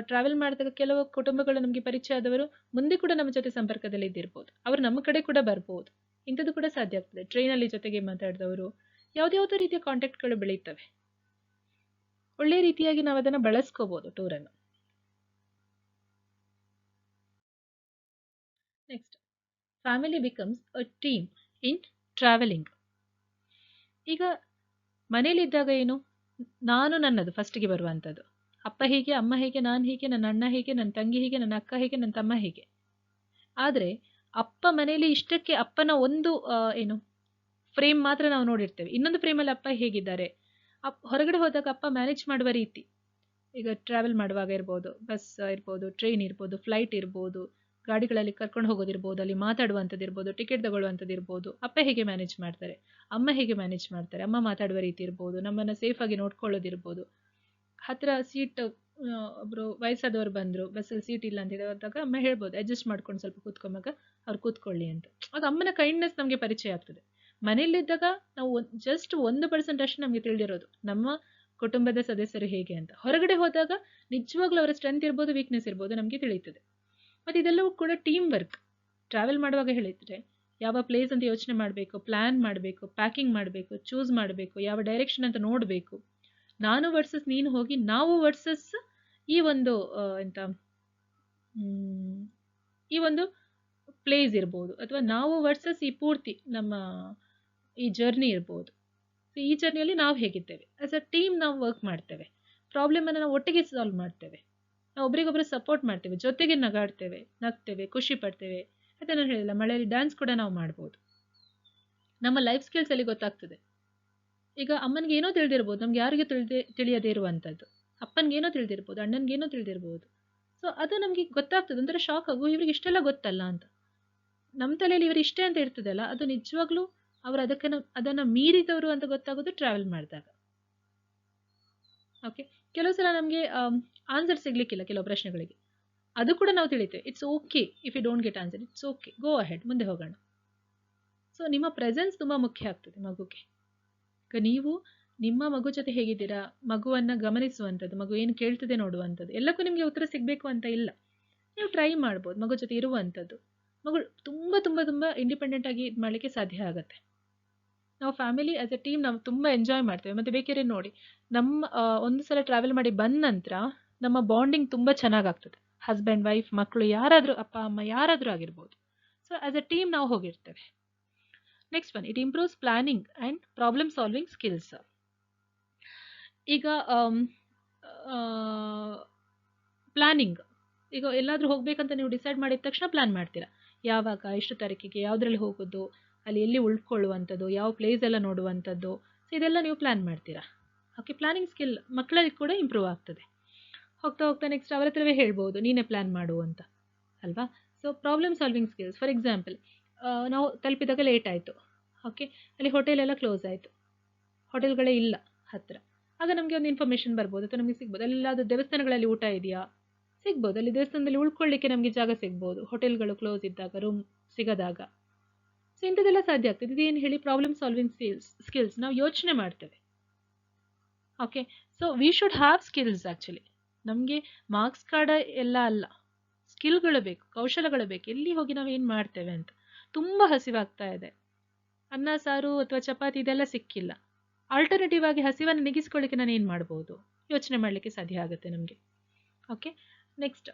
ಟ್ರಾವೆಲ್ ಮಾಡಿದಾಗ ಕೆಲವು ಕುಟುಂಬಗಳು ನಮಗೆ ಪರಿಚಯ ಆದವರು ಮುಂದೆ ಕೂಡ ನಮ್ಮ ಜೊತೆ ಸಂಪರ್ಕದಲ್ಲಿ ಇದ್ದಿರ್ಬೋದು, ಅವರು ನಮ್ಮ ಕಡೆ ಕೂಡ ಬರ್ಬೋದು. ಇಂಥದ್ದು ಕೂಡ ಸಾಧ್ಯ ಆಗ್ತದೆ. ಟ್ರೈನಲ್ಲಿ ಜೊತೆಗೆ ಮಾತಾಡಿದವರು, ಯಾವುದ್ಯಾವುದೋ ರೀತಿಯ ಕಾಂಟ್ಯಾಕ್ಟ್ಗಳು ಬೆಳೀತವೆ. ಒಳ್ಳೆಯ ರೀತಿಯಾಗಿ ನಾವು ಅದನ್ನು ಬಳಸ್ಕೋಬೋದು ಟೂರನ್ನು. Next, family becomes a team in traveling. ಈಗ ಮನೇಲಿದ್ದಾಗ ಏನು, ನಾನು ನನ್ನದು ಫಸ್ಟಿಗೆ ಬರುವಂಥದ್ದು. ಅಪ್ಪ ಹೀಗೆ, ಅಮ್ಮ ಹೀಗೆ, ನಾನು ಹೀಗೆ, ನನ್ನ ಅಣ್ಣ ಹೀಗೆ, ನನ್ನ ತಂಗಿ ಹೀಗೆ, ನನ್ನ ಅಕ್ಕ ಹೀಗೆ, ನನ್ನ ತಮ್ಮ ಹೀಗೆ. ಆದರೆ ಅಪ್ಪ ಮನೇಲಿ ಇಷ್ಟಕ್ಕೆ ಅಪ್ಪನ ಒಂದು ಫ್ರೇಮ್ ಮಾತ್ರ ನಾವು ನೋಡಿರ್ತೇವೆ. ಇನ್ನೊಂದು ಫ್ರೇಮಲ್ಲಿ ಅಪ್ಪ ಹೇಗಿದ್ದಾರೆ, ಹೊರಗಡೆ ಹೋದಾಗ ಅಪ್ಪ ಮ್ಯಾನೇಜ್ ಮಾಡುವ ರೀತಿ, ಈಗ ಟ್ರಾವೆಲ್ ಮಾಡುವಾಗ ಇರ್ಬೋದು, ಬಸ್ ಇರ್ಬೋದು, ಟ್ರೈನ್ ಇರ್ಬೋದು, ಫ್ಲೈಟ್ ಇರ್ಬೋದು, ಗಾಡಿಗಳಲ್ಲಿ ಕರ್ಕೊಂಡು ಹೋಗೋದಿರ್ಬೋದು, ಅಲ್ಲಿ ಮಾತಾಡುವಂಥದ್ದು ಇರ್ಬೋದು, ಟಿಕೆಟ್ ತಗೊಳ್ಳುವಂಥದ್ದು ಇರ್ಬೋದು, ಅಪ್ಪ ಹೇಗೆ ಮ್ಯಾನೇಜ್ ಮಾಡ್ತಾರೆ, ಅಮ್ಮ ಹೇಗೆ ಮ್ಯಾನೇಜ್ ಮಾಡ್ತಾರೆ, ಅಮ್ಮ ಮಾತಾಡುವ ರೀತಿ ಇರ್ಬೋದು, ನಮ್ಮನ್ನು ಸೇಫಾಗಿ ನೋಡ್ಕೊಳ್ಳೋದಿರ್ಬೋದು. ಹತ್ತಿರ ಸೀಟ್ ಒಬ್ಬರು ವಯಸ್ಸಾದವರು ಬಂದರು, ಬಸ್ಸಲ್ಲಿ ಸೀಟ್ ಇಲ್ಲ ಅಂತ ಹೇಳಿದಾಗ ಅಮ್ಮ ಹೇಳ್ಬೋದು ಅಡ್ಜಸ್ಟ್ ಮಾಡ್ಕೊಂಡು ಸ್ವಲ್ಪ ಕೂತ್ಕೊಂಬಾಗ ಅವ್ರು ಕೂತ್ಕೊಳ್ಳಿ ಅಂತ. ಆಗ ಅಮ್ಮನ ಕೈಂಡ್ನೆಸ್ ನಮಗೆ ಪರಿಚಯ ಆಗ್ತದೆ. ಮನೆಯಲ್ಲಿದ್ದಾಗ ನಾವು ಜಸ್ಟ್ 1% ಅಷ್ಟು ನಮಗೆ ತಿಳಿದಿರೋದು ನಮ್ಮ ಕುಟುಂಬದ ಸದಸ್ಯರು ಹೇಗೆ ಅಂತ. ಹೊರಗಡೆ ಹೋದಾಗ ನಿಜವಾಗ್ಲೂ ಅವರ ಸ್ಟ್ರೆಂತ್ ಇರ್ಬೋದು, ವೀಕ್ನೆಸ್ ಇರ್ಬೋದು, ನಮಗೆ ತಿಳಿಯುತ್ತದೆ. ಮತ್ತು ಇದೆಲ್ಲವೂ ಕೂಡ ಟೀಮ್ ವರ್ಕ್. ಟ್ರಾವೆಲ್ ಮಾಡುವಾಗ ಹೇಳಿದರೆ ಯಾವ ಪ್ಲೇಸ್ ಅಂತ ಯೋಚನೆ ಮಾಡಬೇಕು, ಪ್ಲ್ಯಾನ್ ಮಾಡಬೇಕು, ಪ್ಯಾಕಿಂಗ್ ಮಾಡಬೇಕು, ಚೂಸ್ ಮಾಡಬೇಕು, ಯಾವ ಡೈರೆಕ್ಷನ್ ಅಂತ ನೋಡಬೇಕು. ನಾನು ವರ್ಸಸ್ ನೀನು ಹೋಗಿ ನಾವು ವರ್ಸಸ್ ಈ ಒಂದು ಈ ಒಂದು ಪ್ಲೇಸ್ ಇರ್ಬೋದು, ಅಥವಾ ನಾವು ವರ್ಸಸ್ ಈ ಪೂರ್ತಿ ನಮ್ಮ ಈ ಜರ್ನಿ ಇರ್ಬೋದು. ಸೊ ಈ ಜರ್ನಿಯಲ್ಲಿ ನಾವು ಹೇಗಿದ್ದೇವೆ, ಆಸ್ ಅ ಟೀಮ್ ನಾವು ವರ್ಕ್ ಮಾಡ್ತೇವೆ. ಪ್ರಾಬ್ಲಮನ್ನು ನಾವು ಒಟ್ಟಿಗೆ ಸಾಲ್ವ್ ಮಾಡ್ತೇವೆ, ನಾವು ಒಬ್ರಿಗೊಬ್ಬರು ಸಪೋರ್ಟ್ ಮಾಡ್ತೇವೆ, ಜೊತೆಗೆ ನಗಾಡ್ತೇವೆ, ನಗ್ತೇವೆ, ಖುಷಿ ಪಡ್ತೇವೆ. ಅದೇ ನಾನು ಹೇಳಿಲ್ಲ, ಮಳೆಯಲ್ಲಿ ಡ್ಯಾನ್ಸ್ ಕೂಡ ನಾವು ಮಾಡ್ಬೋದು. ನಮ್ಮ ಲೈಫ್ ಸ್ಕಿಲ್ಸ್ ಅಲ್ಲಿ ಗೊತ್ತಾಗ್ತದೆ. ಈಗ ಅಮ್ಮನಿಗೆ ಏನೋ ತಿಳಿದಿರ್ಬೋದು, ನಮ್ಗೆ ಯಾರಿಗೂ ತಿಳಿಯದೇ ಇರುವಂಥದ್ದು, ಅಪ್ಪನಿಗೇನೋ ತಿಳಿದಿರ್ಬೋದು, ಅಣ್ಣನಿಗೇನೋ ತಿಳಿದಿರ್ಬೋದು. ಸೊ ಅದು ನಮಗೆ ಗೊತ್ತಾಗ್ತದೆ, ಒಂಥರ ಶಾಕ್ ಆಗು, ಇವ್ರಿಗೆ ಇಷ್ಟೆಲ್ಲ ಗೊತ್ತಲ್ಲ ಅಂತ. ನಮ್ಮ ತಲೆಯಲ್ಲಿ ಇವರು ಇಷ್ಟೇ ಅಂತ ಇರ್ತದಲ್ಲ, ಅದು ನಿಜವಾಗ್ಲೂ ಅವರು ಅದನ್ನು ಮೀರಿದವರು ಅಂತ ಗೊತ್ತಾಗೋದು ಟ್ರಾವೆಲ್ ಮಾಡಿದಾಗ. ಓಕೆ, ಕೆಲವು ಸಲ ನಮಗೆ ಆನ್ಸರ್ ಸಿಗ್ಲಿಕ್ಕಿಲ್ಲ ಕೆಲವು ಪ್ರಶ್ನೆಗಳಿಗೆ, ಅದು ಕೂಡ ನಾವು ತಿಳಿತೇವೆ. It's okay if you don't get answer, it's okay, go ahead, ಮುಂದೆ ಹೋಗೋಣ. ಸೊ ನಿಮ್ಮ ಪ್ರೆಸೆನ್ಸ್ ತುಂಬ ಮುಖ್ಯ ಆಗ್ತದೆ ಮಗುಗೆ. ಈಗ ನೀವು ನಿಮ್ಮ ಮಗು ಜೊತೆ ಹೇಗಿದ್ದೀರಾ, ಮಗುವನ್ನು ಗಮನಿಸುವಂಥದ್ದು, ಮಗು ಏನು ಕೇಳ್ತದೆ ನೋಡುವಂಥದ್ದು. ಎಲ್ಲಕ್ಕೂ ನಿಮಗೆ ಉತ್ತರ ಸಿಗಬೇಕು ಅಂತ ಇಲ್ಲ, ನೀವು ಟ್ರೈ ಮಾಡ್ಬೋದು ಮಗು ಜೊತೆ ಇರುವಂಥದ್ದು. ಮಗು ತುಂಬ ತುಂಬ ತುಂಬ ಇಂಡಿಪೆಂಡೆಂಟ್ ಆಗಿ ಇದು ಮಾಡಲಿಕ್ಕೆ ಸಾಧ್ಯ ಆಗುತ್ತೆ. ನಾವು ಫ್ಯಾಮಿಲಿ ಆಸ್ ಎ ಟೀಮ್ ನಾವು ತುಂಬ ಎಂಜಾಯ್ ಮಾಡ್ತೇವೆ. ಮತ್ತು ಬೇಕಿದ್ರೆ ನೋಡಿ, ನಮ್ಮ ಒಂದು ಸಲ ಟ್ರಾವೆಲ್ ಮಾಡಿ ಬಂದ ನಂತರ ನಮ್ಮ ಬಾಂಡಿಂಗ್ ತುಂಬ ಚೆನ್ನಾಗಾಗ್ತದೆ. ಹಸ್ಬೆಂಡ್, ವೈಫ್, ಮಕ್ಕಳು, ಯಾರಾದರೂ, ಅಪ್ಪ ಅಮ್ಮ ಯಾರಾದರೂ ಆಗಿರ್ಬೋದು. ಸೊ ಆಸ್ ಎ ಟೀಮ್ ನಾವು ಹೋಗಿರ್ತೇವೆ. Next one, it improves planning and problem solving skills. ಈಗ ಪ್ಲಾನಿಂಗ್, ಈಗ ಎಲ್ಲಾದರೂ ಹೋಗಬೇಕಂತ ನೀವು ಡಿಸೈಡ್ ಮಾಡಿದ ತಕ್ಷಣ ಪ್ಲ್ಯಾನ್ ಮಾಡ್ತೀರಾ, ಯಾವಾಗ, ಎಷ್ಟು ತಾರೀಕಿಗೆ, ಯಾವುದ್ರಲ್ಲಿ ಹೋಗೋದು, ಅಲ್ಲಿ ಎಲ್ಲಿ ಉಳ್ಕೊಳ್ಳುವಂಥದ್ದು, ಯಾವ ಪ್ಲೇಸ್ ಎಲ್ಲ ನೋಡುವಂಥದ್ದು. ಸೊ ಇದೆಲ್ಲ ನೀವು ಪ್ಲ್ಯಾನ್ ಮಾಡ್ತೀರಾ. ಓಕೆ, ಪ್ಲಾನಿಂಗ್ ಸ್ಕಿಲ್ ಮಕ್ಕಳಲ್ಲಿ ಕೂಡ ಇಂಪ್ರೂವ್ ಆಗ್ತದೆ. ಹೋಗ್ತಾ ಹೋಗ್ತಾ ನೆಕ್ಸ್ಟ್ ಅವರ ಹತ್ರವೇ ಹೇಳ್ಬೋದು, ನೀನೇ ಪ್ಲ್ಯಾನ್ ಮಾಡು ಅಂತ, ಅಲ್ವಾ. So problem solving skills, for example, ನಾವು ತಲುಪಿದಾಗ ಲೇಟ್ ಆಯಿತು. ಓಕೆ, ಅಲ್ಲಿ ಹೋಟೆಲೆಲ್ಲ ಕ್ಲೋಸ್ ಆಯಿತು, ಹೋಟೆಲ್ಗಳೇ ಇಲ್ಲ ಹತ್ತಿರ. ಆಗ ನಮಗೆ ಒಂದು ಇನ್ಫಾರ್ಮೇಷನ್ ಬರ್ಬೋದು, ಅಥವಾ ನಮಗೆ ಸಿಗ್ಬೋದು, ಅಲ್ಲೆಲ್ಲಾದರೂ ದೇವಸ್ಥಾನಗಳಲ್ಲಿ ಊಟ ಇದೆಯಾ, ಸಿಗ್ಬೋದು. ಅಲ್ಲಿ ದೇವಸ್ಥಾನದಲ್ಲಿ ಉಳ್ಕೊಳ್ಳಿಕ್ಕೆ ನಮಗೆ ಜಾಗ ಸಿಗ್ಬೋದು, ಹೋಟೆಲ್ಗಳು ಕ್ಲೋಸ್ ಇದ್ದಾಗ, ರೂಮ್ ಸಿಗದಾಗ. ಸೊ ಇಂಥದ್ದೆಲ್ಲ ಸಾಧ್ಯ ಆಗ್ತದೆ. ಇದೇನು ಹೇಳಿ, ಪ್ರಾಬ್ಲಮ್ ಸಾಲ್ವಿಂಗ್ ಸ್ಕಿಲ್ಸ್ ನಾವು ಯೋಚನೆ ಮಾಡ್ತೇವೆ. Okay, so we should have skills. Actually ನಮಗೆ ಮಾರ್ಕ್ಸ್ ಕಾರ್ಡ್ ಎಲ್ಲ ಅಲ್ಲ, ಸ್ಕಿಲ್ಗಳು ಬೇಕು, ಕೌಶಲಗಳು ಬೇಕು. ಎಲ್ಲಿ ಹೋಗಿ ನಾವು ಏನು ಮಾಡ್ತೇವೆ ಅಂತ. ತುಂಬ ಹಸಿವಾಗ್ತಾ ಇದೆ, ಅನ್ನ ಸಾರು ಅಥವಾ ಚಪಾತಿ ಇದೆಲ್ಲ ಸಿಕ್ಕಿಲ್ಲ, ಆಲ್ಟರ್ನೇಟಿವ್ ಆಗಿ ಹಸಿವನ್ನು ನೆಗಿಸ್ಕೊಳ್ಳಿಕ್ಕೆ ನಾನು ಏನು ಮಾಡ್ಬೋದು, ಯೋಚನೆ ಮಾಡಲಿಕ್ಕೆ ಸಾಧ್ಯ ಆಗುತ್ತೆ ನಮಗೆ. Okay, next,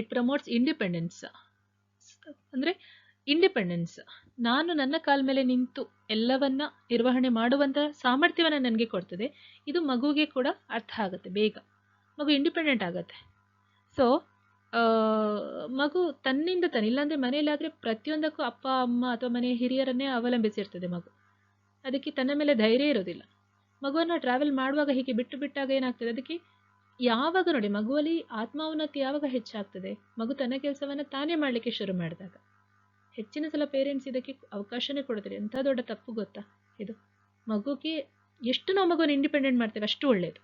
it promotes independence. ಅಂದರೆ ಇಂಡಿಪೆಂಡೆನ್ಸ್, ನಾನು ನನ್ನ ಕಾಲ ಮೇಲೆ ನಿಂತು ಎಲ್ಲವನ್ನ ನಿರ್ವಹಣೆ ಮಾಡುವಂಥ ಸಾಮರ್ಥ್ಯವನ್ನು ನನಗೆ ಕೊಡ್ತದೆ. ಇದು ಮಗುವಿಗೆ ಕೂಡ ಅರ್ಥ ಆಗುತ್ತೆ, ಬೇಗ ಮಗು ಇಂಡಿಪೆಂಡೆಂಟ್ ಆಗುತ್ತೆ. ಸೊ ಮಗು ತನ್ನಿಂದ ತಾನೆ, ಇಲ್ಲಾಂದರೆ ಮನೆಯಲ್ಲಾದರೆ ಪ್ರತಿಯೊಂದಕ್ಕೂ ಅಪ್ಪ ಅಮ್ಮ ಅಥವಾ ಮನೆಯ ಹಿರಿಯರನ್ನೇ ಅವಲಂಬಿಸಿರ್ತದೆ ಮಗು. ಅದಕ್ಕೆ ತನ್ನ ಮೇಲೆ ಧೈರ್ಯ ಇರೋದಿಲ್ಲ. ಮಗುವನ್ನು ಟ್ರಾವೆಲ್ ಮಾಡುವಾಗ ಹೀಗೆ ಬಿಟ್ಟು ಬಿಟ್ಟಾಗ ಏನಾಗ್ತದೆ, ಅದಕ್ಕೆ ಯಾವಾಗ ನೋಡಿ ಮಗುವಲ್ಲಿ ಆತ್ಮಾವನತಿ ಯಾವಾಗ ಹೆಚ್ಚಾಗ್ತದೆ, ಮಗು ತನ್ನ ಕೆಲಸವನ್ನು ತಾನೇ ಮಾಡಲಿಕ್ಕೆ ಶುರು ಮಾಡಿದಾಗ. ಹೆಚ್ಚಿನ ಸಲ ಪೇರೆಂಟ್ಸ್ ಇದಕ್ಕೆ ಅವಕಾಶನೇ ಕೊಡ್ತಾರೆ. ಎಂಥ ದೊಡ್ಡ ತಪ್ಪು ಗೊತ್ತಾ ಇದು. ಮಗುಗೆ ಎಷ್ಟು ನಾವು ಮಗುವನ್ನು ಇಂಡಿಪೆಂಡೆಂಟ್ ಮಾಡ್ತೇವೆ ಅಷ್ಟು ಒಳ್ಳೆಯದು.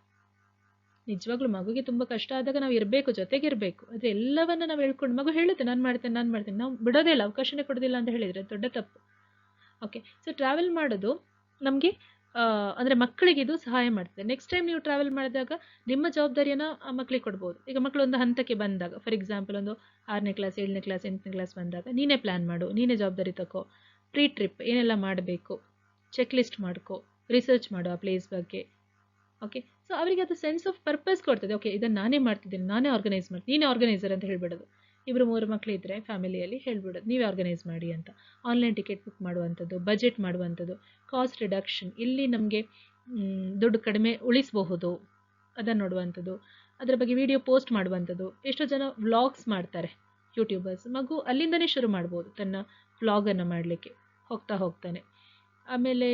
ನಿಜವಾಗ್ಲೂ ಮಗುಗೆ ತುಂಬ ಕಷ್ಟ ಆದಾಗ ನಾವು ಇರಬೇಕು, ಜೊತೆಗಿರಬೇಕು. ಆದರೆ ಎಲ್ಲವನ್ನ ನಾವು ಹೇಳ್ಕೊಂಡು ಮಗು ಹೇಳುತ್ತೆ ನಾನು ಮಾಡ್ತೇನೆ, ನಾವು ಬಿಡೋದೇ ಇಲ್ಲ, ಅವಕಾಶನೇ ಕೊಡೋದಿಲ್ಲ ಅಂತ ಹೇಳಿದರೆ ದೊಡ್ಡ ತಪ್ಪು. ಓಕೆ, ಸೊ ಟ್ರಾವೆಲ್ ಮಾಡೋದು ನಮಗೆ ಅಂದರೆ ಮಕ್ಕಳಿಗೆ ಇದು ಸಹಾಯ ಮಾಡ್ತದೆ. ನೆಕ್ಸ್ಟ್ ಟೈಮ್ ನೀವು ಟ್ರಾವೆಲ್ ಮಾಡಿದಾಗ ನಿಮ್ಮ ಜವಾಬ್ದಾರಿಯನ್ನು ಆ ಮಕ್ಕಳಿಗೆ ಕೊಡ್ಬೋದು. ಈಗ ಮಕ್ಕಳು ಒಂದು ಹಂತಕ್ಕೆ ಬಂದಾಗ, ಫಾರ್ ಎಕ್ಸಾಂಪಲ್ ಒಂದು 6ನೇ ಕ್ಲಾಸ್, 7ನೇ ಕ್ಲಾಸ್, 8ನೇ ಕ್ಲಾಸ್ ಬಂದಾಗ, ನೀನೇ ಪ್ಲ್ಯಾನ್ ಮಾಡು, ನೀನೇ ಜವಾಬ್ದಾರಿ ತಗೋ, ಪ್ರೀ ಟ್ರಿಪ್ ಏನೆಲ್ಲ ಮಾಡಬೇಕು ಚೆಕ್ ಲಿಸ್ಟ್ ಮಾಡ್ಕೋ, ರಿಸರ್ಚ್ ಮಾಡು ಆ ಪ್ಲೇಸ್ ಬಗ್ಗೆ. ಓಕೆ, ಸೊ ಅವರಿಗೆ ಅದು ಸೆನ್ಸ್ ಆಫ್ ಪರ್ಪಸ್ ಕೊಡ್ತದೆ. ಓಕೆ, ಇದನ್ನು ನಾನೇ ಮಾಡ್ತಿದ್ದೀನಿ, ನಾನೇ ಆರ್ಗನೈಸ್ ಮಾಡ್ತೀನಿ, ನೀನೇ ಆರ್ಗನೈಸರ್ ಅಂತ ಹೇಳ್ಬಿಡೋದು. 2-3 ಮಕ್ಕಳಿದ್ರೆ ಫ್ಯಾಮಿಲಿಯಲ್ಲಿ ಹೇಳ್ಬಿಡೋದು, ನೀವೇ ಆರ್ಗನೈಸ್ ಮಾಡಿ ಅಂತ. ಆನ್ಲೈನ್ ಟಿಕೆಟ್ ಬುಕ್ ಮಾಡುವಂಥದ್ದು, ಬಜೆಟ್ ಮಾಡುವಂಥದ್ದು, ಕಾಸ್ಟ್ ರಿಡಕ್ಷನ್, ಇಲ್ಲಿ ನಮಗೆ ದುಡ್ಡು ಕಡಿಮೆ ಉಳಿಸಬಹುದು ಅದನ್ನು ನೋಡುವಂಥದ್ದು, ಅದರ ಬಗ್ಗೆ ವಿಡಿಯೋ ಪೋಸ್ಟ್ ಮಾಡುವಂಥದ್ದು. ಎಷ್ಟೋ ಜನ ವ್ಲಾಗ್ಸ್ ಮಾಡ್ತಾರೆ ಯೂಟ್ಯೂಬರ್ಸ್, ಮಗು ಅಲ್ಲಿಂದನೇ ಶುರು ಮಾಡ್ಬೋದು ತನ್ನ ವ್ಲಾಗನ್ನು ಮಾಡಲಿಕ್ಕೆ ಹೋಗ್ತಾನೆ. ಆಮೇಲೆ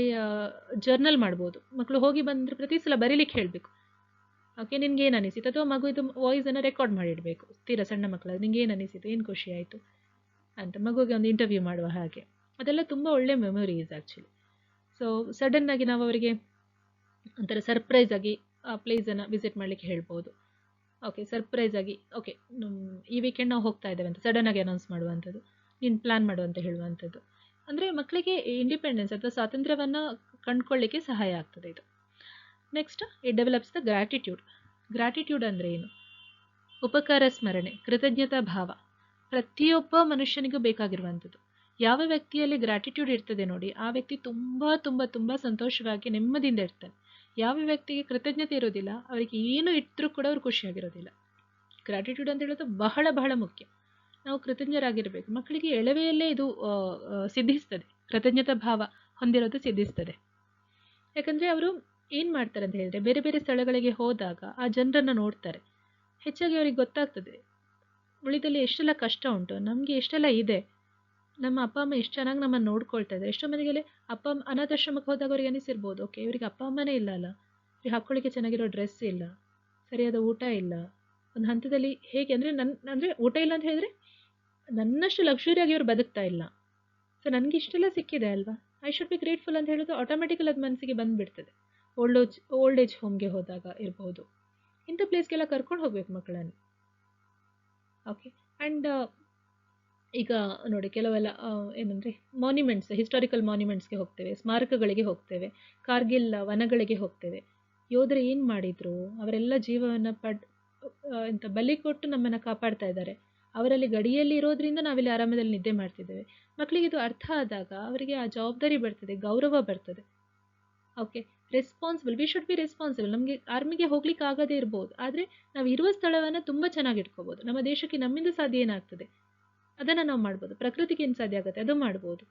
ಜರ್ನಲ್ ಮಾಡ್ಬೋದು. ಮಕ್ಕಳು ಹೋಗಿ ಬಂದರೆ ಪ್ರತಿ ಸಲ ಬರೀಲಿಕ್ಕೆ ಹೇಳಬೇಕು. ಓಕೆ, ನಿನ್ಗೆ ಏನು ಅನಿಸಿತು, ಅಥವಾ ಮಗು ಇದು ವಾಯ್ಸನ್ನು ರೆಕಾರ್ಡ್ ಮಾಡಿಡಬೇಕು. ತೀರಾ ಸಣ್ಣ ಮಕ್ಕಳು ನಿಂಗೆ ಏನು ಅನಿಸಿತು, ಏನು ಖುಷಿ ಆಯಿತು ಅಂತ ಮಗುವಿಗೆ ಒಂದು ಇಂಟರ್ವ್ಯೂ ಮಾಡುವ ಹಾಗೆ. ಅದೆಲ್ಲ ತುಂಬ ಒಳ್ಳೆ ಮೆಮೊರೀಸ್ ಆ್ಯಕ್ಚುಲಿ. ಸೊ ಸಡನ್ನಾಗಿ ನಾವು ಅವರಿಗೆ ಒಂಥರ ಸರ್ಪ್ರೈಸ್ ಆಗಿ ಆ ಪ್ಲೇಸನ್ನು ವಿಸಿಟ್ ಮಾಡಲಿಕ್ಕೆ ಹೇಳ್ಬೋದು. ಓಕೆ, ಸರ್ಪ್ರೈಸ್ ಆಗಿ ಓಕೆ ಈ ವೀಕೆಂಡ್ ನಾವು ಹೋಗ್ತಾ ಇದ್ದೇವೆ ಅಂತ ಸಡನ್ನಾಗಿ ಅನೌನ್ಸ್ ಮಾಡುವಂಥದ್ದು, ನೀನು ಪ್ಲ್ಯಾನ್ ಮಾಡುವಂತ ಹೇಳುವಂಥದ್ದು. ಅಂದರೆ ಮಕ್ಕಳಿಗೆ ಇಂಡಿಪೆಂಡೆನ್ಸ್ ಅಥವಾ ಸ್ವಾತಂತ್ರ್ಯವನ್ನು ಕಂಡುಕೊಳ್ಳಿಕ್ಕೆ ಸಹಾಯ ಆಗ್ತದೆ ಇದು. Next, it develops the gratitude. Gratitude ಅಂದರೆ ಏನು? ಉಪಕಾರ ಸ್ಮರಣೆ, ಕೃತಜ್ಞತಾ ಭಾವ ಪ್ರತಿಯೊಬ್ಬ ಮನುಷ್ಯನಿಗೂ ಬೇಕಾಗಿರುವಂಥದ್ದು. ಯಾವ ವ್ಯಕ್ತಿಯಲ್ಲಿ ಗ್ರ್ಯಾಟಿಟ್ಯೂಡ್ ಇರ್ತದೆ ನೋಡಿ, ಆ ವ್ಯಕ್ತಿ ತುಂಬ ತುಂಬ ತುಂಬ ಸಂತೋಷವಾಗಿ ನೆಮ್ಮದಿಯಿಂದ ಇರ್ತಾನೆ. ಯಾವ ವ್ಯಕ್ತಿಗೆ ಕೃತಜ್ಞತೆ ಇರೋದಿಲ್ಲ, ಅವರಿಗೆ ಏನು ಇಟ್ಟರೂ ಕೂಡ ಅವ್ರು ಖುಷಿಯಾಗಿರೋದಿಲ್ಲ. ಗ್ರ್ಯಾಟಿಟ್ಯೂಡ್ ಅಂತ ಹೇಳೋದು ಬಹಳ ಬಹಳ ಮುಖ್ಯ. ನಾವು ಕೃತಜ್ಞರಾಗಿರಬೇಕು. ಮಕ್ಕಳಿಗೆ ಎಳವೆಯಲ್ಲೇ ಇದು ಸಿದ್ಧಿಸ್ತದೆ, ಕೃತಜ್ಞತಾ ಭಾವ ಹೊಂದಿರೋದು ಸಿದ್ಧಿಸ್ತದೆ. ಯಾಕಂದರೆ ಅವರು ಏನು ಮಾಡ್ತಾರೆ ಅಂತ ಹೇಳಿದರೆ, ಬೇರೆ ಬೇರೆ ಸ್ಥಳಗಳಿಗೆ ಹೋದಾಗ ಆ ಜನರನ್ನು ನೋಡ್ತಾರೆ. ಹೆಚ್ಚಾಗಿ ಅವ್ರಿಗೆ ಗೊತ್ತಾಗ್ತದೆ ಉಳಿದಲ್ಲಿ ಎಷ್ಟೆಲ್ಲ ಕಷ್ಟ ಉಂಟು, ನಮಗೆ ಎಷ್ಟೆಲ್ಲ ಇದೆ, ನಮ್ಮ ಅಪ್ಪ ಅಮ್ಮ ಎಷ್ಟು ಚೆನ್ನಾಗಿ ನಮ್ಮನ್ನು ನೋಡ್ಕೊಳ್ತಾ ಇದ್ದಾರೆ. ಎಷ್ಟೋ ಮನೆಗೆ ಅಪ್ಪ ಅಮ್ಮ ಅನಾಥಾಶ್ರಮಕ್ಕೆ ಹೋದಾಗ ಅವ್ರಿಗೆ ಅನಿಸಿರ್ಬೋದು, ಓಕೆ ಇವರಿಗೆ ಅಪ್ಪ ಅಮ್ಮನೇ ಇಲ್ಲ ಅಲ್ಲ, ಇವ್ರಿಗೆ ಹಾಕ್ಕೊಳ್ಳಿಕ್ಕೆ ಚೆನ್ನಾಗಿರೋ ಡ್ರೆಸ್ ಇಲ್ಲ, ಸರಿಯಾದ ಊಟ ಇಲ್ಲ. ಒಂದು ಹಂತದಲ್ಲಿ ಹೇಗೆ ಅಂದರೆ ಊಟ ಇಲ್ಲ ಅಂತ ಹೇಳಿದ್ರೆ ನನ್ನಷ್ಟು ಲಕ್ಸುರಿಯಾಗಿ ಇವರು ಬದುಕ್ತಾ ಇಲ್ಲ. ಸೊ ನನಗೆ ಇಷ್ಟೆಲ್ಲ ಸಿಕ್ಕಿದೆ ಅಲ್ವಾ, ಐ ಶುಡ್ ಬಿ ಗ್ರೇಟ್ಫುಲ್ ಅಂತ ಹೇಳೋದು ಆಟೋಮೆಟಿಕಲ್ ಅದು ಮನಸ್ಸಿಗೆ ಬಂದುಬಿಡ್ತದೆ. ಓಲ್ಡ್ ಏಜ್ ಹೋಮ್ಗೆ ಹೋದಾಗ ಇರ್ಬೋದು, ಇಂಥ ಪ್ಲೇಸ್ಗೆಲ್ಲ ಕರ್ಕೊಂಡು ಹೋಗ್ಬೇಕು ಮಕ್ಕಳನ್ನು. ಓಕೆ, ಆ್ಯಂಡ್ ಈಗ ನೋಡಿ ಕೆಲವೆಲ್ಲ ಏನಂದರೆ ಮಾನ್ಯುಮೆಂಟ್ಸ್, ಹಿಸ್ಟಾರಿಕಲ್ ಮಾನ್ಯುಮೆಂಟ್ಸ್ಗೆ ಹೋಗ್ತೇವೆ, ಸ್ಮಾರಕಗಳಿಗೆ ಹೋಗ್ತೇವೆ, ಕಾರ್ಗಿಲ್ ವನಗಳಿಗೆ ಹೋಗ್ತೇವೆ. ಯೋಧರು ಏನು ಮಾಡಿದರು, ಅವರೆಲ್ಲ ಜೀವವನ್ನು ಎಂತ ಬಲಿ ಕೊಟ್ಟು ನಮ್ಮನ್ನು ಕಾಪಾಡ್ತಾ ಇದ್ದಾರೆ. ಅವರಲ್ಲಿ ಗಡಿಯಲ್ಲಿ ಇರೋದ್ರಿಂದ ನಾವಿಲ್ಲಿ ಆರಾಮದಲ್ಲಿ ನಿದ್ದೆ ಮಾಡ್ತಿದ್ದೇವೆ. ಮಕ್ಕಳಿಗೆ ಇದು ಅರ್ಥ ಆದಾಗ ಅವರಿಗೆ ಆ ಜವಾಬ್ದಾರಿ ಬರ್ತದೆ, ಗೌರವ ಬರ್ತದೆ. Okay, responsible, we should be responsible. ನಮಗೆ ಆರ್ಮಿಗೆ ಹೋಗ್ಲಿಕ್ಕೆ ಆಗದೇ ಇರ್ಬೋದು, ಆದರೆ ನಾವು ಇರುವ ಸ್ಥಳವನ್ನು ತುಂಬ ಚೆನ್ನಾಗಿ ಇಟ್ಕೋಬೋದು. ನಮ್ಮ ದೇಶಕ್ಕೆ ನಮ್ಮಿಂದ ಸಾಧ್ಯ ಏನಾಗ್ತದೆ ಅದನ್ನು ನಾವು ಮಾಡ್ಬೋದು. ಪ್ರಕೃತಿಗೆ ಏನು ಸಾಧ್ಯ ಆಗುತ್ತೆ ಅದು ಮಾಡ್ಬೋದು.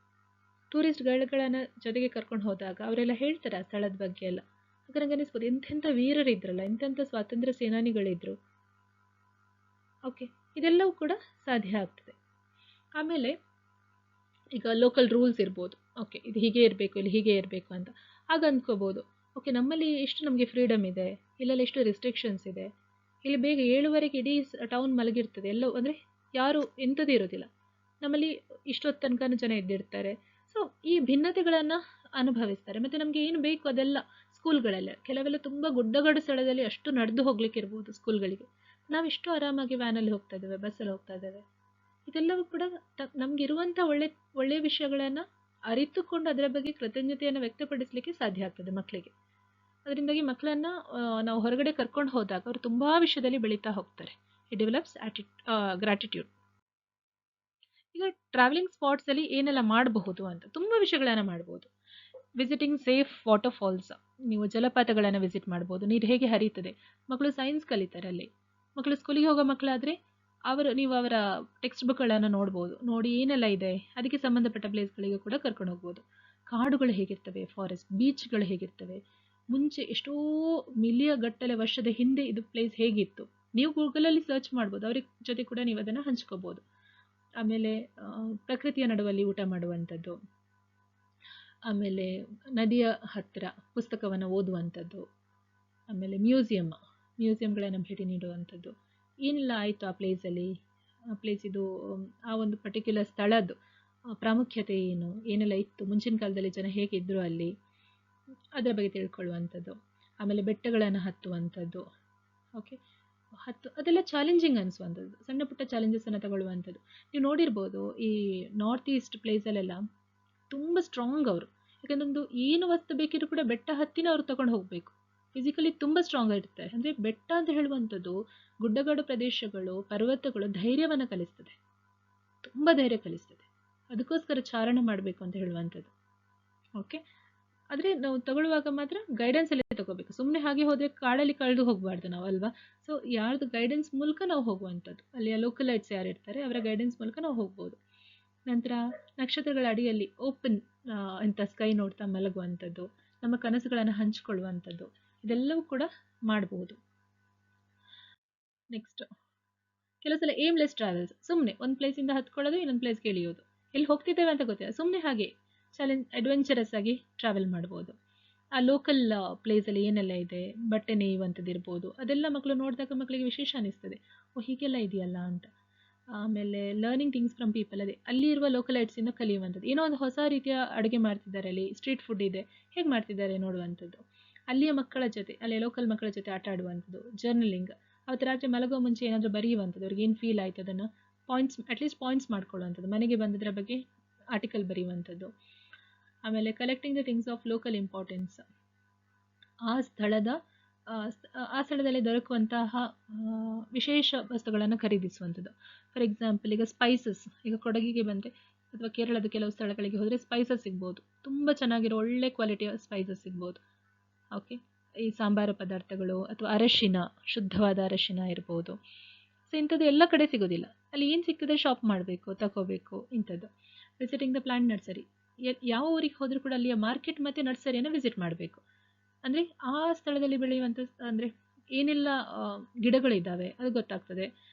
ಟೂರಿಸ್ಟ್ ಗೈಡ್ಗಳನ್ನು ಜೊತೆಗೆ ಕರ್ಕೊಂಡು ಹೋದಾಗ ಅವರೆಲ್ಲ ಹೇಳ್ತಾರೆ ಆ ಸ್ಥಳದ ಬಗ್ಗೆ ಎಲ್ಲ. ಆಗ ನಂಗೆ ಅನಿಸ್ಬೋದು, ಎಂತೆಂಥ ವೀರರಿದ್ರಲ್ಲ, ಎಂತೆಂಥ ಸ್ವಾತಂತ್ರ್ಯ ಸೇನಾನಿಗಳಿದ್ರು. ಓಕೆ, ಇದೆಲ್ಲವೂ ಕೂಡ ಸಾಧ್ಯ ಆಗ್ತದೆ. ಆಮೇಲೆ ಈಗ ಲೋಕಲ್ ರೂಲ್ಸ್ ಇರ್ಬೋದು, ಓಕೆ ಇದು ಹೀಗೆ ಇರಬೇಕು, ಇಲ್ಲಿ ಹೀಗೆ ಇರಬೇಕು ಅಂತ. ಆಗ ಅಂದ್ಕೋಬೋದು, ಓಕೆ ನಮ್ಮಲ್ಲಿ ಎಷ್ಟು ನಮಗೆ ಫ್ರೀಡಮ್ ಇದೆ, ಇಲ್ಲೆಲ್ಲ ಎಷ್ಟು ರಿಸ್ಟ್ರಿಕ್ಷನ್ಸ್ ಇದೆ. ಇಲ್ಲಿ ಬೇಗ 7:15 ಇಡೀ ಟೌನ್ ಮಲಗಿರ್ತದೆ, ಎಲ್ಲೋ ಅಂದರೆ ಯಾರು ಎಂಥದ್ದು ಇರೋದಿಲ್ಲ. ನಮ್ಮಲ್ಲಿ ಇಷ್ಟೊತ್ತು ತನಕ ಜನ ಎದ್ದಿರ್ತಾರೆ. ಸೊ ಈ ಭಿನ್ನತೆಗಳನ್ನು ಅನುಭವಿಸ್ತಾರೆ. ಮತ್ತು ನಮಗೆ ಏನು ಬೇಕು ಅದೆಲ್ಲ ಸ್ಕೂಲ್ಗಳಲ್ಲೇ, ಕೆಲವೆಲ್ಲ ತುಂಬ ಗುಡ್ಡಗಾಡು ಸ್ಥಳದಲ್ಲಿ ಅಷ್ಟು ನಡೆದು ಹೋಗ್ಲಿಕ್ಕೆ ಇರ್ಬೋದು ಸ್ಕೂಲ್ಗಳಿಗೆ. ನಾವಿಷ್ಟು ಆರಾಮಾಗಿ ವ್ಯಾನಲ್ಲಿ ಹೋಗ್ತಾ ಇದ್ದೇವೆ, ಬಸ್ಸಲ್ಲಿ ಹೋಗ್ತಾ ಇದ್ದೇವೆ. ಇದೆಲ್ಲವೂ ಕೂಡ ನಮಗಿರುವಂಥ ಒಳ್ಳೆಯ ವಿಷಯಗಳನ್ನು ಅರಿತುಕೊಂಡು ಅದರ ಬಗ್ಗೆ ಕೃತಜ್ಞತೆಯನ್ನು ವ್ಯಕ್ತಪಡಿಸಲಿಕ್ಕೆ ಸಾಧ್ಯ ಆಗ್ತದೆ ಮಕ್ಕಳಿಗೆ. ಅದರಿಂದಾಗಿ ಮಕ್ಕಳನ್ನು ನಾವು ಹೊರಗಡೆ ಕರ್ಕೊಂಡು ಹೋದಾಗ ಅವರು ತುಂಬ ವಿಷಯದಲ್ಲಿ ಬೆಳೀತಾ ಹೋಗ್ತಾರೆ. It develops gratitude. ಈಗ ಟ್ರಾವೆಲಿಂಗ್ ಸ್ಪಾಟ್ಸಲ್ಲಿ ಏನೆಲ್ಲ ಮಾಡಬಹುದು ಅಂತ ತುಂಬ ವಿಷಯಗಳನ್ನು ಮಾಡ್ಬೋದು. ವಿಸಿಟಿಂಗ್ ಸೇಫ್ ವಾಟರ್ ಫಾಲ್ಸ್, ನೀವು ಜಲಪಾತಗಳನ್ನು ವಿಸಿಟ್ ಮಾಡ್ಬೋದು. ನೀರು ಹೇಗೆ ಹರಿಯುತ್ತದೆ, ಮಕ್ಕಳು ಸೈನ್ಸ್ ಕಲಿತಾರೆ ಅಲ್ಲಿ. ಮಕ್ಕಳು ಸ್ಕೂಲಿಗೆ ಹೋಗೋ ಮಕ್ಕಳಾದರೆ ನೀವು ಅವರ ಟೆಕ್ಸ್ಟ್ ಬುಕ್ಗಳನ್ನು ನೋಡ್ಬೋದು, ನೋಡಿ ಏನೆಲ್ಲ ಇದೆ ಅದಕ್ಕೆ ಸಂಬಂಧಪಟ್ಟ ಪ್ಲೇಸ್ಗಳಿಗೆ ಕೂಡ ಕರ್ಕೊಂಡು ಹೋಗ್ಬೋದು. ಕಾಡುಗಳು ಹೇಗಿರ್ತವೆ, ಫಾರೆಸ್ಟ್, ಬೀಚ್ಗಳು ಹೇಗಿರ್ತವೆ, ಮುಂಚೆ ಎಷ್ಟೋ ಗಟ್ಟಲೆ ವರ್ಷದ ಹಿಂದೆ ಇದು ಪ್ಲೇಸ್ ಹೇಗಿತ್ತು, ನೀವು ಗೂಗಲಲ್ಲಿ ಸರ್ಚ್ ಮಾಡ್ಬೋದು. ಅವ್ರ ಜೊತೆ ಕೂಡ ನೀವು ಅದನ್ನು ಹಂಚ್ಕೋಬೋದು. ಆಮೇಲೆ ಪ್ರಕೃತಿಯ ನಡುವಲ್ಲಿ ಊಟ ಮಾಡುವಂಥದ್ದು, ಆಮೇಲೆ ನದಿಯ ಹತ್ತಿರ ಪುಸ್ತಕವನ್ನು ಓದುವಂಥದ್ದು, ಆಮೇಲೆ ಮ್ಯೂಸಿಯಂಗಳನ್ನು ಭೇಟಿ ನೀಡುವಂಥದ್ದು. ಏನೆಲ್ಲ ಆಯಿತು ಆ ಪ್ಲೇಸಲ್ಲಿ, ಆ ಪ್ಲೇಸಿದು ಆ ಒಂದು ಪರ್ಟಿಕ್ಯುಲರ್ ಸ್ಥಳದ್ದು ಪ್ರಾಮುಖ್ಯತೆ ಏನು, ಏನೆಲ್ಲ ಇತ್ತು, ಮುಂಚಿನ ಕಾಲದಲ್ಲಿ ಜನ ಹೇಗಿದ್ದರು ಅಲ್ಲಿ, ಅದರ ಬಗ್ಗೆ ತಿಳ್ಕೊಳ್ಳುವಂಥದ್ದು. ಆಮೇಲೆ ಬೆಟ್ಟಗಳನ್ನು ಹತ್ತುವಂಥದ್ದು. ಓಕೆ, ಅದೆಲ್ಲ ಚಾಲೆಂಜಿಂಗ್ ಅನಿಸುವಂಥದ್ದು, ಸಣ್ಣ ಪುಟ್ಟ ಚಾಲೆಂಜಸನ್ನು ತಗೊಳ್ಳುವಂಥದ್ದು. ನೀವು ನೋಡಿರ್ಬೋದು ಈ ನಾರ್ತ್ ಈಸ್ಟ್ ಪ್ಲೇಸಲ್ಲೆಲ್ಲ ತುಂಬ ಸ್ಟ್ರಾಂಗ್ ಅವರು. ಯಾಕಂದ್ರೆ ಒಂದು ಏನು ವಸ್ತು ಬೇಕಿದ್ರು ಕೂಡ ಬೆಟ್ಟ ಹತ್ತಿನ ಅವ್ರು ತಗೊಂಡು ಹೋಗಬೇಕು. ಫಿಸಿಕಲಿ ತುಂಬ ಸ್ಟ್ರಾಂಗ್ ಆಗಿರ್ತಾರೆ. ಅಂದರೆ ಬೆಟ್ಟ ಅಂತ ಹೇಳುವಂಥದ್ದು, ಗುಡ್ಡಗಾಡು ಪ್ರದೇಶಗಳು, ಪರ್ವತಗಳು ಧೈರ್ಯವನ್ನು ಕಲಿಸ್ತದೆ, ತುಂಬ ಧೈರ್ಯ ಕಲಿಸ್ತದೆ. ಅದಕ್ಕೋಸ್ಕರ ಚಾರಣ ಮಾಡಬೇಕು ಅಂತ ಹೇಳುವಂಥದ್ದು. ಓಕೆ, ಆದರೆ ನಾವು ತಗೊಳ್ಳುವಾಗ ಮಾತ್ರ ಗೈಡೆನ್ಸಲ್ಲಿ ತಗೋಬೇಕು. ಸುಮ್ಮನೆ ಹಾಗೆ ಹೋದರೆ ಕಾಡಲ್ಲಿ ಕಳೆದು ಹೋಗಬಾರ್ದು ನಾವು ಅಲ್ವಾ. ಸೊ ಯಾರ್ದು ಗೈಡೆನ್ಸ್ ಮೂಲಕ ನಾವು ಹೋಗುವಂಥದ್ದು, ಅಲ್ಲಿಯ ಲೋಕಲೈಟ್ಸ್ ಯಾರು ಇರ್ತಾರೆ ಅವರ ಗೈಡೆನ್ಸ್ ಮೂಲಕ ನಾವು ಹೋಗ್ಬೋದು. ನಂತರ ನಕ್ಷತ್ರಗಳ ಅಡಿಯಲ್ಲಿ ಓಪನ್ ಅಂತ ಸ್ಕೈ ನೋಡ್ತಾ ಮಲಗುವಂಥದ್ದು, ನಮ್ಮ ಕನಸುಗಳನ್ನು ಹಂಚಿಕೊಳ್ಳುವಂಥದ್ದು, ಇದೆಲ್ಲವೂ ಕೂಡ ಮಾಡಬಹುದು. ನೆಕ್ಸ್ಟ್, ಕೆಲವು ಸಲ ಏಮ್ಲೆಸ್ ಟ್ರಾವೆಲ್ಸ್, ಸುಮ್ಮನೆ ಒಂದು ಪ್ಲೇಸಿಂದ ಹತ್ಕೊಳ್ಳೋದು ಇನ್ನೊಂದು ಪ್ಲೇಸ್ಗೆ ಇಳಿಯೋದು, ಎಲ್ಲಿ ಹೋಗ್ತಿದ್ದೇವೆ ಅಂತ ಗೊತ್ತಿಲ್ಲ, ಸುಮ್ಮನೆ ಹಾಗೆ ಅಡ್ವೆಂಚರಸ್ ಆಗಿ ಟ್ರಾವೆಲ್ ಮಾಡ್ಬೋದು. ಆ ಲೋಕಲ್ ಪ್ಲೇಸಲ್ಲಿ ಏನೆಲ್ಲ ಇದೆ, ಬಟ್ಟೆ ನೇಯುವಂಥದ್ದು ಇರ್ಬೋದು, ಅದೆಲ್ಲ ಮಕ್ಕಳು ನೋಡಿದಾಗ ಮಕ್ಕಳಿಗೆ ವಿಶೇಷ ಅನಿಸ್ತದೆ, ಓ ಹೀಗೆಲ್ಲ ಇದೆಯಲ್ಲ ಅಂತ. ಆಮೇಲೆ ಲರ್ನಿಂಗ್ ಥಿಂಗ್ಸ್ ಫ್ರಮ್ ಪೀಪಲ್, ಅದೇ ಅಲ್ಲಿ ಇರುವ ಲೋಕಲೈಟ್ಸಿಂದ ಕಲಿಯುವಂಥದ್ದು, ಏನೋ ಒಂದು ಹೊಸ ರೀತಿಯ ಅಡುಗೆ ಮಾಡ್ತಿದ್ದಾರೆ, ಅಲ್ಲಿ ಸ್ಟ್ರೀಟ್ ಫುಡ್ ಇದೆ, ಹೇಗೆ ಮಾಡ್ತಿದ್ದಾರೆ ನೋಡುವಂಥದ್ದು, ಅಲ್ಲಿಯ ಮಕ್ಕಳ ಜೊತೆ, ಅಲ್ಲಿಯ ಲೋಕಲ್ ಮಕ್ಕಳ ಜೊತೆ ಆಟ ಆಡುವಂಥದ್ದು, ಜರ್ನಲಿಂಗ್, ಅವತ್ತು ರಾತ್ರಿ ಮಲಗೋ ಮುಂಚೆ ಏನಾದರೂ ಬರೆಯುವಂಥದ್ದು, ಅವ್ರಿಗೆ ಏನು ಫೀಲ್ ಆಯಿತು ಅದನ್ನು ಅಟ್ಲೀಸ್ಟ್ ಪಾಯಿಂಟ್ಸ್ ಮಾಡ್ಕೊಳ್ಳುವಂಥದ್ದು, ಮನೆಗೆ ಬಂದಿದ್ದರ ಬಗ್ಗೆ ಆರ್ಟಿಕಲ್ ಬರೆಯುವಂಥದ್ದು. ಆಮೇಲೆ collecting the things of local importance, ಆ ಸ್ಥಳದಲ್ಲಿ ದೊರಕುವಂತಹ ವಿಶೇಷ ವಸ್ತುಗಳನ್ನು ಖರೀದಿಸುವಂಥದ್ದು. ಫಾರ್ ಎಕ್ಸಾಂಪಲ್, ಈಗ ಸ್ಪೈಸಸ್, ಈಗ ಕೊಡಗಿಗೆ ಬಂದರೆ ಅಥವಾ ಕೇರಳದ ಕೆಲವು ಸ್ಥಳಗಳಿಗೆ ಹೋದರೆ ಸ್ಪೈಸಸ್ ಸಿಗ್ಬೋದು, ತುಂಬ ಚೆನ್ನಾಗಿರೋ ಒಳ್ಳೆ ಕ್ವಾಲಿಟಿಯ ಸ್ಪೈಸಸ್ ಸಿಗ್ಬೋದು. ಓಕೆ, ಈ ಸಾಂಬಾರು ಪದಾರ್ಥಗಳು ಅಥವಾ ಅರಶಿನ, ಶುದ್ಧವಾದ ಅರಶಿನ ಇರ್ಬೋದು. ಸೊ ಇಂಥದ್ದು ಎಲ್ಲ ಕಡೆ ಸಿಗೋದಿಲ್ಲ, ಅಲ್ಲಿ ಏನು ಸಿಗ್ತದೆ ಶಾಪ್ ಮಾಡಬೇಕು, ತಗೋಬೇಕು ಇಂಥದ್ದು. ವಿಸಿಟಿಂಗ್ ದ ಪ್ಲಾಂಟ್ ನರ್ಸರಿ, ಯಾವ ಊರಿಗೆ ಹೋದರೂ ಕೂಡ ಅಲ್ಲಿಯ ಮಾರ್ಕೆಟ್ ಮತ್ತು ನರ್ಸರಿಯನ್ನು ವಿಸಿಟ್ ಮಾಡಬೇಕು. ಅಂದರೆ ಆ ಸ್ಥಳದಲ್ಲಿ ಬೆಳೆಯುವಂಥ, ಅಂದರೆ ಏನೆಲ್ಲ ಗಿಡಗಳಿದ್ದಾವೆ ಅದು ಗೊತ್ತಾಗ್ತದೆ.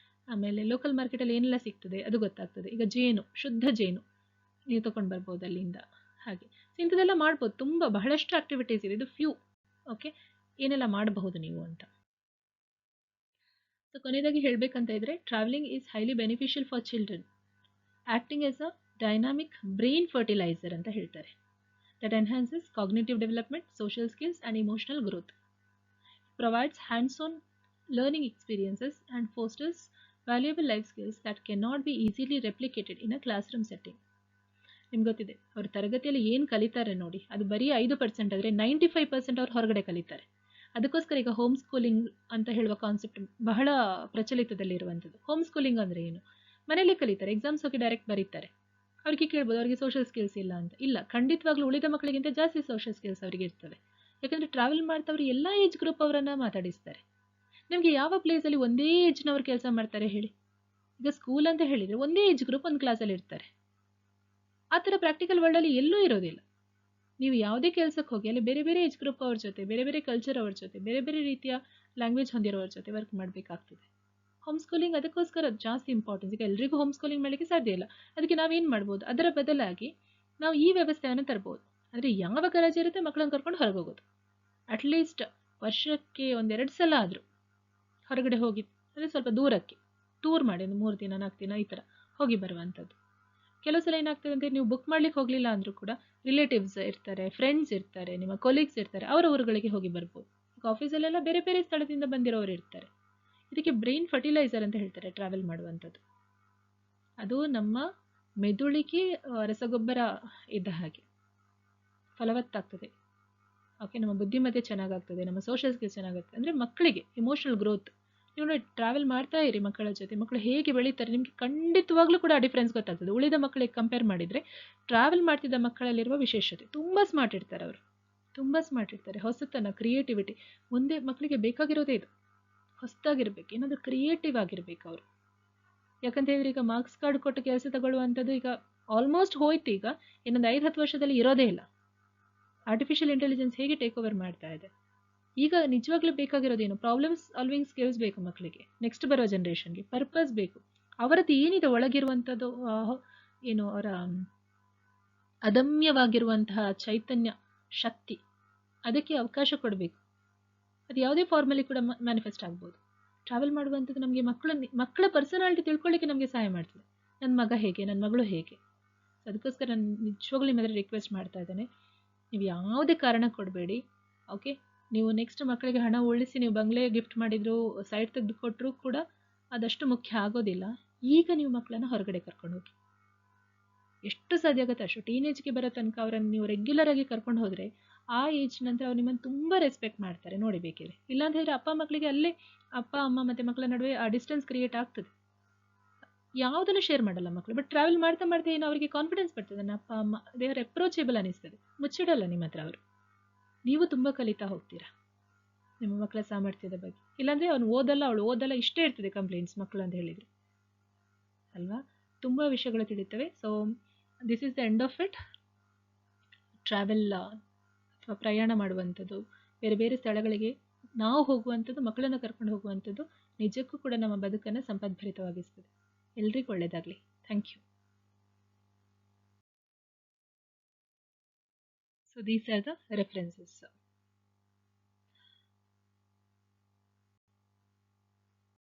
ಆಮೇಲೆ ಲೋಕಲ್ ಮಾರ್ಕೆಟಲ್ಲಿ ಏನೆಲ್ಲ ಸಿಗ್ತದೆ ಅದು ಗೊತ್ತಾಗ್ತದೆ. ಈಗ ಜೇನು, ಶುದ್ಧ ಜೇನು ನೀವು ತೊಗೊಂಡು ಬರ್ಬೋದು ಅಲ್ಲಿಂದ. ಹಾಗೆ ಇಂಥದ್ದೆಲ್ಲ ಮಾಡ್ಬೋದು, ತುಂಬ ಬಹಳಷ್ಟು ಆಕ್ಟಿವಿಟೀಸ್ ಇದೆ, ಇದು ಫ್ಯೂ. ಓಕೆ, ಏನೆಲ್ಲ ಮಾಡಬಹುದು ನೀವು ಅಂತ. ಸೊ ಕೊನೆಯದಾಗಿ ಹೇಳಬೇಕಂತ ಇದ್ದರೆ, travelling is highly beneficial for children, acting as a dynamic brain fertiliser ಅಂತ ಹೇಳ್ತಾರೆ, that enhances cognitive development, social skills, and emotional growth. It provides hands-on learning experiences and fosters valuable life skills that cannot be easily replicated in a classroom setting. ನಿಮ್ಗೆ ಗೊತ್ತಿದೆ, ಅವರು ತರಗತಿಯಲ್ಲಿ ಏನು ಕಲಿತಾರೆ ನೋಡಿ, ಅದು ಬರೀ 5% ಆದರೆ 95% ಅವ್ರು ಹೊರಗಡೆ ಕಲಿತಾರೆ. ಅದಕ್ಕೋಸ್ಕರ ಈಗ ಹೋಮ್ ಸ್ಕೂಲಿಂಗ್ ಅಂತ ಹೇಳುವ ಕಾನ್ಸೆಪ್ಟ್ ಬಹಳ ಪ್ರಚಲಿತದಲ್ಲಿರುವಂಥದ್ದು. ಹೋಮ್ ಸ್ಕೂಲಿಂಗ್ ಅಂದರೆ ಏನು? ಮನೇಲಿ ಕಲಿತಾರೆ, ಎಕ್ಸಾಮ್ಸ್ ಹೋಗಿ ಡೈರೆಕ್ಟ್ ಬರೀತಾರೆ. ಅವ್ರಿಗೆ ಕೇಳ್ಬೋದು, ಅವರಿಗೆ ಸೋಷಲ್ ಸ್ಕಿಲ್ಸ್ ಇಲ್ಲ ಅಂತ. ಇಲ್ಲ, ಖಂಡಿತವಾಗ್ಲೂ ಉಳಿದ ಮಕ್ಕಳಿಗಿಂತ ಜಾಸ್ತಿ ಸೋಷಲ್ ಸ್ಕಿಲ್ಸ್ ಅವರಿಗೆ ಇರ್ತವೆ. ಯಾಕಂದರೆ ಟ್ರಾವೆಲ್ ಮಾಡ್ತಾ ಅವರು ಎಲ್ಲ ಏಜ್ ಗ್ರೂಪ್ ಅವರನ್ನು ಮಾತಾಡಿಸ್ತಾರೆ. ನಿಮಗೆ ಯಾವ ಪ್ಲೇಸಲ್ಲಿ ಒಂದೇ ಏಜ್ನವ್ರು ಕೆಲಸ ಮಾಡ್ತಾರೆ ಹೇಳಿ? ಈಗ ಸ್ಕೂಲ್ ಅಂತ ಹೇಳಿದರೆ ಒಂದೇ ಏಜ್ ಗ್ರೂಪ್ ಒಂದು ಕ್ಲಾಸಲ್ಲಿ ಇರ್ತಾರೆ. ಆ ಥರ ಪ್ರಾಕ್ಟಿಕಲ್ ವರ್ಲ್ಡಲ್ಲಿ ಎಲ್ಲೂ ಇರೋದಿಲ್ಲ. ನೀವು ಯಾವುದೇ ಕೆಲಸಕ್ಕೆ ಹೋಗಿ ಅಲ್ಲಿ ಬೇರೆ ಬೇರೆ ಏಜ್ ಗ್ರೂಪ್ ಅವ್ರ ಜೊತೆ, ಬೇರೆ ಬೇರೆ ಕಲ್ಚರ್ ಅವ್ರ ಜೊತೆ, ಬೇರೆ ಬೇರೆ ರೀತಿಯ ಲ್ಯಾಂಗ್ವೇಜ್ ಹೊಂದಿರೋರ ಜೊತೆ ವರ್ಕ್ ಮಾಡಬೇಕಾಗ್ತದೆ. ಹೋಮ್ ಸ್ಕೂಲಿಂಗ್ ಅದಕ್ಕೋಸ್ಕರ ಜಾಸ್ತಿ ಇಂಪಾರ್ಟೆನ್ಸ್. ಈಗ ಎಲ್ರಿಗೂ ಹೋಮ್ ಸ್ಕೂಲಿಂಗ್ ಮಾಡಲಿಕ್ಕೆ ಸಾಧ್ಯ ಇಲ್ಲ, ಅದಕ್ಕೆ ನಾವೇನು ಮಾಡ್ಬೋದು, ಅದರ ಬದಲಾಗಿ ನಾವು ಈ ವ್ಯವಸ್ಥೆಯನ್ನು ತರ್ಬೋದು. ಅಂದರೆ ಯಾವಾಗ ರಜೆ ಇರುತ್ತೆ ಮಕ್ಕಳನ್ನು ಕರ್ಕೊಂಡು ಹೊರಗೆ ಹೋಗೋದು, ಅಟ್ಲೀಸ್ಟ್ ವರ್ಷಕ್ಕೆ 1-2 ಸಲ ಆದರೂ ಹೊರಗಡೆ ಹೋಗಿ, ಅಂದರೆ ಸ್ವಲ್ಪ ದೂರಕ್ಕೆ ಟೂರ್ ಮಾಡಿ, ಒಂದು 3 ದಿನ 4 ದಿನ ಈ ಥರ ಹೋಗಿ ಬರುವಂಥದ್ದು. ಕೆಲವು ಸಲ ಏನಾಗ್ತದೆ ಅಂದರೆ, ನೀವು ಬುಕ್ ಮಾಡ್ಲಿಕ್ಕೆ ಹೋಗಲಿಲ್ಲ ಅಂದರೂ ಕೂಡ ರಿಲೇಟಿವ್ಸ್ ಇರ್ತಾರೆ, ಫ್ರೆಂಡ್ಸ್ ಇರ್ತಾರೆ, ನಿಮ್ಮ ಕೊಲೀಗ್ಸ್ ಇರ್ತಾರೆ, ಅವರ ಊರುಗಳಿಗೆ ಹೋಗಿ ಬರ್ಬೋದು. ಈಗ ಆಫೀಸಲ್ಲೆಲ್ಲ ಬೇರೆ ಬೇರೆ ಸ್ಥಳದಿಂದ ಬಂದಿರೋರು ಇರ್ತಾರೆ. ಇದಕ್ಕೆ ಬ್ರೈನ್ ಫರ್ಟಿಲೈಸರ್ ಅಂತ ಹೇಳ್ತಾರೆ ಟ್ರಾವೆಲ್ ಮಾಡುವಂಥದ್ದು. ಅದು ನಮ್ಮ ಮೆದುಳಿಗೆ ರಸಗೊಬ್ಬರ ಇದ್ದ ಹಾಗೆ ಫಲವತ್ತಾಗ್ತದೆ. ಓಕೆ, ನಮ್ಮ ಬುದ್ಧಿಮತ್ತೆ ಚೆನ್ನಾಗಾಗ್ತದೆ, ನಮ್ಮ ಸೋಷಲ್ ಸ್ಕಿಲ್ಸ್ ಚೆನ್ನಾಗಾಗ್ತದೆ. ಅಂದರೆ ಮಕ್ಕಳಿಗೆ ಇಮೋಷನಲ್ ಗ್ರೋತ್. ನೀವು ನೋಡಿ, ಟ್ರಾವೆಲ್ ಮಾಡ್ತಾ ಇರಿ ಮಕ್ಕಳ ಜೊತೆ, ಮಕ್ಕಳು ಹೇಗೆ ಬೆಳೀತಾರೆ ನಿಮಗೆ ಖಂಡಿತವಾಗ್ಲೂ ಕೂಡ ಡಿಫ್ರೆನ್ಸ್ ಗೊತ್ತಾಗ್ತದೆ. ಉಳಿದ ಮಕ್ಕಳಿಗೆ ಕಂಪೇರ್ ಮಾಡಿದರೆ ಟ್ರಾವೆಲ್ ಮಾಡ್ತಿದ್ದ ಮಕ್ಕಳಲ್ಲಿರುವ ವಿಶೇಷತೆ, ತುಂಬ ಸ್ಮಾರ್ಟ್ ಇರ್ತಾರೆ ಅವರು, ತುಂಬ ಸ್ಮಾರ್ಟ್ ಇರ್ತಾರೆ. ಹೊಸತನ, ಕ್ರಿಯೇಟಿವಿಟಿ, ಮುಂದೆ ಮಕ್ಕಳಿಗೆ ಬೇಕಾಗಿರೋದೇ ಇದು, ಹೊಸದಾಗಿರ್ಬೇಕು, ಏನಾದರೂ ಕ್ರಿಯೇಟಿವ್ ಆಗಿರ್ಬೇಕು ಅವರು. ಯಾಕಂತ ಹೇಳಿದ್ರೆ ಈಗ ಮಾರ್ಕ್ಸ್ ಕಾರ್ಡ್ ಕೊಟ್ಟು ಕೆಲಸ ತಗೊಳ್ಳುವಂಥದ್ದು ಈಗ ಆಲ್ಮೋಸ್ಟ್ ಹೋಯ್ತು. ಈಗ ಇನ್ನೊಂದು 5-10 ವರ್ಷದಲ್ಲಿ ಇರೋದೇ ಇಲ್ಲ. ಆರ್ಟಿಫಿಷಿಯಲ್ ಇಂಟೆಲಿಜೆನ್ಸ್ ಹೇಗೆ ಟೇಕ್ ಓವರ್ ಮಾಡ್ತಾ ಇದೆ. ಈಗ ನಿಜವಾಗ್ಲೂ ಬೇಕಾಗಿರೋದೇನು? ಪ್ರಾಬ್ಲಮ್ ಸಾಲ್ವಿಂಗ್ ಸ್ಕಿಲ್ಸ್ ಬೇಕು ಮಕ್ಕಳಿಗೆ, ನೆಕ್ಸ್ಟ್ ಬರೋ ಜನ್ರೇಷನ್ಗೆ ಪರ್ಪಸ್ ಬೇಕು. ಅವರದ್ದು ಏನಿದೆ ಒಳಗಿರುವಂಥದ್ದು, ಏನು ಅವರ ಅದಮ್ಯವಾಗಿರುವಂತಹ ಚೈತನ್ಯ ಶಕ್ತಿ, ಅದಕ್ಕೆ ಅವಕಾಶ ಕೊಡಬೇಕು. ಅದು ಯಾವುದೇ ಫಾರ್ಮಲ್ಲಿ ಕೂಡ ಮ್ಯಾನಿಫೆಸ್ಟ್ ಆಗ್ಬೋದು. ಟ್ರಾವೆಲ್ ಮಾಡುವಂಥದ್ದು ನಮಗೆ ಮಕ್ಕಳ ಪರ್ಸನಾಲಿಟಿ ತಿಳ್ಕೊಳ್ಳಿಕ್ಕೆ ನಮಗೆ ಸಹಾಯ ಮಾಡ್ತದೆ. ನನ್ನ ಮಗ ಹೇಗೆ, ನನ್ನ ಮಗಳು ಹೇಗೆ. ಅದಕ್ಕೋಸ್ಕರ ನಾನು ನಿಜವಾಗ್ಲೂ ನಿಮ್ಮಲ್ಲಿ ರಿಕ್ವೆಸ್ಟ್ ಮಾಡ್ತಾ ಇದ್ದೇನೆ, ನೀವು ಯಾವುದೇ ಕಾರಣ ಕೊಡಬೇಡಿ. ಓಕೆ, ನೀವು ನೆಕ್ಸ್ಟ್ ಮಕ್ಕಳಿಗೆ ಹಣ ಉಳಿಸಿ ನೀವು ಬಂಗ್ಲೆ ಗಿಫ್ಟ್ ಮಾಡಿದ್ರು, ಸೈಡ್ ತೆಗೆದು ಕೊಟ್ಟರೂ ಕೂಡ ಅದಷ್ಟು ಮುಖ್ಯ ಆಗೋದಿಲ್ಲ. ಈಗ ನೀವು ಮಕ್ಕಳನ್ನು ಹೊರಗಡೆ ಕರ್ಕೊಂಡು ಹೋಗಿ, ಎಷ್ಟು ಸಾಧ್ಯ ಆಗುತ್ತೆ ಅಷ್ಟು. ಟೀನೇಜ್ಗೆ ಬರೋ ತನಕ ಅವರನ್ನು ನೀವು ರೆಗ್ಯುಲರ್ ಆಗಿ ಕರ್ಕೊಂಡು ಹೋದರೆ ಆ ಏಜ್ ನಂತರ ಅವ್ರು ನಿಮ್ಮನ್ನು ತುಂಬ ರೆಸ್ಪೆಕ್ಟ್ ಮಾಡ್ತಾರೆ, ನೋಡಿ ಬೇಕಿದ್ರೆ. ಇಲ್ಲಾಂತ ಹೇಳಿದ್ರೆ ಅಪ್ಪ ಮಕ್ಕಳಿಗೆ ಅಲ್ಲೇ ಅಪ್ಪ ಅಮ್ಮ ಮತ್ತು ಮಕ್ಕಳ ನಡುವೆ ಆ ಡಿಸ್ಟೆನ್ಸ್ ಕ್ರಿಯೇಟ್ ಆಗ್ತದೆ, ಯಾವುದನ್ನು ಶೇರ್ ಮಾಡಲ್ಲ ಮಕ್ಕಳು. ಬಟ್ ಟ್ರಾವೆಲ್ ಮಾಡ್ತಾ ಮಾಡ್ತಾ ಏನು ಅವರಿಗೆ ಕಾನ್ಫಿಡೆನ್ಸ್ ಬರ್ತದೆ, ನನ್ನ ಅಪ್ಪ ಅಮ್ಮ ದೇ ಆರ್ ಅಪ್ರೋಚೇಬಲ್ ಅನಿಸ್ತದೆ, ಮುಚ್ಚಿಡಲ್ಲ ನಿಮ್ಮ ಹತ್ರ ಅವರು. ನೀವು ತುಂಬ ಕಲಿತಾ ಹೋಗ್ತೀರಾ ನಿಮ್ಮ ಮಕ್ಕಳ ಸಾಮರ್ಥ್ಯದ ಬಗ್ಗೆ. ಇಲ್ಲಾಂದರೆ ಅವನು ಓದಲ್ಲ, ಅವಳು ಓದಲ್ಲ, ಇಷ್ಟೇ ಇರ್ತದೆ ಕಂಪ್ಲೇಂಟ್ಸ್ ಮಕ್ಕಳು ಅಂತ ಹೇಳಿದರೆ ಅಲ್ವಾ. ತುಂಬ ವಿಷಯಗಳು ತಿಳಿತವೆ. So this is the end of it. Travel ಅಥವಾ ಪ್ರಯಾಣ ಮಾಡುವಂಥದ್ದು, ಬೇರೆ ಬೇರೆ ಸ್ಥಳಗಳಿಗೆ ನಾವು ಹೋಗುವಂಥದ್ದು, ಮಕ್ಕಳನ್ನು ಕರ್ಕೊಂಡು ಹೋಗುವಂಥದ್ದು ನಿಜಕ್ಕೂ ಕೂಡ ನಮ್ಮ ಬದುಕನ್ನು ಸಂಪದ್ಭರಿತವಾಗಿಸ್ತದೆ. ಎಲ್ರಿಗೂ ಒಳ್ಳೆಯದಾಗಲಿ. Thank you. So these are the references.